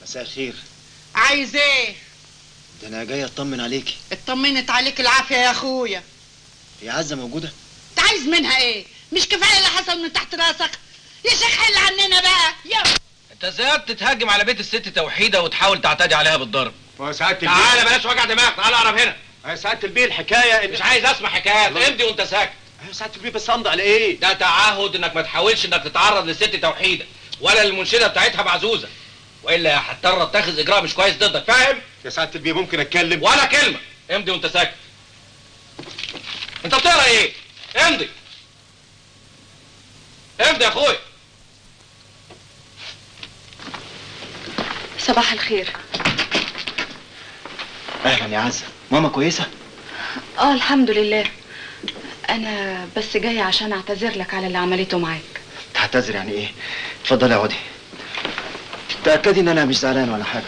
مساء الخير. عايز ايه؟ ده انا جاي اطمن عليكي. اطمنت عليك العافيه يا اخويا. هي عزه موجوده؟ انت عايز منها ايه؟ مش كفايه اللي حصل من تحت راسك؟ يا شيخ حل عننا بقى. يا انت ازاي بتتهجم على بيت الست توحيده وتحاول تعتدي عليها بالضرب؟ سعادة البيه تعالى بلاش وجع دماغ، تعالى اقرب هنا. يا سعادة البيه الحكايه مش عايز اسمع حكايات، امضي وانت ساكت. يا سعادة البيه بس امضي على ايه؟ ده تعهد انك ما تحاولش انك تتعرض للست توحيده ولا للمنشده بتاعتها معزوزه، والا هضطر اتخذ اجراء مش كويس ضدك، فاهم؟ يا سعادة البيه ممكن اتكلم؟ ولا كلمه، امضي وانت ساكت. انت بتقرا ايه؟ امضي. امضي يا اخويا. صباح الخير. اهلا يا عزه، ماما كويسه؟ الحمد لله. انا بس جايه عشان اعتذر لك على اللي عملته معاك. تعتذر يعني ايه؟ اتفضلي اقعدي. تاكدي ان انا مش زعلان ولا حاجه.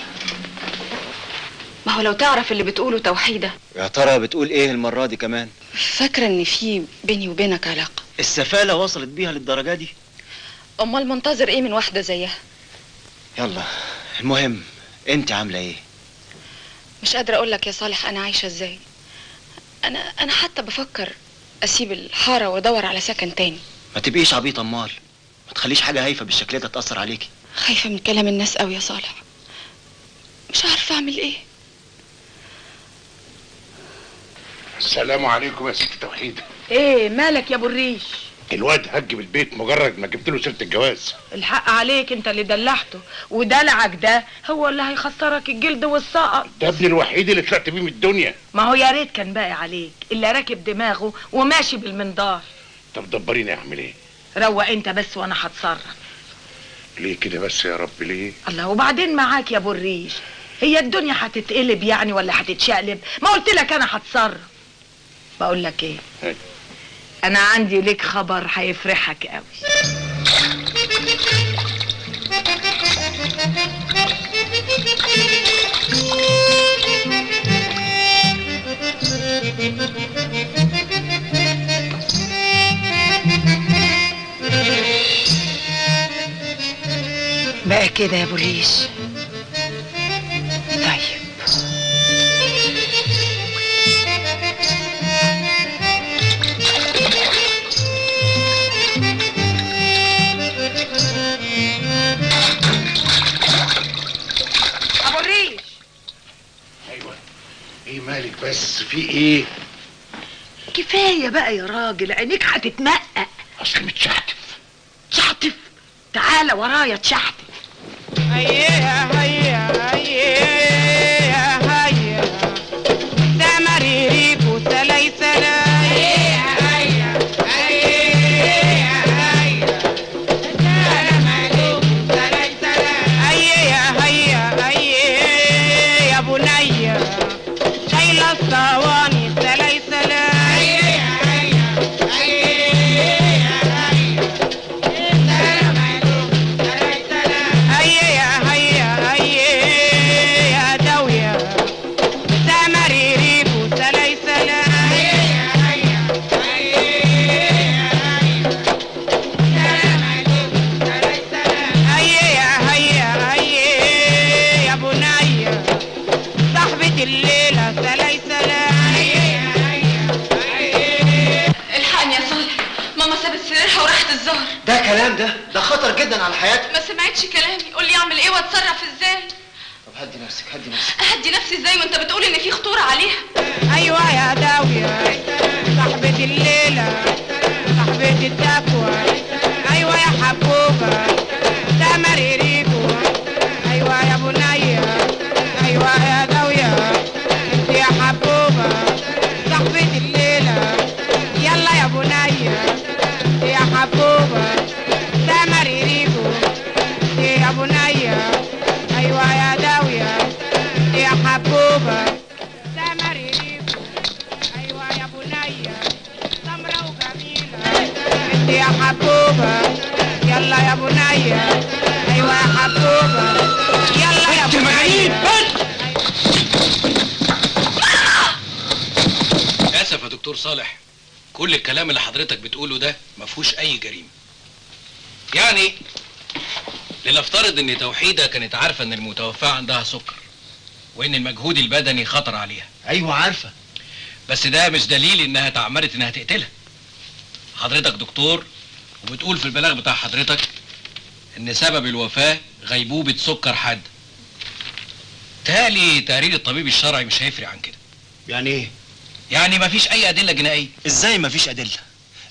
ما هو لو تعرف اللي بتقوله توحيده. يا ترى بتقول ايه المره دي كمان؟ فاكره ان في بيني وبينك علاقه. السفاله وصلت بيها للدرجه دي؟ امال منتظر ايه من واحده زيها؟ يلا المهم انت عامله ايه؟ مش قادره اقول لك يا صالح انا عايشه ازاي. انا حتى بفكر اسيب الحاره وادور على سكن تاني. ما تبقيش عبيطه امال، ما تخليش حاجه هايفه بالشكل ده تاثر عليكي. خايفه من كلام الناس قوي يا صالح، مش عارفه اعمل ايه. السلام عليكم يا ست توحيده. ايه مالك يا ابو الريش؟ الواد هج بالبيت مجرد ما جبت له سيره الجواز. الحق عليك انت اللي دلعته، ودلعك ده هو اللي هيخسرك الجلد والسقط. ده ابني الوحيد اللي طلعت بيه من الدنيا. ما هو يا ريت كان باقي عليك اللي راكب دماغه وماشي بالمنظار. طب دبريني اعمل ايه؟ روق انت بس وانا هتصرف. ليه كده بس يا رب ليه؟ الله، وبعدين معاك يا ابو الريش، هي الدنيا هتتقلب يعني ولا هتتشقلب؟ ما قلت لك انا هتصرف. بقول لك ايه، انا عندي ليك خبر هيفرحك قوي. بقى كده يا ابو الريش؟ طيب ابو الريش. ايوه، ايه مالك بس؟ في ايه؟ كفايه بقى يا راجل، عينيك هتتمقق. اصل متشحتف. شحتف؟ تعالى ورايا تشحتف. هيا هيا هيا هيا تمريريك وسليسلة. هيا هيا هيا هيا سلام عليك وسليسلة. هيا هيا هيا يا بنية شايلة الصواني سليسلة. هيا هيا هيا هيا سلام عليك سليسلة. هيا هيا هيا يا داوية تمريريك وسليسلة. هيا هيا هيا سلام عليك سليسلة. هيا هيا هيا يا بنية صاحبة الليلة سليسلة. هيا هيا الحقني يا صالح، ماما سابت سريرها وراحت الظهر. ده كلام ده خطر جدا على حياتك. ما سمعتش كلامي، قول لي اعمل ايه واتصرف ازاي؟ طب هدي نفسك هدي نفسك. اهدي نفسي ازاي وانت بتقول ان في خطوره عليها؟ ايوه يا داوية صاحبة الليلة صاحبة التقوى. ايوه يا حبوبة تمريريكو. ايوه يا بنية ايوه يا داوية انت يا حبوبة صاحبة الليلة. يلا يا بنية انت يا حبوبة تمريريكو. انت يا بنية ايوه يا داوية انت يا حبوبة تمريريكو. ايوه يا بنية سمرة وجميلة انت يا حبوبة. يلا يا بنية ايوه يا حبوبة. يلا يا بنية. اسف يا دكتور صالح، كل الكلام اللي حضرتك بتقوله ده ما فيهوش اي جريمه. يعني لنفترض ان توحيده كانت عارفه ان المتوفاه عندها سكر وان المجهود البدني خطر عليها. ايوه عارفه، بس ده مش دليل انها تعمدت انها تقتلها. حضرتك دكتور وبتقول في البلاغ بتاع حضرتك ان سبب الوفاه غيبوبه سكر حاد. تالي تقرير الطبيب الشرعي مش هيفرق عن كده. يعني ايه؟ يعني مفيش اي ادله جنائيه. ازاي مفيش ادله؟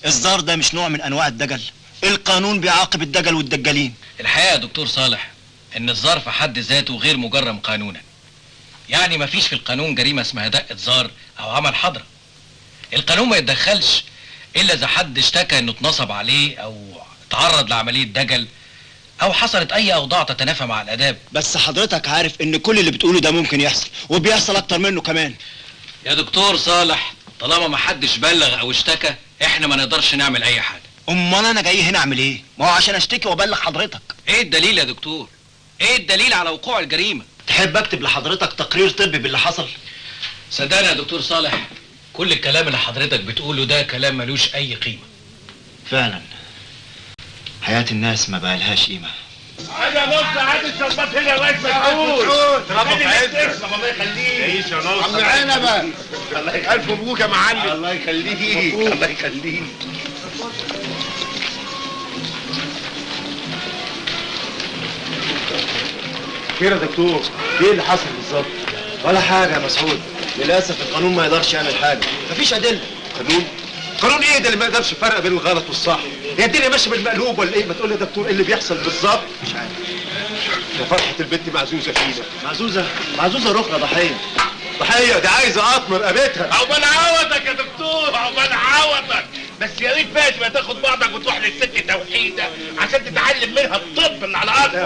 الزار ده مش نوع من انواع الدجل؟ القانون بيعاقب الدجل والدجالين. الحقيقه يا دكتور صالح ان الزار في حد ذاته غير مجرم قانونا. يعني مفيش في القانون جريمه اسمها دقه زار او عمل حضره. القانون ما يتدخلش الا اذا حد اشتكى انه اتنصب عليه او تعرض لعمليه دجل او حصلت اي اوضاع تتنافى مع الاداب. بس حضرتك عارف ان كل اللي بتقوله ده ممكن يحصل، وبيحصل اكتر منه كمان. يا دكتور صالح طالما ما حدش بلغ او اشتكى احنا ما نقدرش نعمل اي حاجه. امال انا جاي هنا اعمل ايه؟ ما هو عشان اشتكي وابلغ حضرتك. ايه الدليل يا دكتور؟ ايه الدليل على وقوع الجريمه؟ تحب اكتب لحضرتك تقرير طبي باللي حصل؟ صدقني يا دكتور صالح كل الكلام اللي حضرتك بتقوله ده كلام ملوش اي قيمه. فعلا حياة الناس ما بقالهاش قيمة. حاجة نص عادي الشربات هنا لغاية ما تقول. تربى في عزك. الله يخليك. عيش يا نص. عم عنبة. الله يخليك. ألف مبروك يا معلم. الله يخليك. الله يخليك. خير يا دكتور؟ ايه اللي حصل بالظبط؟ ولا حاجة يا مسعود، للأسف القانون ما يقدرش يعمل حاجة، مفيش أدلة. قانون؟ قانون ايه ده اللي ما يقدرش يفرق بين الغلط والصح؟ هي الدنيا ماشيه بالمقلوب ولا ايه؟ ما تقول لي يا دكتور ايه اللي بيحصل بالظبط؟ مش عارف. يا فرحه البنت معزوزه فينا. معزوزة رخرة ضحية. ضحيه دي عايزه قطم رقبتها. عقبال عوضك يا دكتور، عقبال عوضك. بس يا ريت بقى تبقى تاخد بعضك وتروح للست توحيده عشان تتعلم منها الطب اللي على الارض.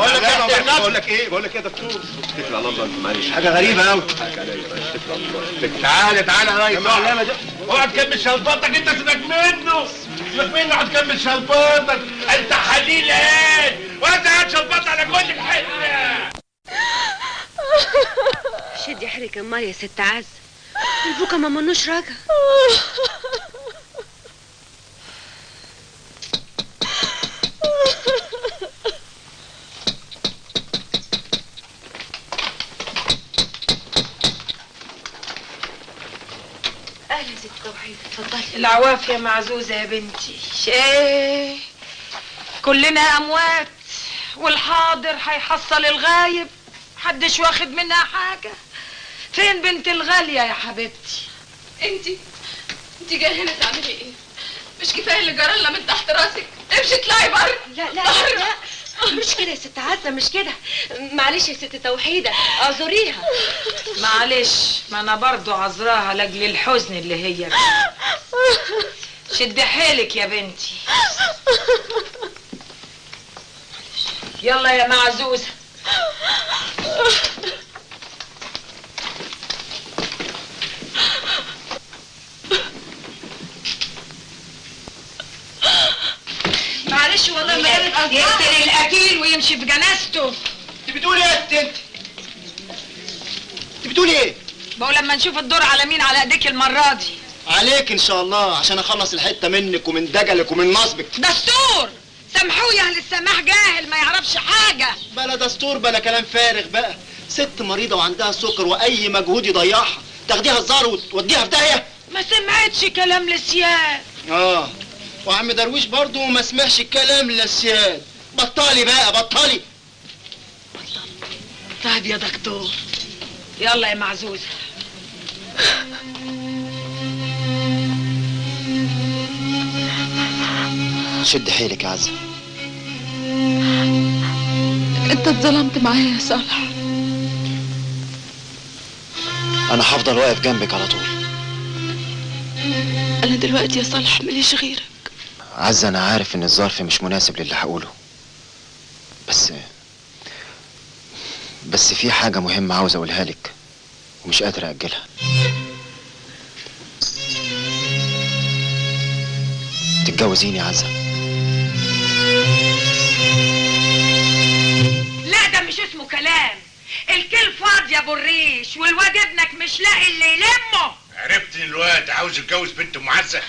بقول لك ايه يا دكتور؟ اتكل على الله انت معلش. حاجه غريبه قوي. حاجه عليا يا ريس، اتكل على الله. تعالى يا ريس اقعد كمل شلبطك، انت سيبك منه اقعد كمل شلبطك. انت حليل ايه؟ وانت قاعد شلبط على كل الحته. شدي حرك الميه يا ست عز، البوكا ما منوش راجع. اهلا ست توحيد، اتفضلي. العوافية معزوزة يا بنتي. ايه كلنا اموات، والحاضر هيحصل الغايب، محدش واخد منها حاجة. فين بنت الغالية يا حبيبتي؟ انت جايه هنا تعملي ايه؟ مش كفايه اللي جرالنا من تحت راسك؟ امشي اطلعي بره. لا مش كده يا ست عزة، مش كده. معلش يا ست توحيدة، اعذريها. معلش، ما انا برضو عذراها لاجل الحزن اللي هي فيه. شدي حيلك يا بنتي. يلا يا معزوزة. معلش والله ما كانت يقتل القتيل ويمشي بجنازته. انت بتقولي ايه يا انت؟ بتقولي ايه؟ بقول لما نشوف الدور على مين على ايديك المرة دي. عليك ان شاء الله، عشان اخلص الحته منك ومن دجلك ومن نصبك. دستور سامحوه يا اهل السماح، جاهل ما يعرفش حاجه. بلا دستور بلا كلام فارغ بقى. ست مريضه وعندها سكر واي مجهود يضيعها تاخديها الزار وتوديها في داهيه. ما سمعتش كلام لسياد. وعم درويش برضو ما سمعش الكلام للسياد. بطلي بقى بطلي. طيب يا دكتور، يلا يا معزوزه. شد حيلك يا عزة. انت اتظلمت معايا يا صالح. انا هفضل واقف جنبك على طول. انا دلوقتي يا صالح ماليش غيرك. عزة انا عارف ان الظرف مش مناسب للي هقوله، بس في حاجة مهمة عاوز اقولها لك ومش قادر اجلها. تتجوزيني يا عزة؟ لا ده مش اسمه كلام، الكل فاضي يا ابو الريش، والواد ابنك مش لاقي اللي يلمه. عرفت ان الواد عاوز يتجوز بنت ام عزة.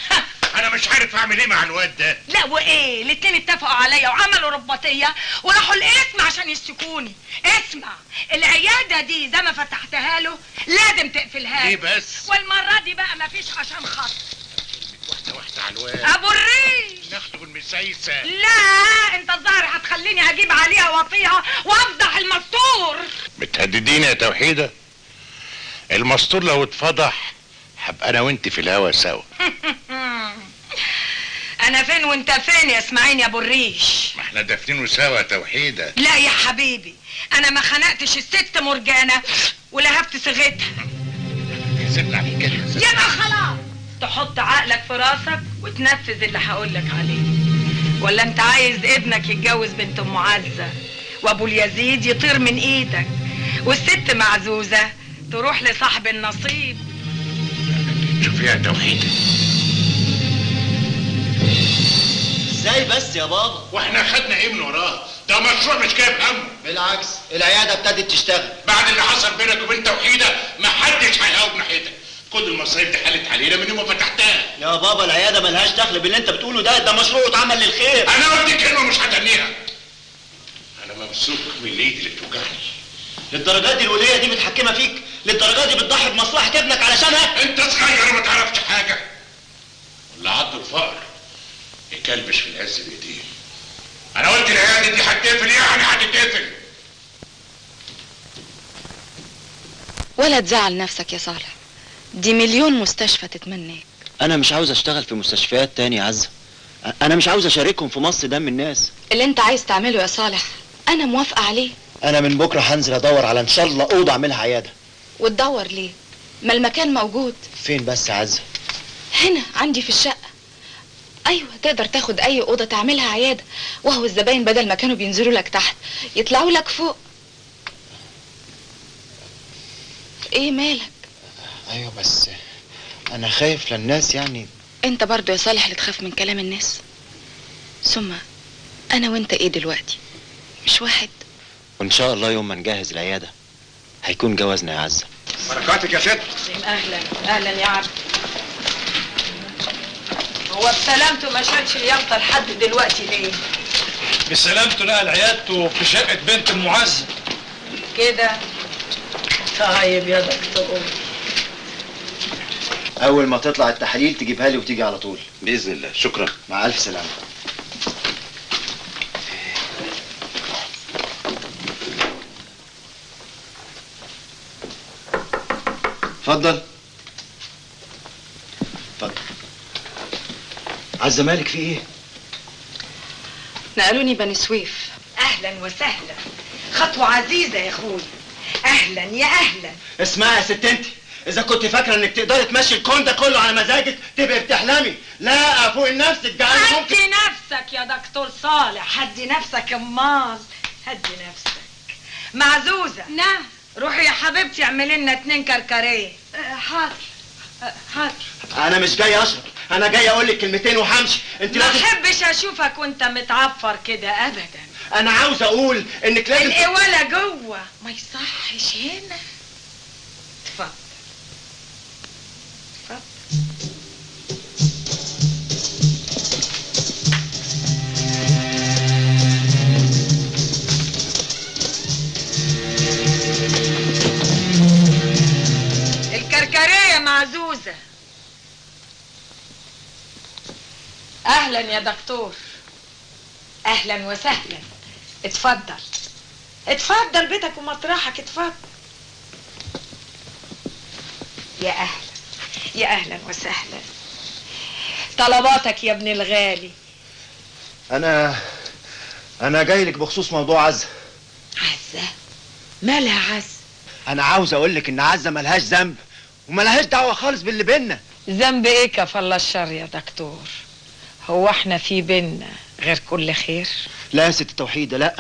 انا مش عارف اعمل ايه مع الواد ده. لا وايه، الاتنين اتفقوا عليا وعملوا رباطيه وراحوا القسم عشان يشتكوني. اسمع، العياده دي زي ما فتحتها له لازم تقفلها له. ليه بس؟ والمره دي بقى مفيش عشان خاطر. واحده على الواد. ابو الريش ناخده بالمسايسه. لا انت الظاهر هتخليني اجيب عليها واطيها وافضح المستور. بتهدديني يا توحيده؟ المستور لو اتفضح هبقى انا وانت في الهوا سوا. انا فين وانت فين يا اسماعيل يا ابو الريش؟ ما احنا دافنينه سوا يا توحيده. لا يا حبيبي، انا ما خنقتش الست مرجانه ولهفت صيغتها. يا ست على الكلمه. يبقى خلاص تحط عقلك في راسك وتنفذ اللي هقولك عليه. ولا انت عايز ابنك يتجوز بنت ام عزه وابو اليزيد يطير من ايدك والست معزوزه تروح لصاحب النصيب؟ شوفي يا توحيده، ازاي بس يا بابا؟ واحنا خدنا ايه من وراه؟ ده مشروع مش جايب همه. بالعكس، العياده ابتدت تشتغل. بعد اللي حصل بينك وبين توحيده محدش هيهاوب ناحيتك. كل المصاريف دي حلت علينا من يوم ما فتحتها. يا بابا العياده ملهاش دخل باللي انت بتقوله ده مشروع اتعمل للخير. انا قلت كلمه مش هتنيها. انا ممسوك من الايد اللي بتوجعني. للدرجات دي الوليه دي متحكمه فيك؟ للدرجات دي بتضحي بمصلحه ابنك علشانها؟ انت صغير وما تعرفش حاجه. واللي عض الفقر يكلبش في العز بايديه. انا قلت العياده دي هتقفل، يعني هتتقفل. ولا تزعل نفسك يا صالح، دي مليون مستشفى تتمناك. انا مش عاوز اشتغل في مستشفيات تاني يا عزة. انا مش عاوز اشاركهم في مص دم الناس. اللي انت عايز تعمله يا صالح انا موافقة عليه. انا من بكره هنزل ادور على ان شاء الله اوضه اعملها عياده. وتدور ليه؟ ما المكان موجود. فين بس يا عزة؟ هنا عندي في الشقة. ايوه تقدر تاخد اي اوضه تعملها عياده، وهو الزباين بدل ما كانوا بينزلوا لك تحت يطلعوا لك فوق. ايه مالك؟ ايوه بس انا خايف للناس يعني. انت برضو يا صالح اللي تخاف من كلام الناس. ثم انا وانت ايه دلوقتي؟ مش واحد. وان شاء الله يوم ما نجهز العياده هيكون جوازنا يا عزه. بركاتك يا ست. اهلا اهلا يا عبد. هو بسلامته ما شالش اليافطه لحد دلوقتي ليه؟ بسلامته نقل عيادته في شقه بنت ام عزه. كده طيب يا دكتور. اول ما تطلع التحاليل تجيبها لي وتيجي على طول باذن الله. شكرا. مع الف سلامه. اتفضل اتفضل. عزه مالك في ايه؟ نقلوني بني سويف. اهلا وسهلا، خطوه عزيزه يا اخوي. اهلا يا اهلا. اسمعي يا ست انت، اذا كنت فاكره انك تقدري تمشي الكون ده كله على مزاجك تبقي بتحلمي. لا فوق نفسك، ده انا ممكن. هدي نفسك يا دكتور صالح، هدي نفسك. امال هدي نفسك. معزوزه. نعم. روحي يا حبيبتي اعملي لنا 2 كركريه. حاضر حاضر. انا مش جاي اشرب، انا جاي اقول لك كلمتين وهمشي. انت ما لازم. احبش اشوفك وانت متعفر كده ابدا. انا عاوز اقول انك لازم القواله جوه ما يصحش هنا. اتفضل اتفضل. الكركريه معزوزه. اهلا يا دكتور. اهلا وسهلا. اتفضل اتفضل، بيتك ومطرحك. اتفضل. يا اهلا يا اهلا وسهلا. طلباتك يا ابن الغالي. انا جاي لك بخصوص موضوع عزه. عزه؟ مالها عزه؟ انا عاوز اقول لك ان عزه ملهاش ذنب وملهاش دعوه خالص باللي بينا. ذنب ايه كفل الشر يا دكتور؟ هو احنا في بينا غير كل خير؟ لا يا ست توحيده لا،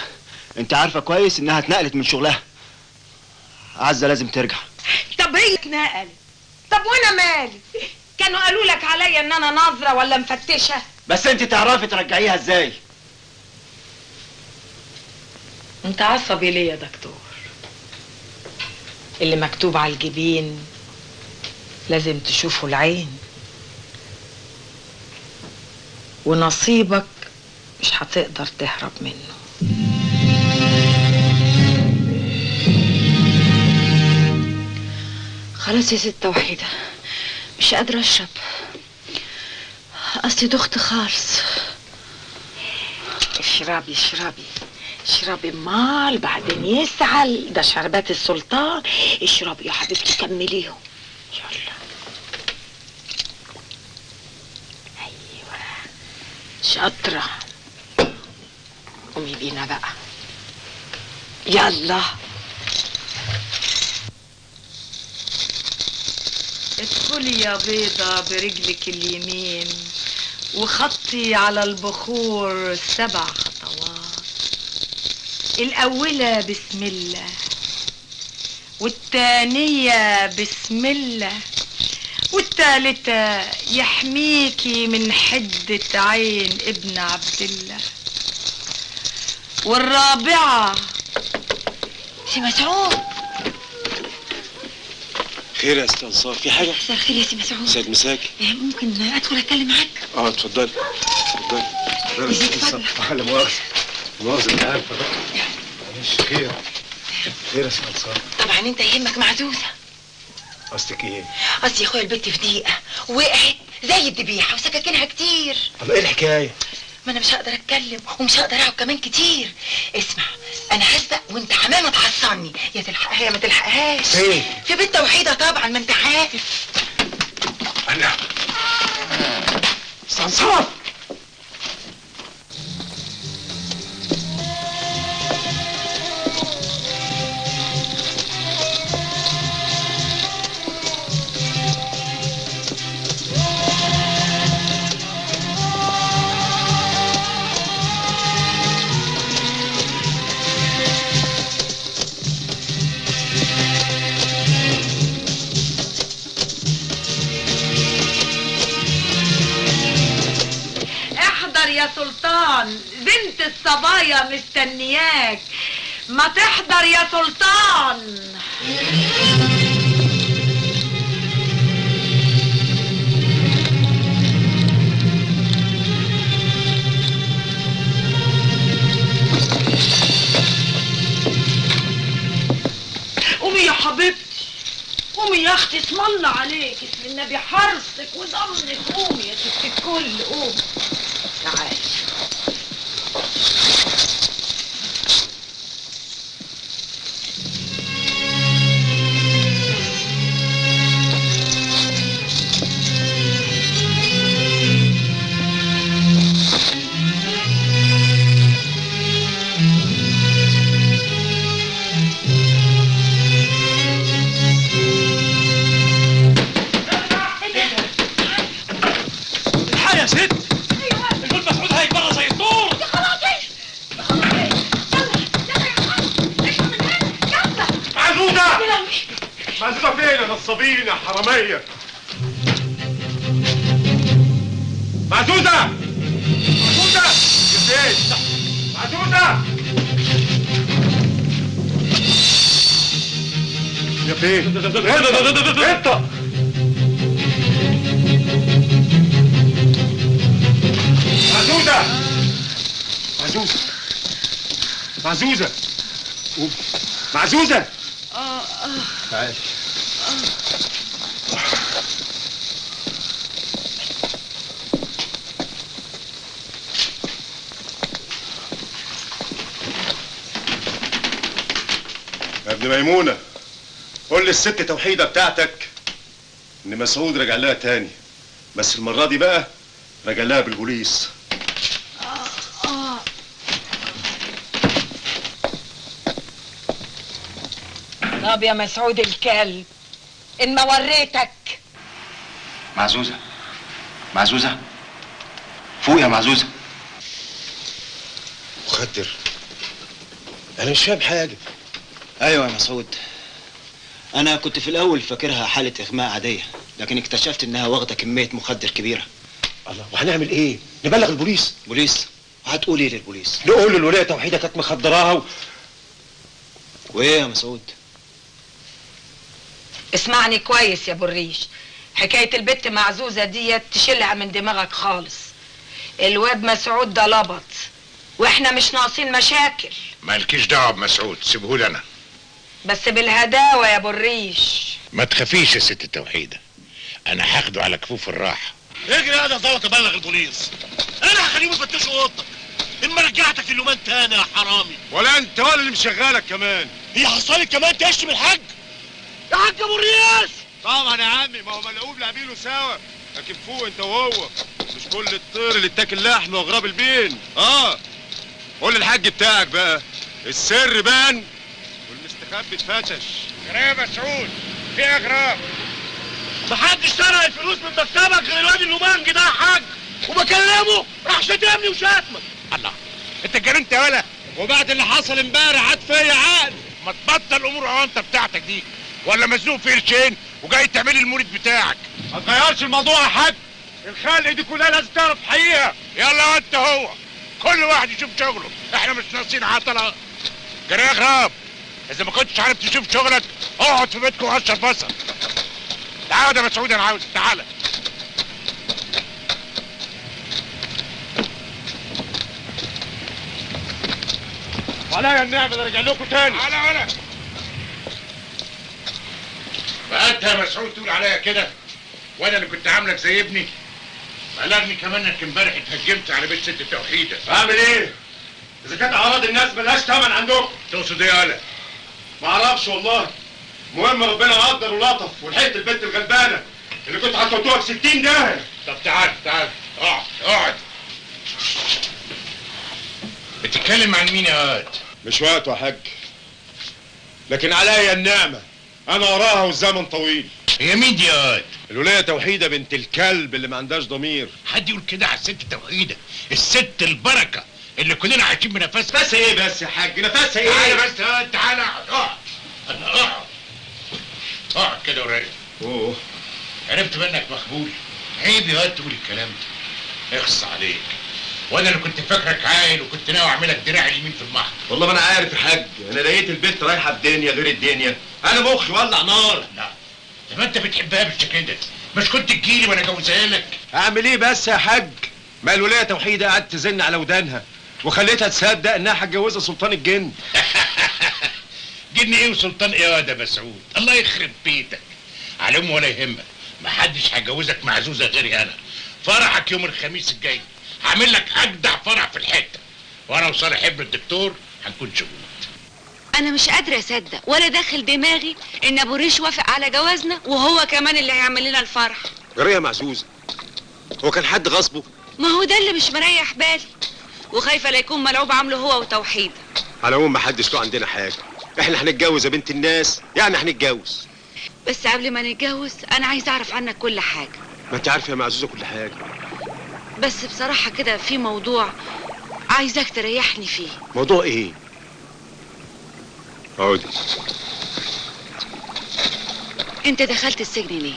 انت عارفه كويس انها اتنقلت من شغلها. عزه لازم ترجع. طب هي اتنقلت، طب وانا مالي؟ كانوا قالوا لك عليا ان انا ناظره ولا مفتشه؟ بس انت تعرفي ترجعيها ازاي؟ انت عصبي ليه يا دكتور؟ اللي مكتوب على الجبين لازم تشوفه العين، ونصيبك مش هتقدر تهرب منه. خلاص يا ست توحيدة، مش قادرة اشرب، اصلي دخت خالص. اشربي اشربي اشربي، مال بعدين يسعل، ده شربات السلطان. اشربي يا حبيبتي كمليهم. يلا. ايوه شاطرة. قومي بينا بقى. يلا ادخلي يا بيضة برجلك اليمين وخطي على البخور 7 خطوات. الأولى بسم الله، والتانية بسم الله، والتالتة يحميكي من حدة عين ابن عبد الله، والرابعة سي مسعود. خير يا استاذ انصار، في حاجه؟ مساء الخير يا سي مسعود. سيد مساكي. ممكن ادخل اتكلم معاك؟ اتفضلي اتفضلي. اتفضل. لا مؤاخذة مؤاخذة، انت عارفه بقى. معلش. خير خير يا استاذ انصار. طبعا انت يهمك معزوزه. قصدك ايه؟ قصدي يا اخويا البت في دقيقه وقعت زي الذبيحه وسكاكينها كتير. طب ايه الحكايه؟ ما انا مش هقدر اتكلم ومش هقدر اقعد كمان كتير. اسمع، انا هسبق وانت حمامه تحصني، يا تلحقها يا ما تلحقهاش. فين؟ في بنت توحيده طبعا، ما انت عارف. انا استاذ انصار. يا سلطان، بنت الصبايا مستنياك، ما تحضر يا سلطان. قومي يا حبيبتي، قومي يا اختي، اسم الله عليك، اسم النبي حرصك وضمنك. قومي يا ست الكل، قومي تعالي. الحقيقة يا ست، الفول مسعود هيتبرى زي الطور. معزوزة! معزوزة فين يا نصابين يا حرامية؟ معزوزة! معزوزة! يا فين؟ معزوزة! يا فين؟ انت! معزوزة! معزوزة! معزوزة! قوم. معزوزة! تعالي. يا ابن ميمونة، قول للست توحيدة بتاعتك ان مسعود رجع لها تاني، بس المرة دي بقى رجع لها بالبوليس. طب يا مسعود الكلب، ان ما وريتك. معزوزة، معزوزة، فوق يا معزوزة. مخدر؟ انا مش فاهم حاجة. ايوه يا مسعود، انا كنت في الاول فاكرها حالة اغماء عادية، لكن اكتشفت انها واخدة كمية مخدر كبيرة. الله، وهنعمل ايه؟ نبلغ البوليس؟ بوليس؟ هتقول ايه للبوليس؟ نقول للولاية توحيدة كانت مخدراها وايه يا مسعود؟ اسمعني كويس يا ابو الريش، حكاية البت معزوزة ديت تشيلها من دماغك خالص. الواد مسعود ده لبط، واحنا مش ناقصين مشاكل. مالكيش دعوه بمسعود، سيبهولي انا. بس بالهداوة يا ابو الريش. ما تخافيش يا ست توحيده، انا هاخده على كفوف الراحه. اجري يا ظبط ابلغ البوليس. انا هخليهم يفتشوا اوضتك. اما رجعتك اللومان تاني يا حرامي. ولا انت ولا اللي مشغلك كمان. هي حصلت كمان تشتم الحاج يا حاج ابو الرياش. طبعا يا عمي، ما هو ملعوب لاعبينه سوا، لكن فوق انت وهو، مش كل الطير اللي اتاكل لحم واغراب البين. قول للحاج بتاعك بقى السر بان والمستخبي اتفتش. يا مسعود، في اغراب. محدش سرق الفلوس من مكتبك غير الواد اللومانجي ده يا حاج، وبكلمه راح شتمني وشتمك. الله، انت اتجننت يا ولا؟ وبعد اللي حصل امبارح عاد فيا عقل. ما تبطل امور عوانطه بتاعتك دي، ولا مزنوق في قرشين وجاي تعملي المولد بتاعك. ما تغيرش الموضوع يا حاج، الخلق دي كلها لازم تعرف حقيقة. يلا انت هو، كل واحد يشوف شغله، احنا مش ناقصين عطله. جري يا غراب، اذا ما كنتش عارف تشوف شغلك اقعد في بيتكم وقشر بصل. تعال يا مسعود، انا عاوزك، تعالى. وعليا النعمة انا راجع لكم تاني. تعالى ولا بقى انت يا مسعود تقول عليا كده، وانا اللي كنت عاملك زي ابني؟ بلغني كمان انك امبارح اتهجمت على بيت ست توحيده. اعمل ايه؟ اذا كانت اعراض الناس ملهاش ثمن عندكم. تقصد ايه يالا؟ ما اعرفش والله، المهم ربنا قدر ولطف ولحقت البنت الغلبانه اللي كنت هتودوها في 60 داهيه. طب تعال تعال، اقعد اقعد. بتتكلم عن مين يا واد؟ مش وقته يا حاج، لكن عليا النعمه انا وراها والزمن طويل. هي مين دي يا واد؟ الولايه توحيده بنت الكلب اللي ما عندهاش ضمير. حد يقول كده على الست توحيده؟ الست البركه اللي كلنا عايشين بنفسها. بس ايه بس يا حاج، نفسها ايه؟ تعالى بس يا واد، تعالى اقعد اقعد اقعد اقعد كده ورايا. اوه، عرفت منك مخبول، عيب يا واد تقول الكلام ده، اخص عليك. وانا اللي كنت فاكرك عايل وكنت ناوي اعملك دراع اليمين في المحضر. والله ما انا عارف يا حاج، انا لقيت البنت رايحه بدنيا غير الدنيا، انا مخي ولع نار. لا ما انت بتحبها بالشكل ده، مش كنت تجيلي وانا جوزها لك؟ اعمل ايه بس يا حاج؟ ما الولايه توحيده قعدت تزن على ودانها وخليتها تصدق انها هتجوزها سلطان الجن. جن ايه وسلطان ايه يا ده مسعود؟ الله يخرب بيتك. على العموم ولا يهمك، محدش هيجوزك معزوزه غيري انا. فرحك يوم الخميس الجاي، هعمل لك اجدع فرح في الحته، وانا وصالح ابن الدكتور هنكون شهود. انا مش قادره اصدق ولا داخل دماغي ان ابو ريش وافق على جوازنا وهو كمان اللي هيعمل لنا الفرح. جريه يا معزوزه، هو كان حد غصبه؟ ما هو ده اللي مش مريح بالي، وخايفه لا يكون ملعوب عامله هو وتوحيد. على العموم ما حدش له عندنا حاجه، احنا هنتجوز يا بنت الناس، يعني هنتجوز. بس قبل ما نتجوز انا عايزه اعرف عنك كل حاجه. ما انت عارفه يا معزوزه كل حاجه. بس بصراحه كده في موضوع عايزاك تريحني فيه. موضوع ايه؟ اقعدي. انت دخلت السجن ليه؟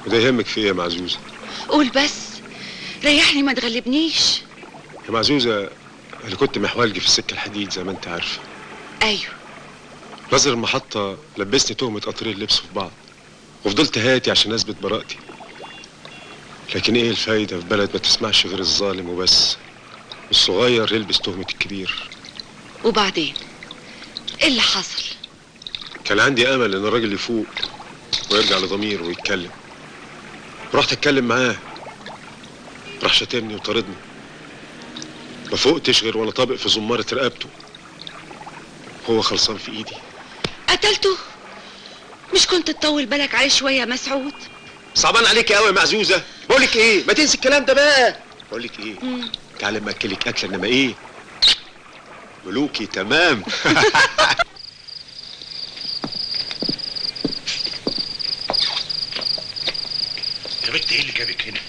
وده يهمك في ايه يا معزوزه؟ قول بس، ريحني ما تغلبنيش. يا معزوزه انا كنت محولجي في السكه الحديد زي ما انت عارفه. ايوه. ناظر المحطه لبسني تهمه قطرين لبسوا في بعض، وفضلت هاتي عشان اثبت براءتي. لكن ايه الفايده في بلد ما تسمعش غير الظالم وبس، الصغير يلبس تهمه الكبير. وبعدين ايه اللي حصل؟ كان عندي امل ان الراجل يفوق ويرجع لضميره ويتكلم. رحت اتكلم معاه، راح شتمني وطردني. ما فوقتش غير وانا طابق في زمارة رقبته، هو خلصان في ايدي. قتلته؟ مش كنت تطول بالك عليه شويه يا مسعود؟ صعبان عليك قوي يا معزوزه. بقولك ايه، ما تنسي الكلام ده بقى. بقولك ايه، تعالى اما اكلك اكله، انما ايه ملوكي تمام. يا بنت ايه اللي جابك هنا؟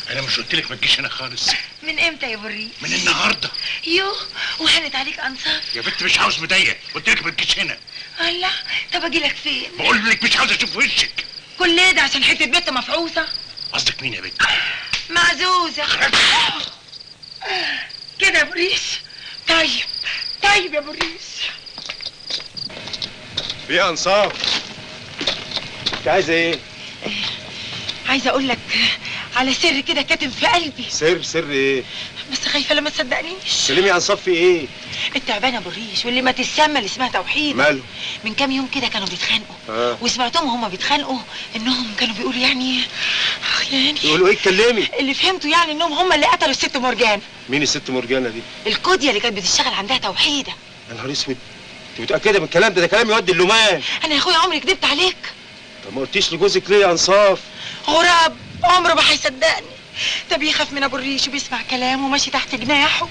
انا مش قلت لك ما تجيش هنا خالص؟ من امتى يا ابو الريش؟ من النهارده. يوه، وهنت عليك انصار. يا بنت مش عاوز مضايق، قلت لك ما تجيش هنا. الله، طب اجي لك فين؟ بقول لك مش عاوز اشوف وشك. كل ده عشان حته بنت مفعوصه؟ قصدك مين يا بنت؟ معزوزه. كده يا ابو الريش؟ طيب يا ابو الريش. يا انصار، انت عايزه ايه؟ عايزه اقول لك على سر كده كاتم في قلبي. سر ايه؟ بس خايفه لما تصدقنيش. سلمي يا انصار في ايه؟ التعبان ابو الريش واللي ما تسمى اللي اسمها توحيد. ماله؟ من كام يوم كده كانوا بيتخانقوا. وسمعتهم وهما بيتخانقوا انهم كانوا بيقولوا يعني يقولوا ايه؟ اتكلمي. اللي فهمته يعني انهم هما اللي قتلوا الست مرجان. مين الست مرجانه دي؟ الكودية اللي كانت بتشتغل عندها توحيده. يا نهار اسود، انت متاكده من الكلام ده؟ ده كلام يودي اللومان. انا يا اخويا عمري كدبت عليك. طب ما قلتيش لجوزك ليه يا انصاف؟ غراب، عمره ما هيصدقني. ده بيخاف من ابو الريش وبيسمع كلامه وماشي تحت جناحه.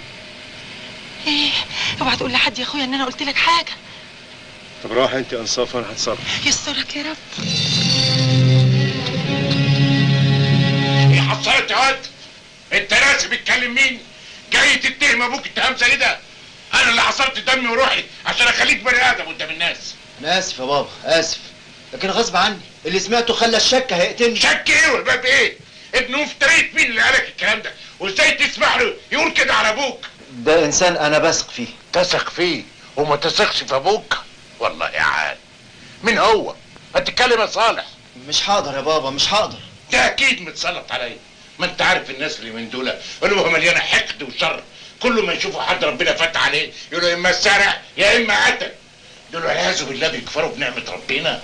ايه، اوعى تقول لحد يا اخويا ان انا قلت لك حاجه. طب روح انت يا انصاف وانا هتصرف. يسترك يا رب. ايه حصلت يا واد؟ انت ناسي بتكلم مين؟ جاي تتهم ابوك اتهام زي ده؟ انا اللي حصرت دمي وروحي عشان اخليك بني ادم قدام الناس. انا اسف يا بابا، اسف، لكن غصب عني، اللي سمعته خلى الشك هيقتلني. شك ايه والباب ايه؟ ابن مفتريت مين اللي قالك الكلام ده؟ وازاي تسمح له يقول كده على ابوك؟ ده انسان انا بثق فيه. تثق فيه وما تثقش في ابوك؟ والله يا عاد، مين هو؟ هتتكلم يا صالح. مش هقدر يا بابا، مش هقدر. ده اكيد متسلط عليا. ما انت عارف الناس اللي من دول قلوبها مليانه حقد وشر، كل ما يشوفوا حد ربنا فتح عليه يقولوا يا اما سرق يا اما قتل. دول والعياذ بالله بيكفروا بنعمه ربنا.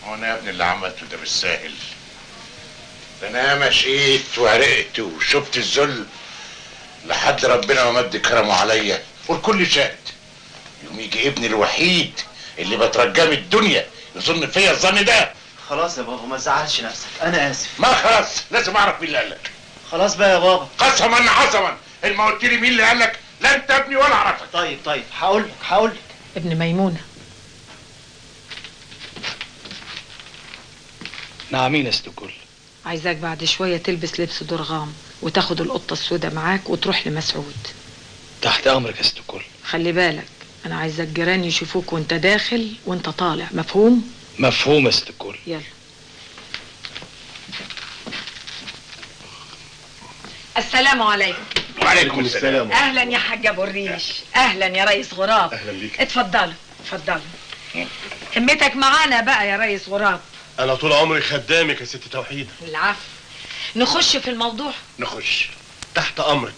وانا يا ابني اللي عملته ده بالساهل. ده انا مشيت وعرقت وشفت الذل لحد ربنا ما مد كرمه عليا، والكل شاهد. يوم يجي ابني الوحيد اللي بترجاه من الدنيا يظن فيا الظن ده. خلاص يا بابا ما تزعلش نفسك، انا اسف. ما خلاص، لازم اعرف مين اللي قالك. خلاص بقى يا بابا. قسما حسما ان ما قلت لي مين اللي قالك لا انت ابني ولا اعرفك. طيب هقول لك. ابن ميمونه. نعمين يا ست الكل. عايزاك بعد شويه تلبس لبس درغام وتاخد القطه السوداء معاك وتروح لمسعود. تحت امرك يا ست الكل. خلي بالك، انا عايزة الجيران يشوفوك وانت داخل وانت طالع، مفهوم؟ مفهوم يا ست الكل. يلا. السلام عليكم. وعليكم السلام. اهلا يا حاج ابو الريش، اهلا يا ريس غراب. اهلا بيك. اتفضلوا اتفضلوا. همتك معانا بقى يا ريس غراب. انا طول عمري خدامك يا ست توحيدة. العفو. نخش في الموضوع. نخش تحت امرك.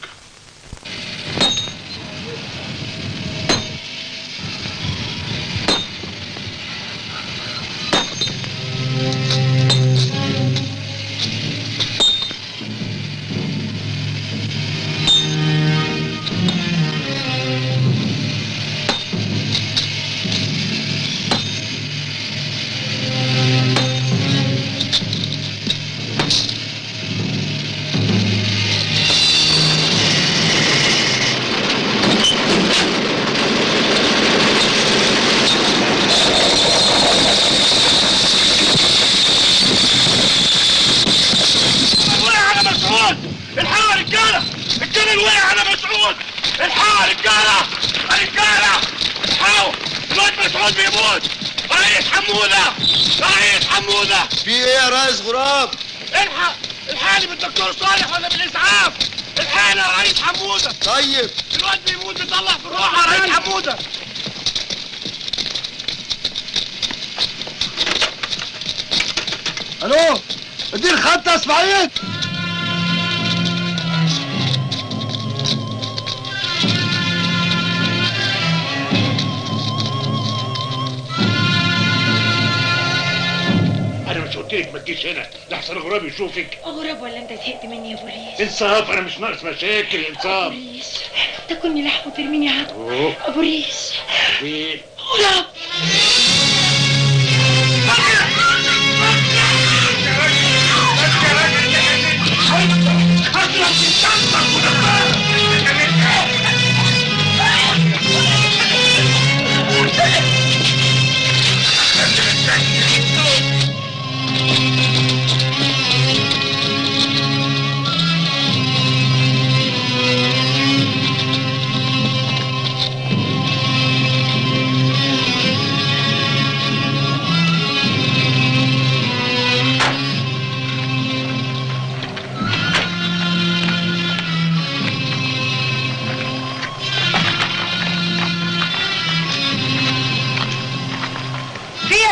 في ايه يا ريس غراب؟ الحقني بالدكتور صالح ولا بالاسعاف؟ الحقني يا ريس حموده. طيب الواد بيموت بيطلع في الروح يا ريس حموده. الو اديني الخط يا اسماعيل. انا مش قلت لك ما تجيش هنا لحسن غراب يشوفك. غراب ولا انت زهقت مني يا ابو ريش؟ انصاف، انا مش ناقص مشاكل. انصاف. ابو ريش تاكلني لحم وترميني عظم. أوه. ابو ريش فين؟ غراب.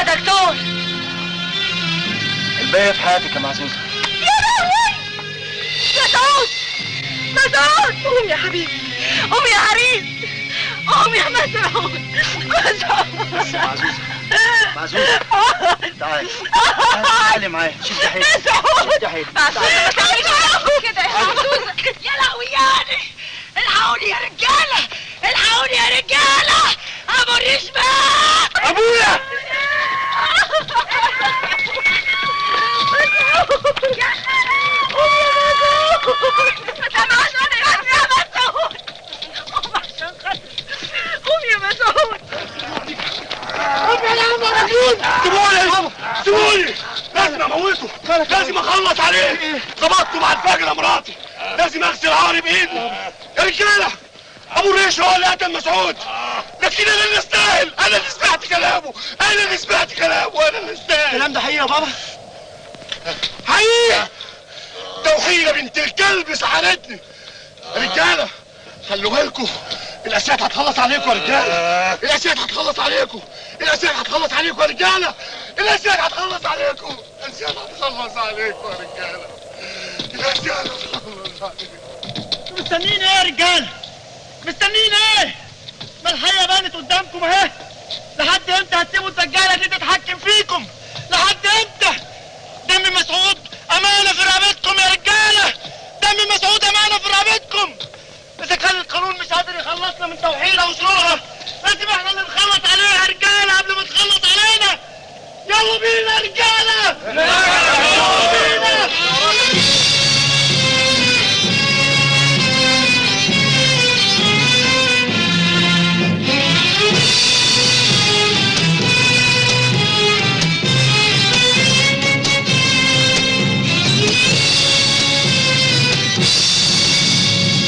دكتور. الباقي في حياتك يا معزوزة. يا لهوي مسعود مسعود، قوم يا حبيبي، قوم يا عريس، قوم يا مسعود. بس يا معزوزة معزوزة تعالي تعالي معايا. شفتي حيلك شفتي حيلك. معزوزة ما تعمليش كده يا معزوزة. يا لهوي يعني الحقوني يا رجالة، الحقوني يا رجالة، ابو الريش مات. ابويا سيبوني لازم اموته، لازم اخلص عليه. ظبطته مع الفجر يا مراتي، لازم اغسل عاري بايدي. يا رجاله ابو الريش هو اللي قتل مسعود، لكن انا اللي استاهل، انا اللي سمعت كلامه، انا اللي سمعت كلامه، انا اللي استاهل. الكلام ده حقيقي يا بابا؟ حقيقي. توحيدة بنت الكلب سحرتني. يا رجاله خلوا بالكم، الاسياد هتخلص عليكم يا رجاله، الاسياد هتخلص عليكم، الاسياد هتخلص عليكم يا رجاله، الاسياد هتخلص عليكم، الاسياد هتخلص عليكم يا رجاله، الاسياد هتخلص عليكم. مستنيين ايه يا رجاله؟ مستنيين ايه؟ ما الحقيقه بانت قدامكم اهي. لحد امتى هتسيبوا الدجاله دي تتحكم فيكم؟ لحد امتى؟ دم مسعود امانه في رقبتكم يا رجاله، دم مسعود امانه في رقبتكم. اذا كان القانون مش قادر يخلصنا من توحيدة وشروقها، لازم احنا اللي نخلص عليها يا رجاله قبل ما تخلص علينا. يلا بينا يا رجاله.